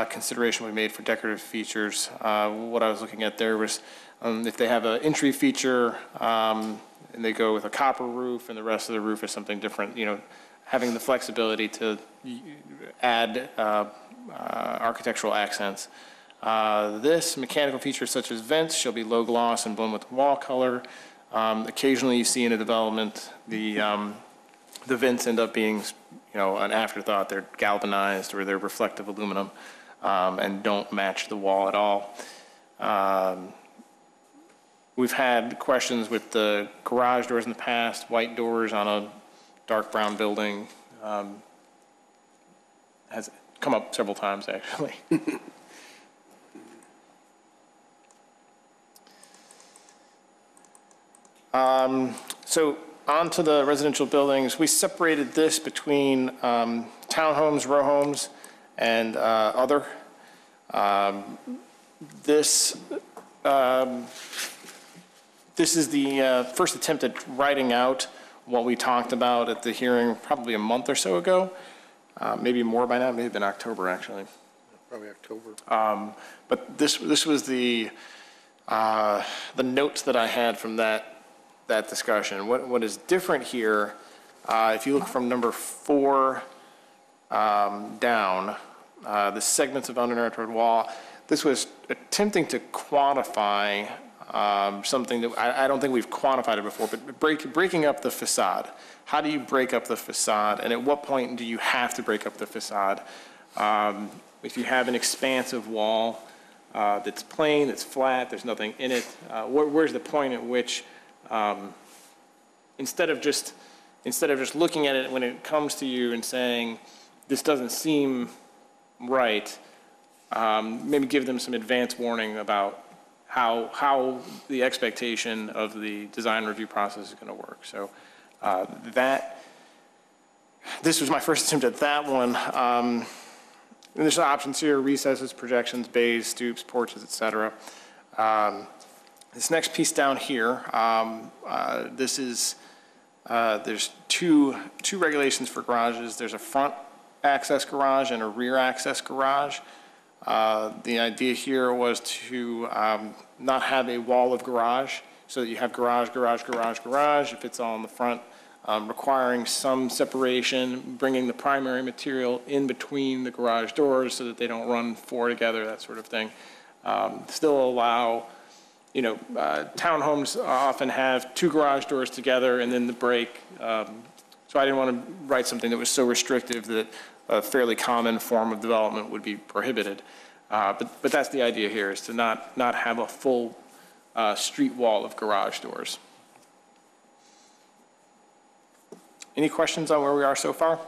Consideration we made for decorative features. What I was looking at there was if they have an entry feature and they go with a copper roof and the rest of the roof is something different, having the flexibility to add architectural accents. This mechanical features such as vents shall be low gloss and blend with wall color. Occasionally you see in a development the vents end up being an afterthought. They're galvanized or they're reflective aluminum and don't match the wall at all. We've had questions with the garage doors in the past, white doors on a dark brown building. Has come up several times actually. So on to the residential buildings. We separated this between townhomes, row homes, and other. This is the first attempt at writing out what we talked about at the hearing probably a month or so ago. Maybe more by now, maybe in October actually. Probably October. But this was the notes that I had from that discussion. What is different here, if you look from number 4 down, the segments of uninterrupted wall, this was attempting to quantify something that I don't think we've quantified it before, but breaking up the facade. How do you break up the facade, and at what point do you have to break up the facade? If you have an expansive wall that's plain, that's flat, there's nothing in it, where's the point at which instead of just looking at it when it comes to you and saying this doesn't seem right, maybe give them some advance warning about how the expectation of the design review process is going to work. So this was my first attempt at that one. And there's options here: recesses, projections, bays, stoops, porches, etc. This next piece down here, this is there's two regulations for garages. There's a front access garage and a rear access garage. The idea here was to not have a wall of garage, so that you have garage, garage, garage, garage. If it's all in the front, requiring some separation, bringing the primary material in between the garage doors so that they don't run 4 together, that sort of thing. Still allow, townhomes often have 2 garage doors together and then the break. So I didn't want to write something that was so restrictive that a fairly common form of development would be prohibited. But that's the idea here, is to not have a full street wall of garage doors. Any questions on where we are so far?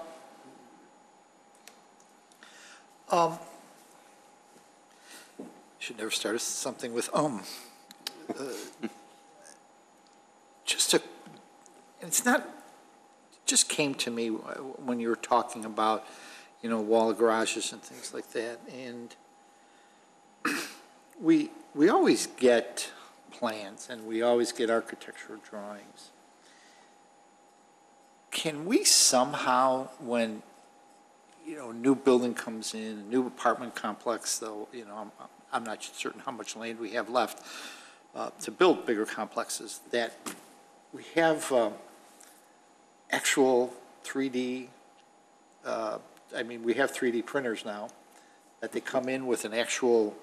Should never start something with just came to me when you were talking about, wall garages and things like that. And we always get plans and we always get architectural drawings. Can we somehow, when, a new building comes in, a new apartment complex, though, I'm not certain how much land we have left to build bigger complexes, that we have actual 3D, we have 3D printers now, that they come in with an actual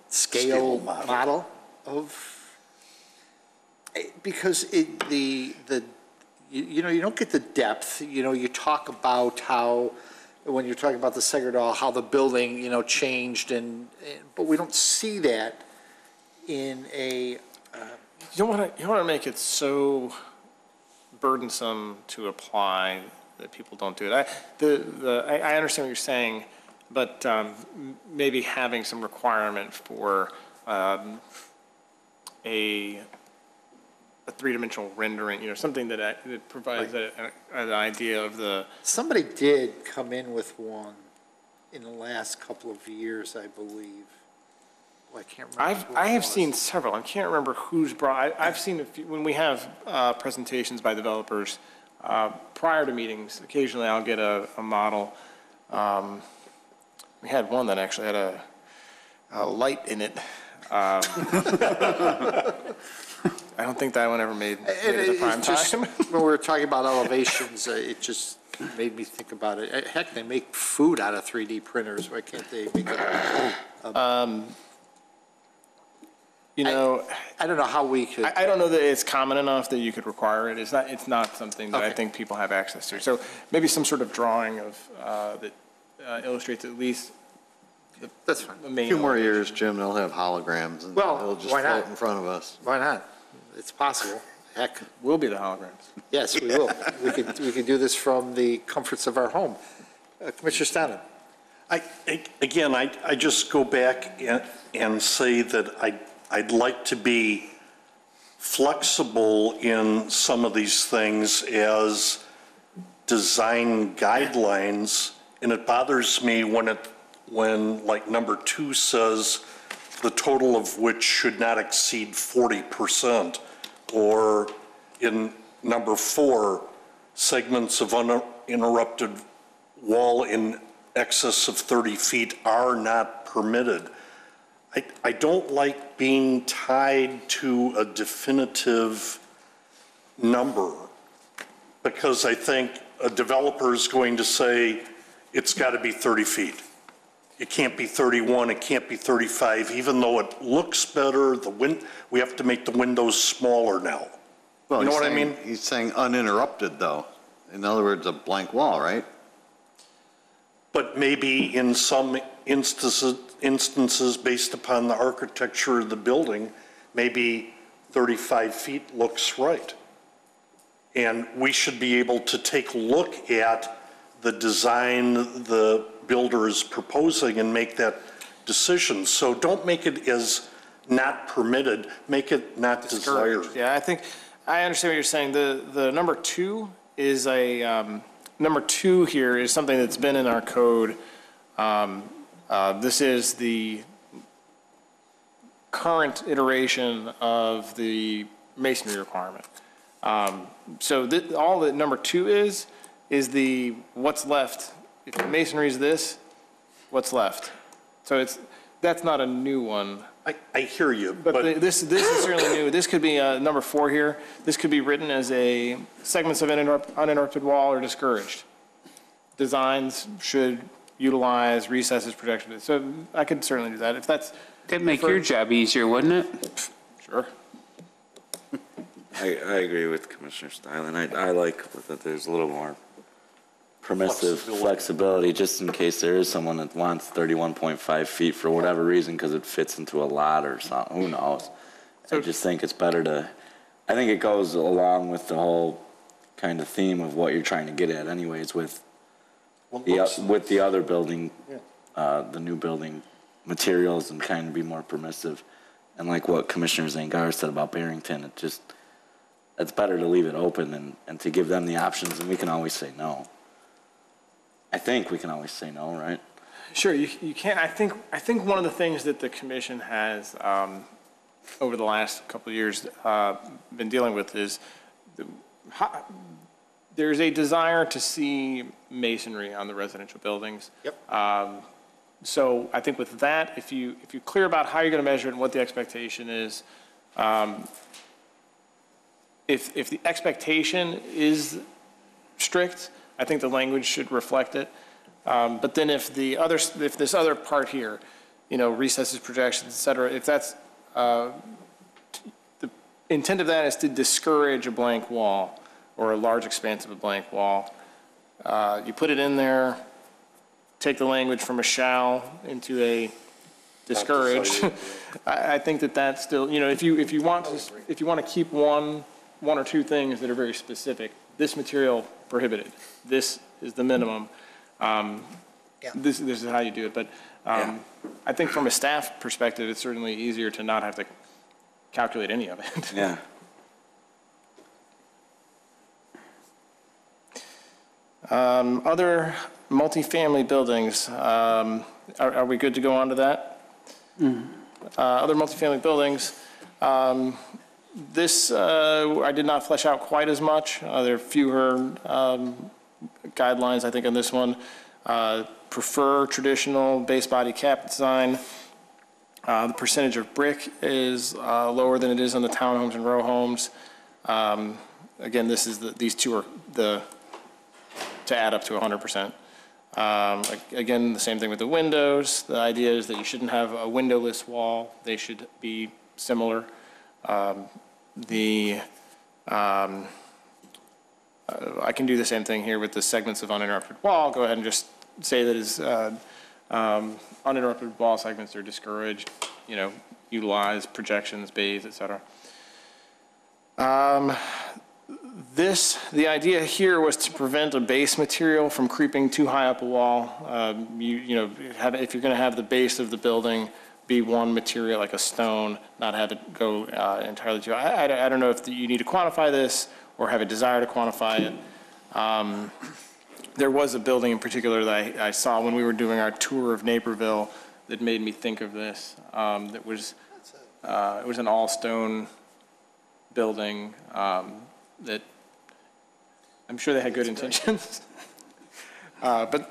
scale model of, because you don't get the depth. You talk about how, when you're talking about the Segredal, how the building, changed, but we don't see that in a. You don't want to make it so burdensome to apply that people don't do it. I understand what you're saying, but maybe having some requirement for a three-dimensional rendering, something that provides an idea of the. Somebody did come in with one in the last couple of years, I believe. Well, I can't remember. I have seen several. I can't remember who's brought. I've seen a few, when we have presentations by developers prior to meetings. Occasionally, I'll get a model. We had one that actually had a light in it. I don't think that one ever made it to prime time. When we were talking about elevations, it just made me think about it. Heck, they make food out of 3D printers. Why can't they make it? I don't know how we could. I don't know that it's common enough that you could require it. It's not something that I think people have access to. So maybe some sort of drawing of that illustrates at least. That's fine. A few more years, Jim, they'll have holograms and they'll just float in front of us. Why not? It's possible. Heck, we'll be the holograms. Yes, we will. We could do this from the comforts of our home. Commissioner Stanton. Again, I just go back and say that I'd like to be flexible in some of these things as design guidelines, and it bothers me when like number 2 says the total of which should not exceed 40%, or in number 4, segments of uninterrupted wall in excess of 30 feet are not permitted. I don't like being tied to a definitive number, because I think a developer is going to say it's got to be 30 feet. It can't be 31, it can't be 35, even though it looks better. We have to make the windows smaller now. Well, you know what I mean? He's saying uninterrupted, though. In other words, a blank wall, right? But maybe in some instances, based upon the architecture of the building, maybe 35 feet looks right. And we should be able to take a look at the design the builder is proposing and make that decision. So don't make it as not permitted, make it not desired. Yeah, I understand what you're saying. The number 2 is number 2 here is something that's been in our code. This is the current iteration of the masonry requirement. So all that number 2 is what's left. If the masonry is this, what's left? So that's not a new one. I hear you. But this is certainly new. This could be number 4 here. This could be written as a segments of uninterrupted wall are discouraged. Designs should utilize recesses, projections. So I could certainly do that if that's. That'd make your job easier, wouldn't it? Sure. I agree with Commissioner Stylen. I like that there's a little more permissive flexibility just in case there is someone that wants 31.5 feet for whatever reason because it fits into a lot or something. Who knows? I just think it's better to, I think it goes along with the whole kind of theme of what you're trying to get at anyways with the other building, the new building materials, and kind of be more permissive. And like what Commissioner Zangar said about Barrington, it's better to leave it open and to give them the options, and we can always say no. I think we can always say no, right? Sure, you can. I think one of the things that the commission has over the last couple of years been dealing with is there's a desire to see masonry on the residential buildings. Yep. So I think with that, if you're clear about how you're going to measure it and what the expectation is, if the expectation is strict, I think the language should reflect it. But then if this other part here, recesses, projections, et cetera, if that's, the intent of that is to discourage a blank wall or a large expanse of a blank wall, you put it in there, take the language from a shall into a discouraged. I think that's still, if you want to keep one or two things that are very specific, this material prohibited. This is the minimum. This is how you do it. But I think from a staff perspective, it's certainly easier to not have to calculate any of it. Yeah. Other multifamily buildings, are we good to go on to that? Other multifamily buildings, this I did not flesh out quite as much. There are fewer guidelines, I think, on this one. Prefer traditional base body cap design. The percentage of brick is lower than it is on the townhomes and row homes. Again, this is these two are to add up to 100%. Again, the same thing with the windows. The idea is that you shouldn't have a windowless wall. They should be similar. I can do the same thing here with the segments of uninterrupted wall. Go ahead and just say that is uninterrupted wall segments are discouraged. Utilize projections, bays, etc. The idea here was to prevent a base material from creeping too high up a wall. If you're going to have the base of the building be one material, like a stone, not have it go entirely too high. I don't know if you need to quantify this or have a desire to quantify it. There was a building in particular that I saw when we were doing our tour of Naperville that made me think of this. It was an all-stone building that I'm sure they had good intentions. But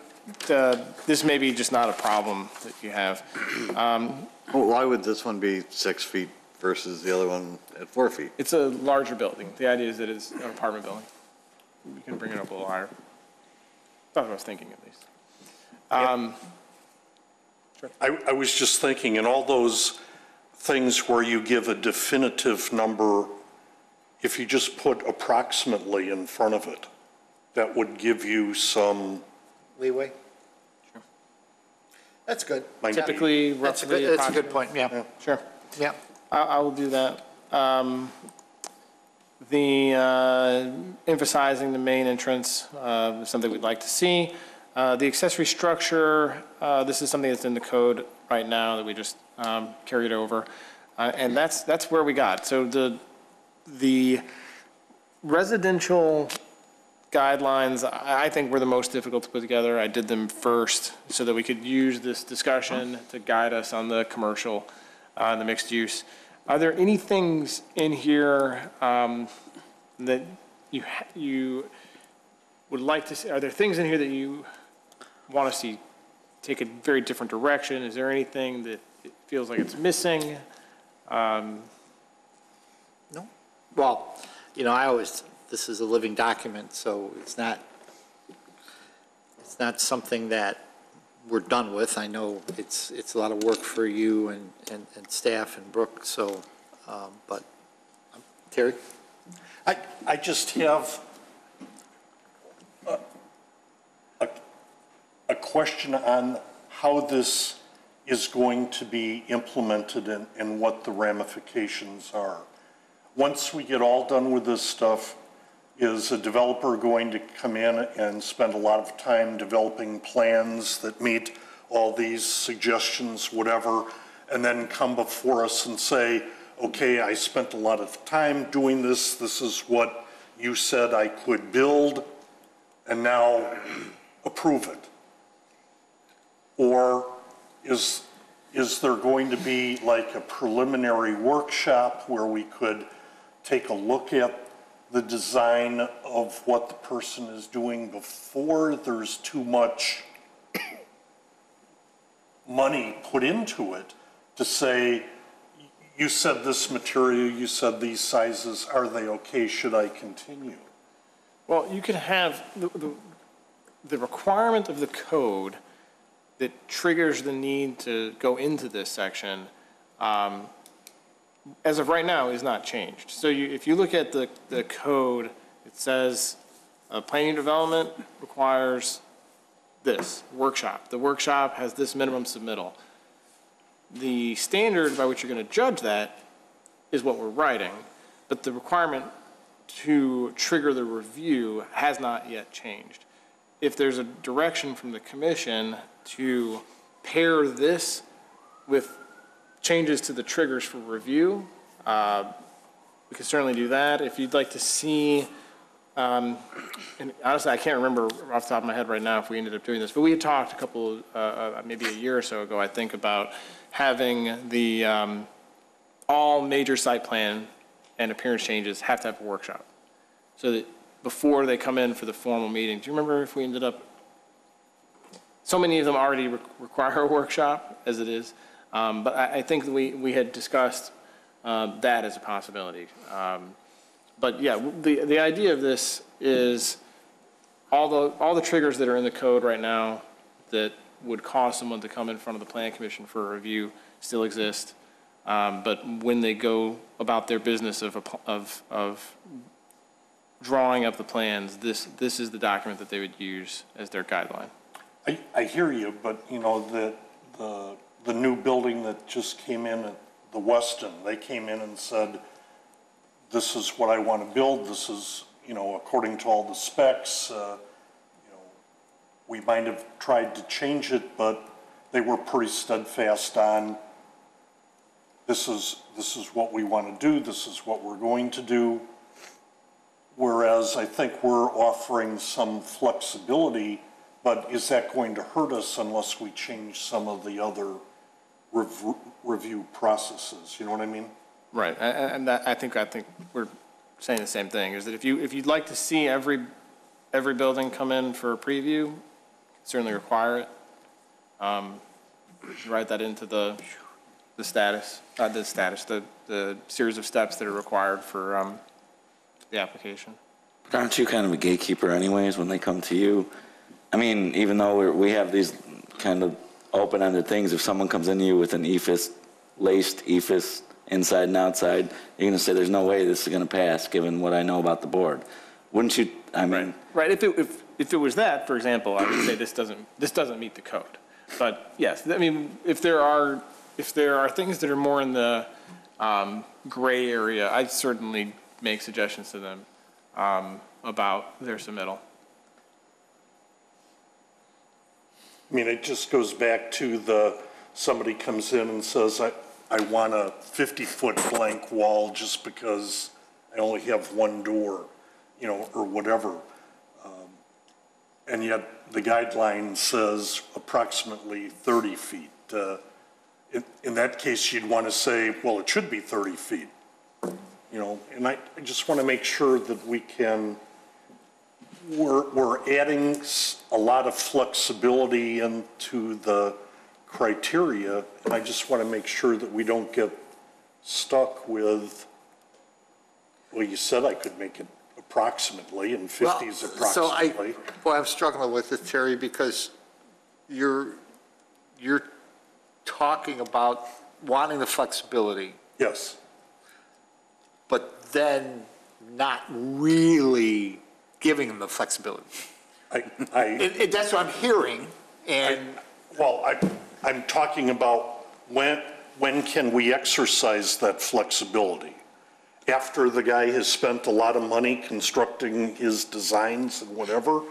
this may be just not a problem that you have. Why would this one be 6 feet versus the other one at 4 feet? It's a larger building. The idea is that it's an apartment building. We can bring it up a little higher. That's what I was thinking, at least. Sure. I was just thinking, in all those things where you give a definitive number, if you just put approximately in front of it, that would give you some leeway. Sure. That's good. Typically, roughly. That's a good point. Yeah. Sure. Yeah. I will do that. Emphasizing the main entrance is something we'd like to see. The accessory structure, this is something that's in the code right now that we just carried over, and that's where we got. So the residential guidelines, I think, were the most difficult to put together. I did them first so that we could use this discussion to guide us on the commercial and the mixed use. Are there any things in here that you would like to see? Are there things in here that you want to see take a very different direction? Is there anything that it feels like it's missing? No. Well, this is a living document, so it's not something that we're done with. I know it's a lot of work for you and staff and Brooke, so, but, Terry? I just have a question on how this is going to be implemented and what the ramifications are. Once we get all done with this stuff, is a developer going to come in and spend a lot of time developing plans that meet all these suggestions, whatever, and then come before us and say, okay, I spent a lot of time doing this, this is what you said I could build, and now approve it? Or is there going to be like a preliminary workshop where we could take a look at the design of what the person is doing before there's too much money put into it to say, you said this material, you said these sizes, are they okay, should I continue? Well, you could have the requirement of the code that triggers the need to go into this section, as of right now, is not changed. So if you look at the code, it says planning development requires this workshop. The workshop has this minimum submittal. The standard by which you're going to judge that is what we're writing, but the requirement to trigger the review has not yet changed. If there's a direction from the commission to pair this with changes to the triggers for review, we can certainly do that. If you'd like to see, and honestly, I can't remember off the top of my head right now if we ended up doing this, but we had talked a couple, maybe a year or so ago, I think, about having the all major site plan and appearance changes have to have a workshop, so that before they come in for the formal meeting. Do you remember if we ended up, so many of them already require a workshop as it is, but I think we had discussed that as a possibility. But yeah, the idea of this is all the triggers that are in the code right now that would cause someone to come in front of the Plan Commission for a review still exist. But when they go about their business of drawing up the plans, this is the document that they would use as their guideline. I hear you, but you know, the new building that just came in at the Westin, they came in and said, this is what I want to build. This is, you know, according to all the specs. You know, we might have tried to change it, but they were pretty steadfast on this is what we want to do. This is what we're going to do. Whereas I think we're offering some flexibility, but is that going to hurt us unless we change some of the other review processes? You know what I mean? Right, and that, I think we're saying the same thing, is that if you'd like to see every building come in for a preview, certainly require it. Write that into the series of steps that are required for the application. But aren't you kind of a gatekeeper anyways when they come to you? I mean, even though we have these kind of open-ended things, if someone comes into you with an EIFS, laced EIFS, inside and outside, you're going to say, there's no way this is going to pass, given what I know about the board. Wouldn't you, I mean... Right, if it was that, for example, I would say this doesn't meet the code. But yes, I mean, if there are things that are more in the gray area, I'd certainly make suggestions to them about their submittal. I mean, it just goes back to somebody comes in and says, I want a 50-foot blank wall just because I only have one door, you know, or whatever. And yet the guideline says approximately 30 feet. In that case, you'd want to say, well, it should be 30 feet. You know, and I just want to make sure that we're adding a lot of flexibility into the criteria, and I just want to make sure that we don't get stuck with, well, you said I could make it approximately, and 50 is approximately. Well, I'm struggling with it, Terry, because you're talking about wanting the flexibility. Yes. But then not really giving them the flexibility. That's what I'm hearing, and... I'm talking about when can we exercise that flexibility? After the guy has spent a lot of money constructing his designs and whatever,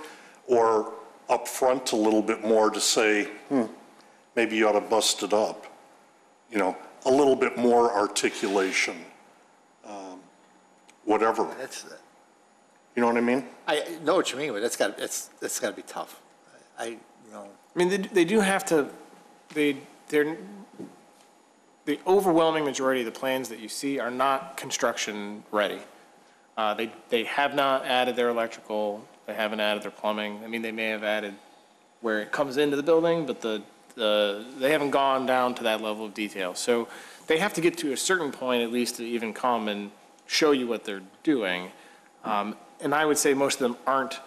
or up front a little bit more to say, maybe you ought to bust it up. You know, a little bit more articulation, whatever. You know what I mean? I know what you mean, but that's got to be tough. I mean, they do have to. The overwhelming majority of the plans that you see are not construction ready. They have not added their electrical. They haven't added their plumbing. I mean, they may have added where it comes into the building, but they haven't gone down to that level of detail. So they have to get to a certain point at least to even come and show you what they're doing. And I would say most of them aren't.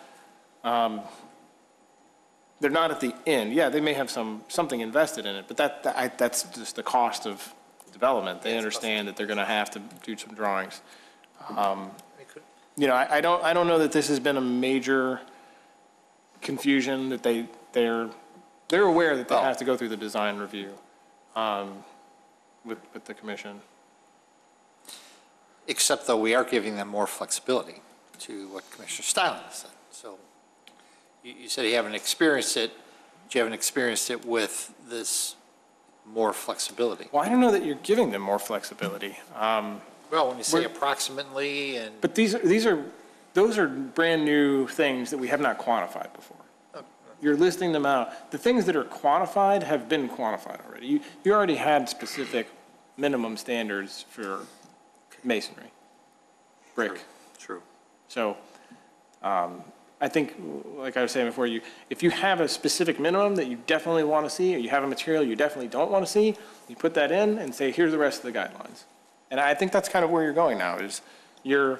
They're not at the end. Yeah, they may have something invested in it, but that's just the cost of development. They understand that they're going to have to do some drawings. You know, I don't know that this has been a major confusion, that they're aware that they have to go through the design review with the commission. except though we are giving them more flexibility to what Commissioner Stylen said. So you said you haven't experienced it. You haven't experienced it with this more flexibility. Well, I don't know that you're giving them more flexibility. Well, when you say approximately and. But those are brand new things that we have not quantified before. You're listing them out. The things that are quantified have been quantified already. You already had specific minimum standards for masonry, brick. True. So I think, like I was saying before, if you have a specific minimum that you definitely want to see, or you have a material you definitely don't want to see, you put that in and say, here's the rest of the guidelines. And I think that's kind of where you're going now, is you're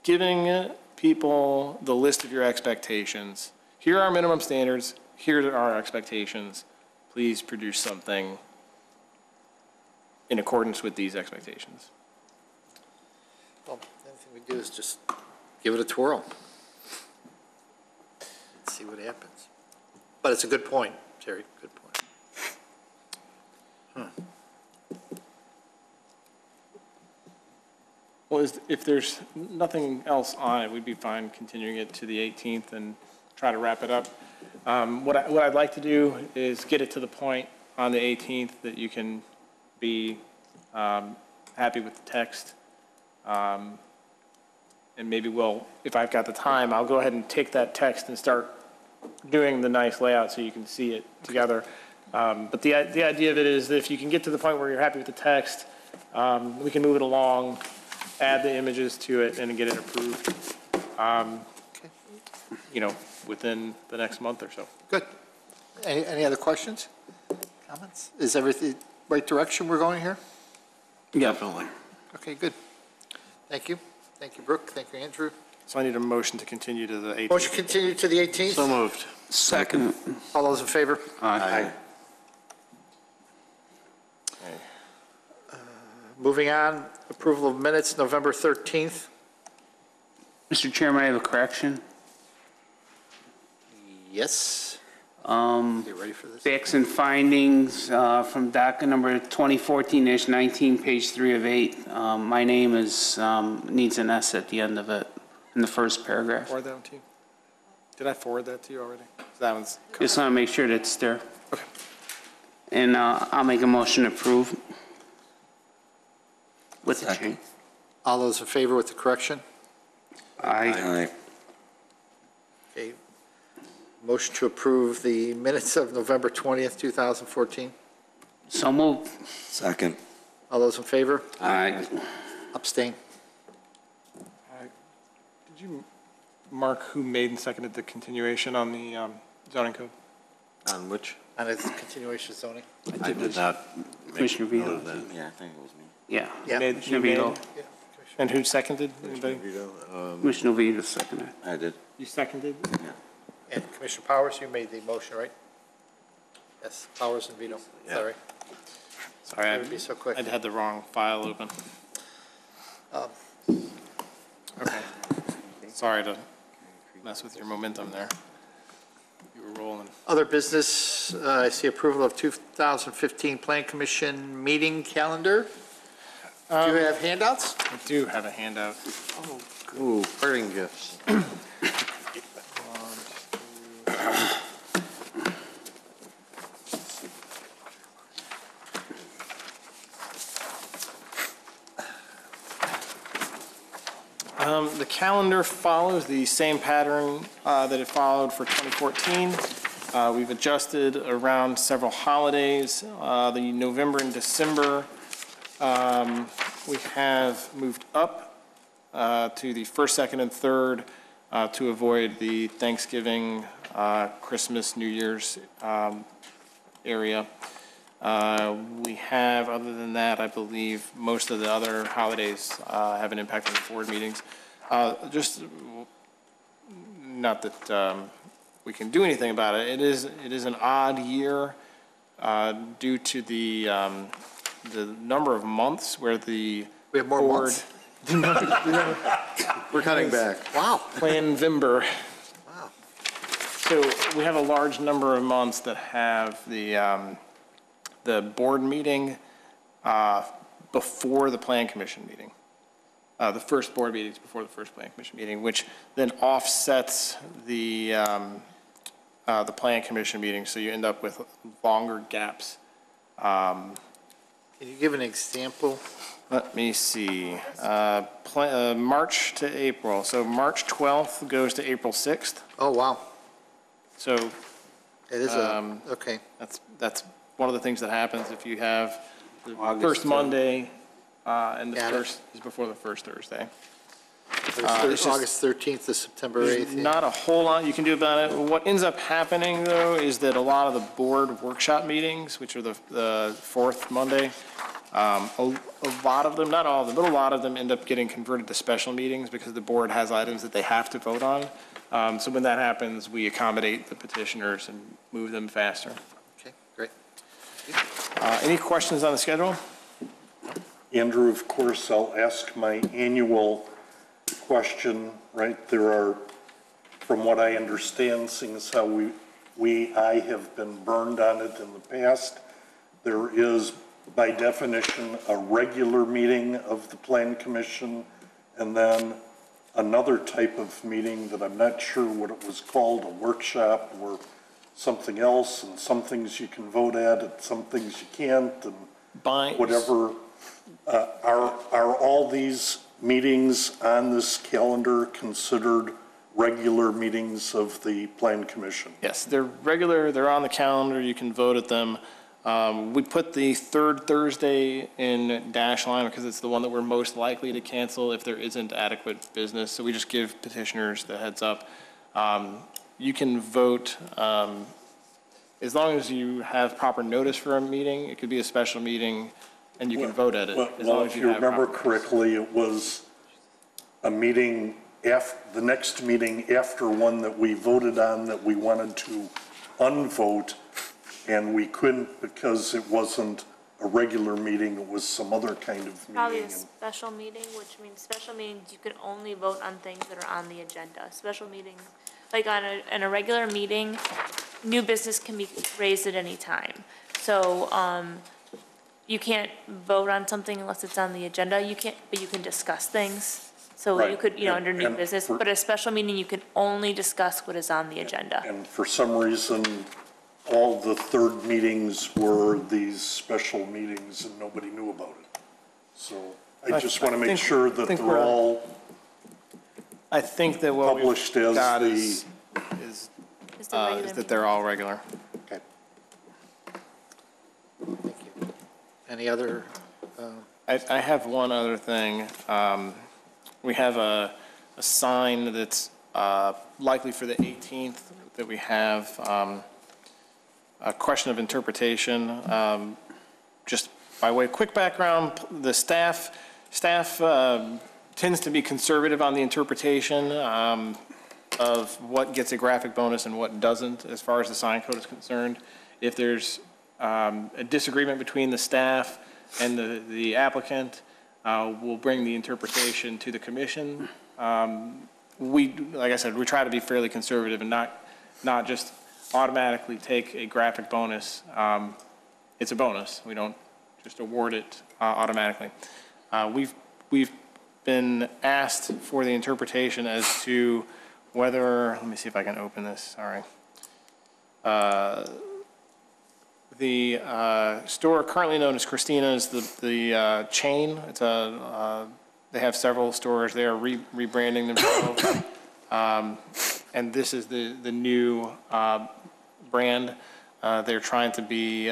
giving people the list of your expectations. Here are our minimum standards. Here are our expectations. Please produce something in accordance with these expectations. Well, the only thing we do is just give it a twirl. Let's see what happens. But it's a good point, Terry, good point. Well, if there's nothing else on it, we'd be fine continuing it to the 18th and try to wrap it up. What I'd like to do is get it to the point on the 18th that you can be happy with the text. And maybe if I've got the time, I'll go ahead and take that text and start doing the nice layout so you can see it together. But the idea of it is that if you can get to the point where you're happy with the text, we can move it along, add the images to it, and get it approved, within the next month or so. Good. Any other questions, comments? Is everything right direction we're going here? Definitely. Okay, good. Thank you. Thank you, Brooke. Thank you, Andrew. So I need a motion to continue to the 18th. Motion continue to the 18th? So moved. Second. All those in favor? Aye. Moving on, approval of minutes, November 13th. Mr. Chairman, I have a correction. Yes. Get ready for this. Facts and findings from docket number 2014-19, page 3 of 8. My name needs an S at the end of it, in the first paragraph. Forward that one to you? Did I forward that to you already? That one's covered. Just want to make sure that's there. Okay. And I'll make a motion to approve with the change. All those in favor with the correction? Aye. Okay. Motion to approve the minutes of November 20th, 2014. So moved. Second. All those in favor? Aye. Abstain. Did you mark who made and seconded the continuation on the zoning code? On which? On its continuation zoning? I did not. Commissioner Vito. Yeah, I think it was me. Yeah. Yeah. Commissioner Vito. And who seconded? Anybody? Commissioner Vito seconded. I did. You seconded? Yeah. And Commissioner Powers, you made the motion, right? Yes, Powers and Vito. Yeah. Sorry. Sorry, It would be so quick. I'd had the wrong file open. Okay. Sorry to mess with your momentum there. You were rolling. Other business, I see approval of 2015 Plan Commission meeting calendar. Do you have handouts? I do have a handout. Ooh, parting gifts. The calendar follows the same pattern that it followed for 2014. We've adjusted around several holidays. The November and December, we have moved up to the 1st, 2nd, and 3rd to avoid the Thanksgiving, Christmas, New Year's area. We have, other than that, I believe most of the other holidays have an impact on the board meetings. Just not that we can do anything about it. It is an odd year due to the number of months where the We have more board, months? We're cutting back. Wow. Planvember. Wow. So we have a large number of months that have the board meeting before the Plan Commission meeting. The first board meeting is before the first Plan Commission meeting, which then offsets the Plan Commission meeting, so you end up with longer gaps. Can you give an example? Let me see. March to April. So March 12th goes to April 6th. Oh, wow. So It is okay. that's one of the things that happens if you have the August first 3rd. Monday and the Got it. first is before the first Thursday. It's August 13th to September 8th. yeah. Not a whole lot you can do about it. What ends up happening, though, is that a lot of the board workshop meetings, which are the fourth Monday, a lot of them, not all of them, but a lot of them end up getting converted to special meetings because the board has items that they have to vote on. So when that happens, we accommodate the petitioners and move them faster. Okay, great. Any questions on the schedule? Andrew, of course, I'll ask my annual question, right? There are, from what I understand, seeing as how I have been burned on it in the past, there is, by definition, a regular meeting of the Plan Commission, and then another type of meeting that I'm not sure what it was called, a workshop or something else, and some things you can vote at, and some things you can't, and whatever. Are all these meetings on this calendar considered regular meetings of the Plan Commission? Yes, they're regular, they're on the calendar, you can vote at them. We put the third Thursday in dash line because it's the one that we're most likely to cancel if there isn't adequate business. So we just give petitioners the heads up. You can vote as long as you have proper notice for a meeting. It could be a special meeting and you can vote at it. As long as if you remember correctly, it was a meeting, the next meeting after one that we voted on that we wanted to unvote, and we couldn't because it wasn't a regular meeting, it was some other kind of meeting. Probably a special meeting, which means special meetings, you can only vote on things that are on the agenda. Special meetings, like in a regular meeting, new business can be raised at any time. So, you can't vote on something unless it's on the agenda. But you can discuss things. So Right. you could, under new And business, but a special meeting, you can only discuss what is on the agenda. And for some reason, all the third meetings were these special meetings and nobody knew about it. So I just want to make sure that they're all I think that what we've published as got the. is that they're all regular. Okay. Thank you. Any other? I have one other thing. We have a sign that's likely for the 18th that we have a question of interpretation. Just by way of quick background, the staff tends to be conservative on the interpretation of what gets a graphic bonus and what doesn't as far as the sign code is concerned. If there's a disagreement between the staff and the applicant, we'll bring the interpretation to the commission. Like I said, we try to be fairly conservative and not just automatically take a graphic bonus. It's a bonus. We don't just award it automatically. We've been asked for the interpretation as to whether, let me see if I can open this, sorry. The store currently known as Christina's, the chain. It's they have several stores. They are rebranding themselves, and this is the new brand. They're trying to be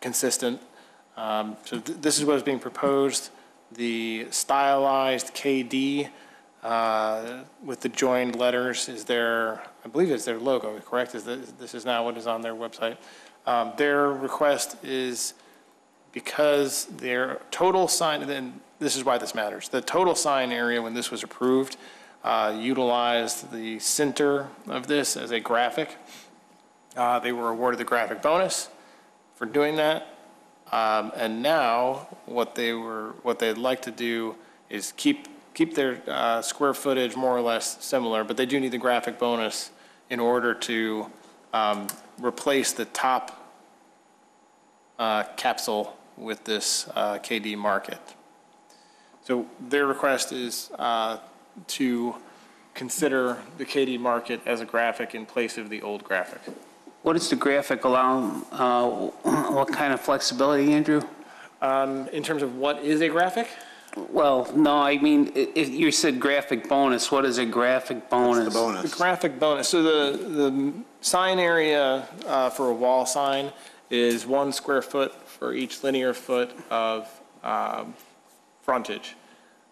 consistent. So this is what is being proposed. The stylized KD with the joined letters is their, I believe it's their logo, correct? This is not what is on their website. Their request is because their total sign, and this is why this matters, the total sign area when this was approved utilized the center of this as a graphic. They were awarded the graphic bonus for doing that. And now what they'd like to do is keep their square footage more or less similar, but they do need the graphic bonus in order to replace the top capsule with this KD Market. So their request is to consider the KD Market as a graphic in place of the old graphic. What does the graphic allow, what kind of flexibility, Andrew? In terms of what is a graphic? Well, no, I mean, if you said graphic bonus, what is a graphic bonus? What's the bonus? The graphic bonus. So the sign area for a wall sign is 1 square foot for each linear foot of frontage.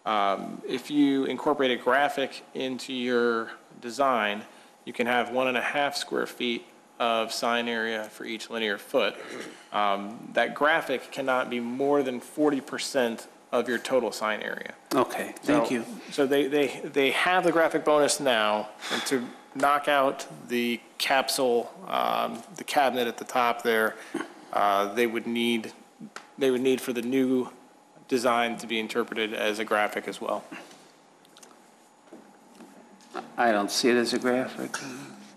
If you incorporate a graphic into your design, you can have 1.5 square feet of sign area for each linear foot. That graphic cannot be more than 40% of your total sign area. Okay, thank you. So they have the graphic bonus now, and to knock out the capsule, the cabinet at the top there, they would need for the new design to be interpreted as a graphic as well. I don't see it as a graphic.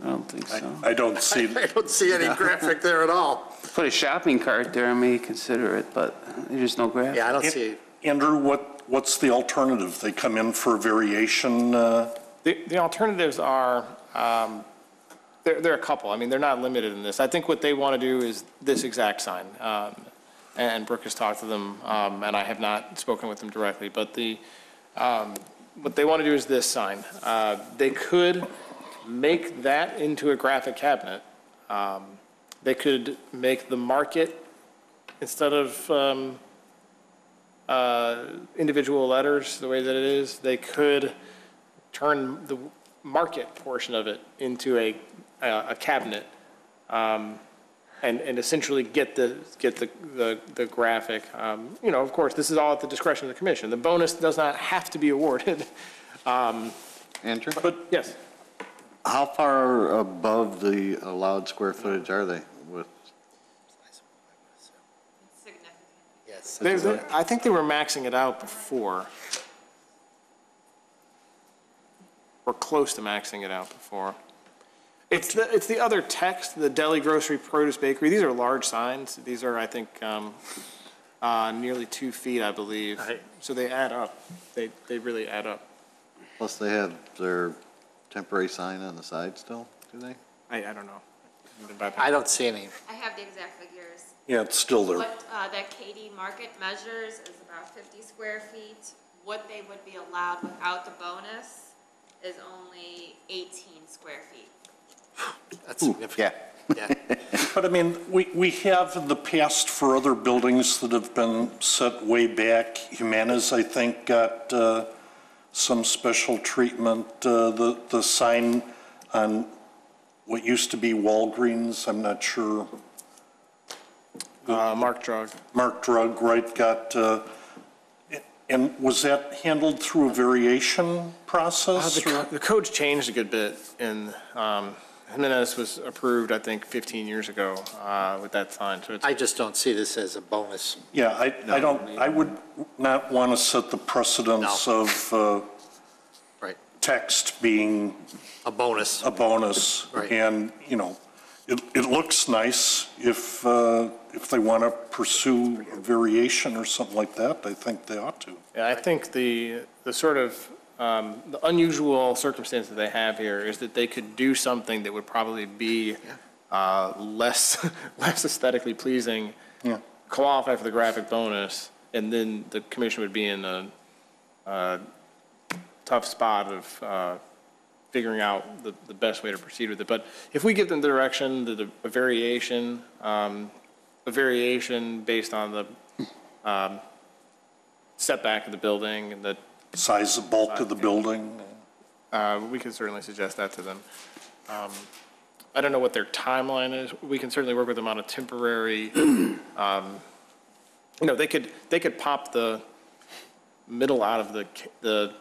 I don't think so. I don't see. I don't see any graphic there at all. Put a shopping cart there, I may consider it, but there's no graphic. Yeah, I don't see. Andrew, what's the alternative? They come in for a variation? The alternatives are, there are a couple. I mean, they're not limited in this. I think what they want to do is this exact sign. And Brooke has talked to them, and I have not spoken with them directly, but what they want to do is this sign. They could make that into a graphic cabinet. They could make the market, instead of individual letters, the way that it is, they could turn the market portion of it into a cabinet, and essentially get the graphic. You know, of course, this is all at the discretion of the commission. The bonus does not have to be awarded. Andrew? But yes. How far above the allowed square footage are they with? Yes. I think they were maxing it out before. Or close to maxing it out before. It's the other text, the deli, grocery, produce, bakery. These are large signs. These are, I think, nearly 2 feet, I believe. So they add up. They really add up. Plus they have their temporary sign on the side still, do they? I don't know. I don't see any. I have the exact figures. Yeah, it's still there. What that KD Market measures is about 50 square feet. What they would be allowed without the bonus is only 18 square feet. That's significant. Yeah. But I mean, we have in the past for other buildings that have been set way back. Humana's, I think, got some special treatment. The sign on what used to be Walgreens, I'm not sure. Mark Drug. Mark Drug, right, got, and was that handled through a variation process? The code's changed a good bit, and Jimenez was approved, I think, 15 years ago with that sign. So it's, I just don't see this as a bonus. Yeah, I would not want to set the precedence of text being a bonus. Right. And, you know, it looks nice if they want to pursue a variation or something like that. I think they ought to. yeah, I think the sort of the unusual circumstance that they have here is that they could do something that would probably be less aesthetically pleasing, qualify for the graphic bonus, and then the commission would be in a tough spot of figuring out the best way to proceed with it. But if we give them the direction that a variation based on the setback of the building and the size of bulk of the building, we can certainly suggest that to them. I don't know what their timeline is. We can certainly work with them on a temporary. You know, they could pop the middle out of the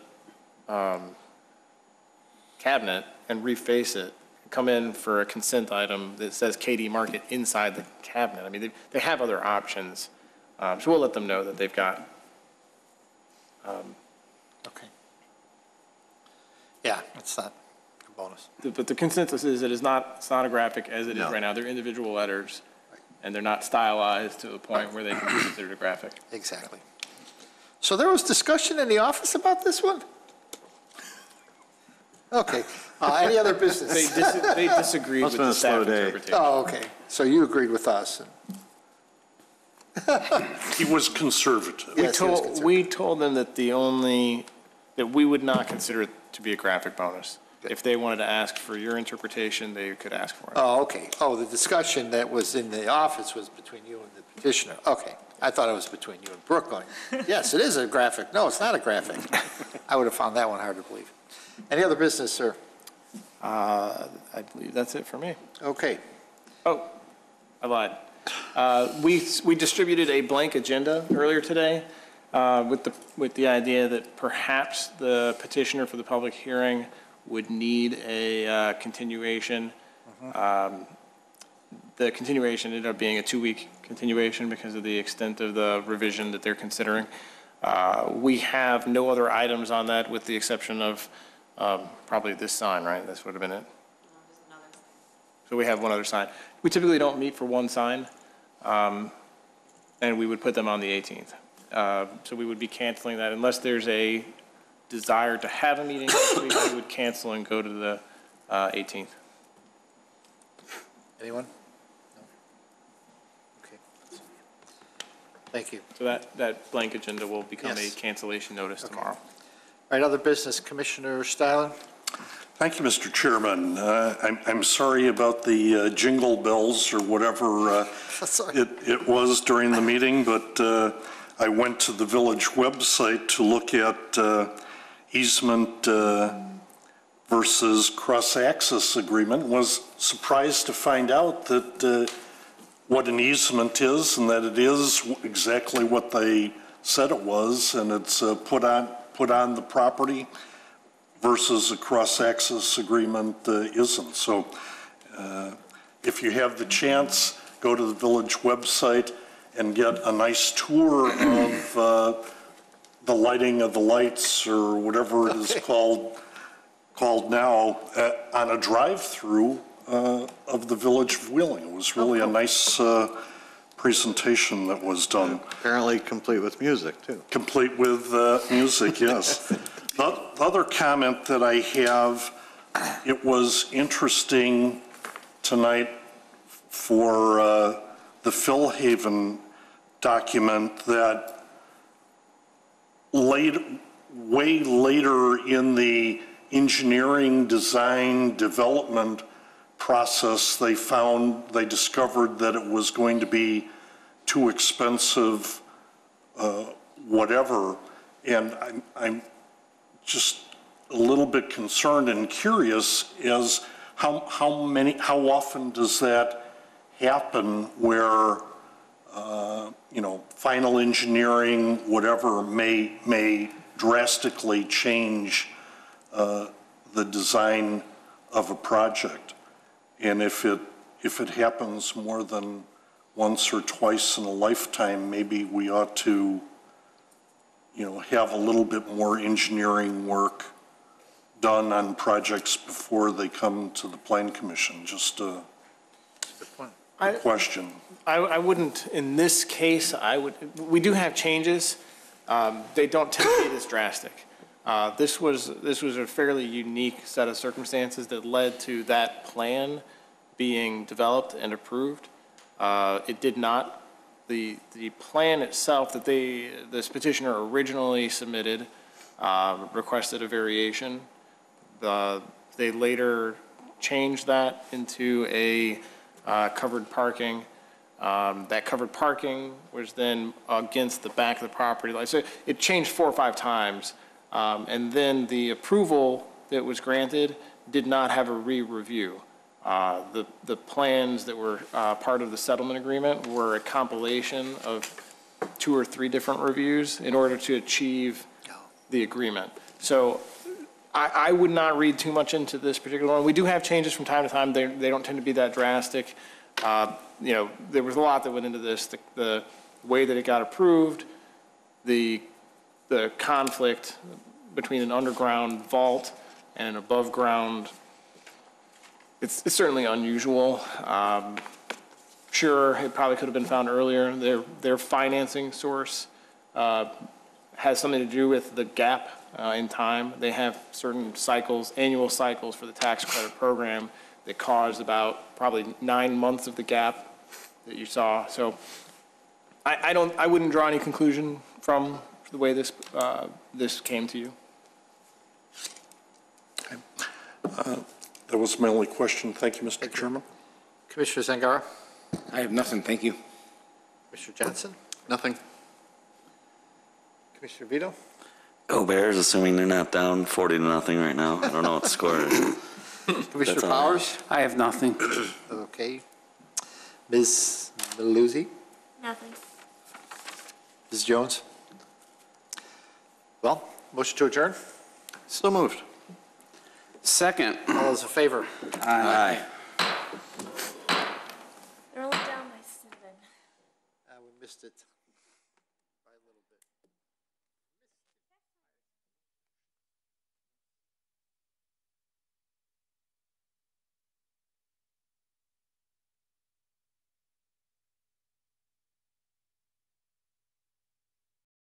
cabinet and reface it, come in for a consent item that says KD Market inside the cabinet. I mean, they have other options. So we'll let them know that they've got. Okay. Yeah, it's not a bonus. But the consensus is it's not a graphic as it is right now. They're individual letters. and they're not stylized to a point where they can be considered a graphic. Exactly. So there was discussion in the office about this one? Okay. Any other business? They disagreed with the staff interpretation. Oh, okay. So you agreed with us. He was conservative. We told them that that we would not consider it to be a graphic bonus. If they wanted to ask for your interpretation, they could ask for it. Oh, okay. Oh, the discussion that was in the office was between you and the petitioner. Okay. I thought it was between you and Brooke going, yes, it is a graphic. No, it's not a graphic. I would have found that one hard to believe. Any other business, sir? I believe that's it for me. Okay. Oh, I lied. We distributed a blank agenda earlier today with the idea that perhaps the petitioner for the public hearing would need a continuation. The continuation ended up being a 2-week continuation because of the extent of the revision that they're considering. We have no other items on that with the exception of probably this sign, right? This would have been it. So we have one other sign. We typically don't meet for one sign, and we would put them on the 18th. So we would be canceling that unless there's a desire to have a meeting next week, we would cancel and go to the 18th. Anyone? No? Okay. Thank you. So that blank agenda will become a cancellation notice tomorrow. All right, other business, Commissioner Steilen? Thank you, Mr. Chairman. I'm sorry about the jingle bells or whatever it was during the meeting, but I went to the village website to look at easement versus cross-access agreement. Was surprised to find out that what an easement is and that it is exactly what they said it was, and it's put on the property, versus a cross-access agreement isn't. So if you have the chance, go to the village website and get a nice tour of the lighting of the lights or whatever it is called now on a drive-through of the village of Wheeling. It was really a nice presentation that was done. Apparently complete with music, too. Complete with music, yes. The other comment that I have, it was interesting tonight for the Phil Haven document that way later in the engineering, design, development process, they discovered that it was going to be too expensive, whatever, and I'm just a little bit concerned and curious as how often does that happen where final engineering, whatever, may drastically change the design of a project, and if it happens more than once or twice in a lifetime, maybe we ought to have a little bit more engineering work done on projects before they come to the Plan Commission. Just a question. I wouldn't, in this case, we do have changes. They don't tend to be this drastic. This was a fairly unique set of circumstances that led to that plan being developed and approved. It did not. The plan itself that this petitioner originally submitted requested a variation. They later changed that into a covered parking. That covered parking was then against the back of the property line. So it changed 4 or 5 times. And then the approval that was granted did not have a re-review. The plans that were part of the settlement agreement were a compilation of 2 or 3 different reviews in order to achieve the agreement. So I would not read too much into this particular one. We do have changes from time to time. They don't tend to be that drastic. There was a lot that went into this. The way that it got approved, the conflict between an underground vault and an above ground, it's certainly unusual. sure, it probably could have been found earlier. Their financing source has something to do with the gap in time. They have certain cycles, annual cycles for the tax credit program that caused about probably 9 months of the gap that you saw. So I wouldn't draw any conclusion from the way this came to you. That was my only question. Thank you, Mr. Chairman. Commissioner Zangara? I have nothing, thank you. Commissioner Johnson? Nothing. Commissioner Vito? Go Bears, assuming they're not down 40-0 right now. I don't know what the score is. Commissioner That's all. Powers? I have nothing. Okay. Ms. Maluzzi? Nothing. Ms. Jones? Well, motion to adjourn? So moved. Second. All those in favor? Aye. They're only down by 7. We missed it.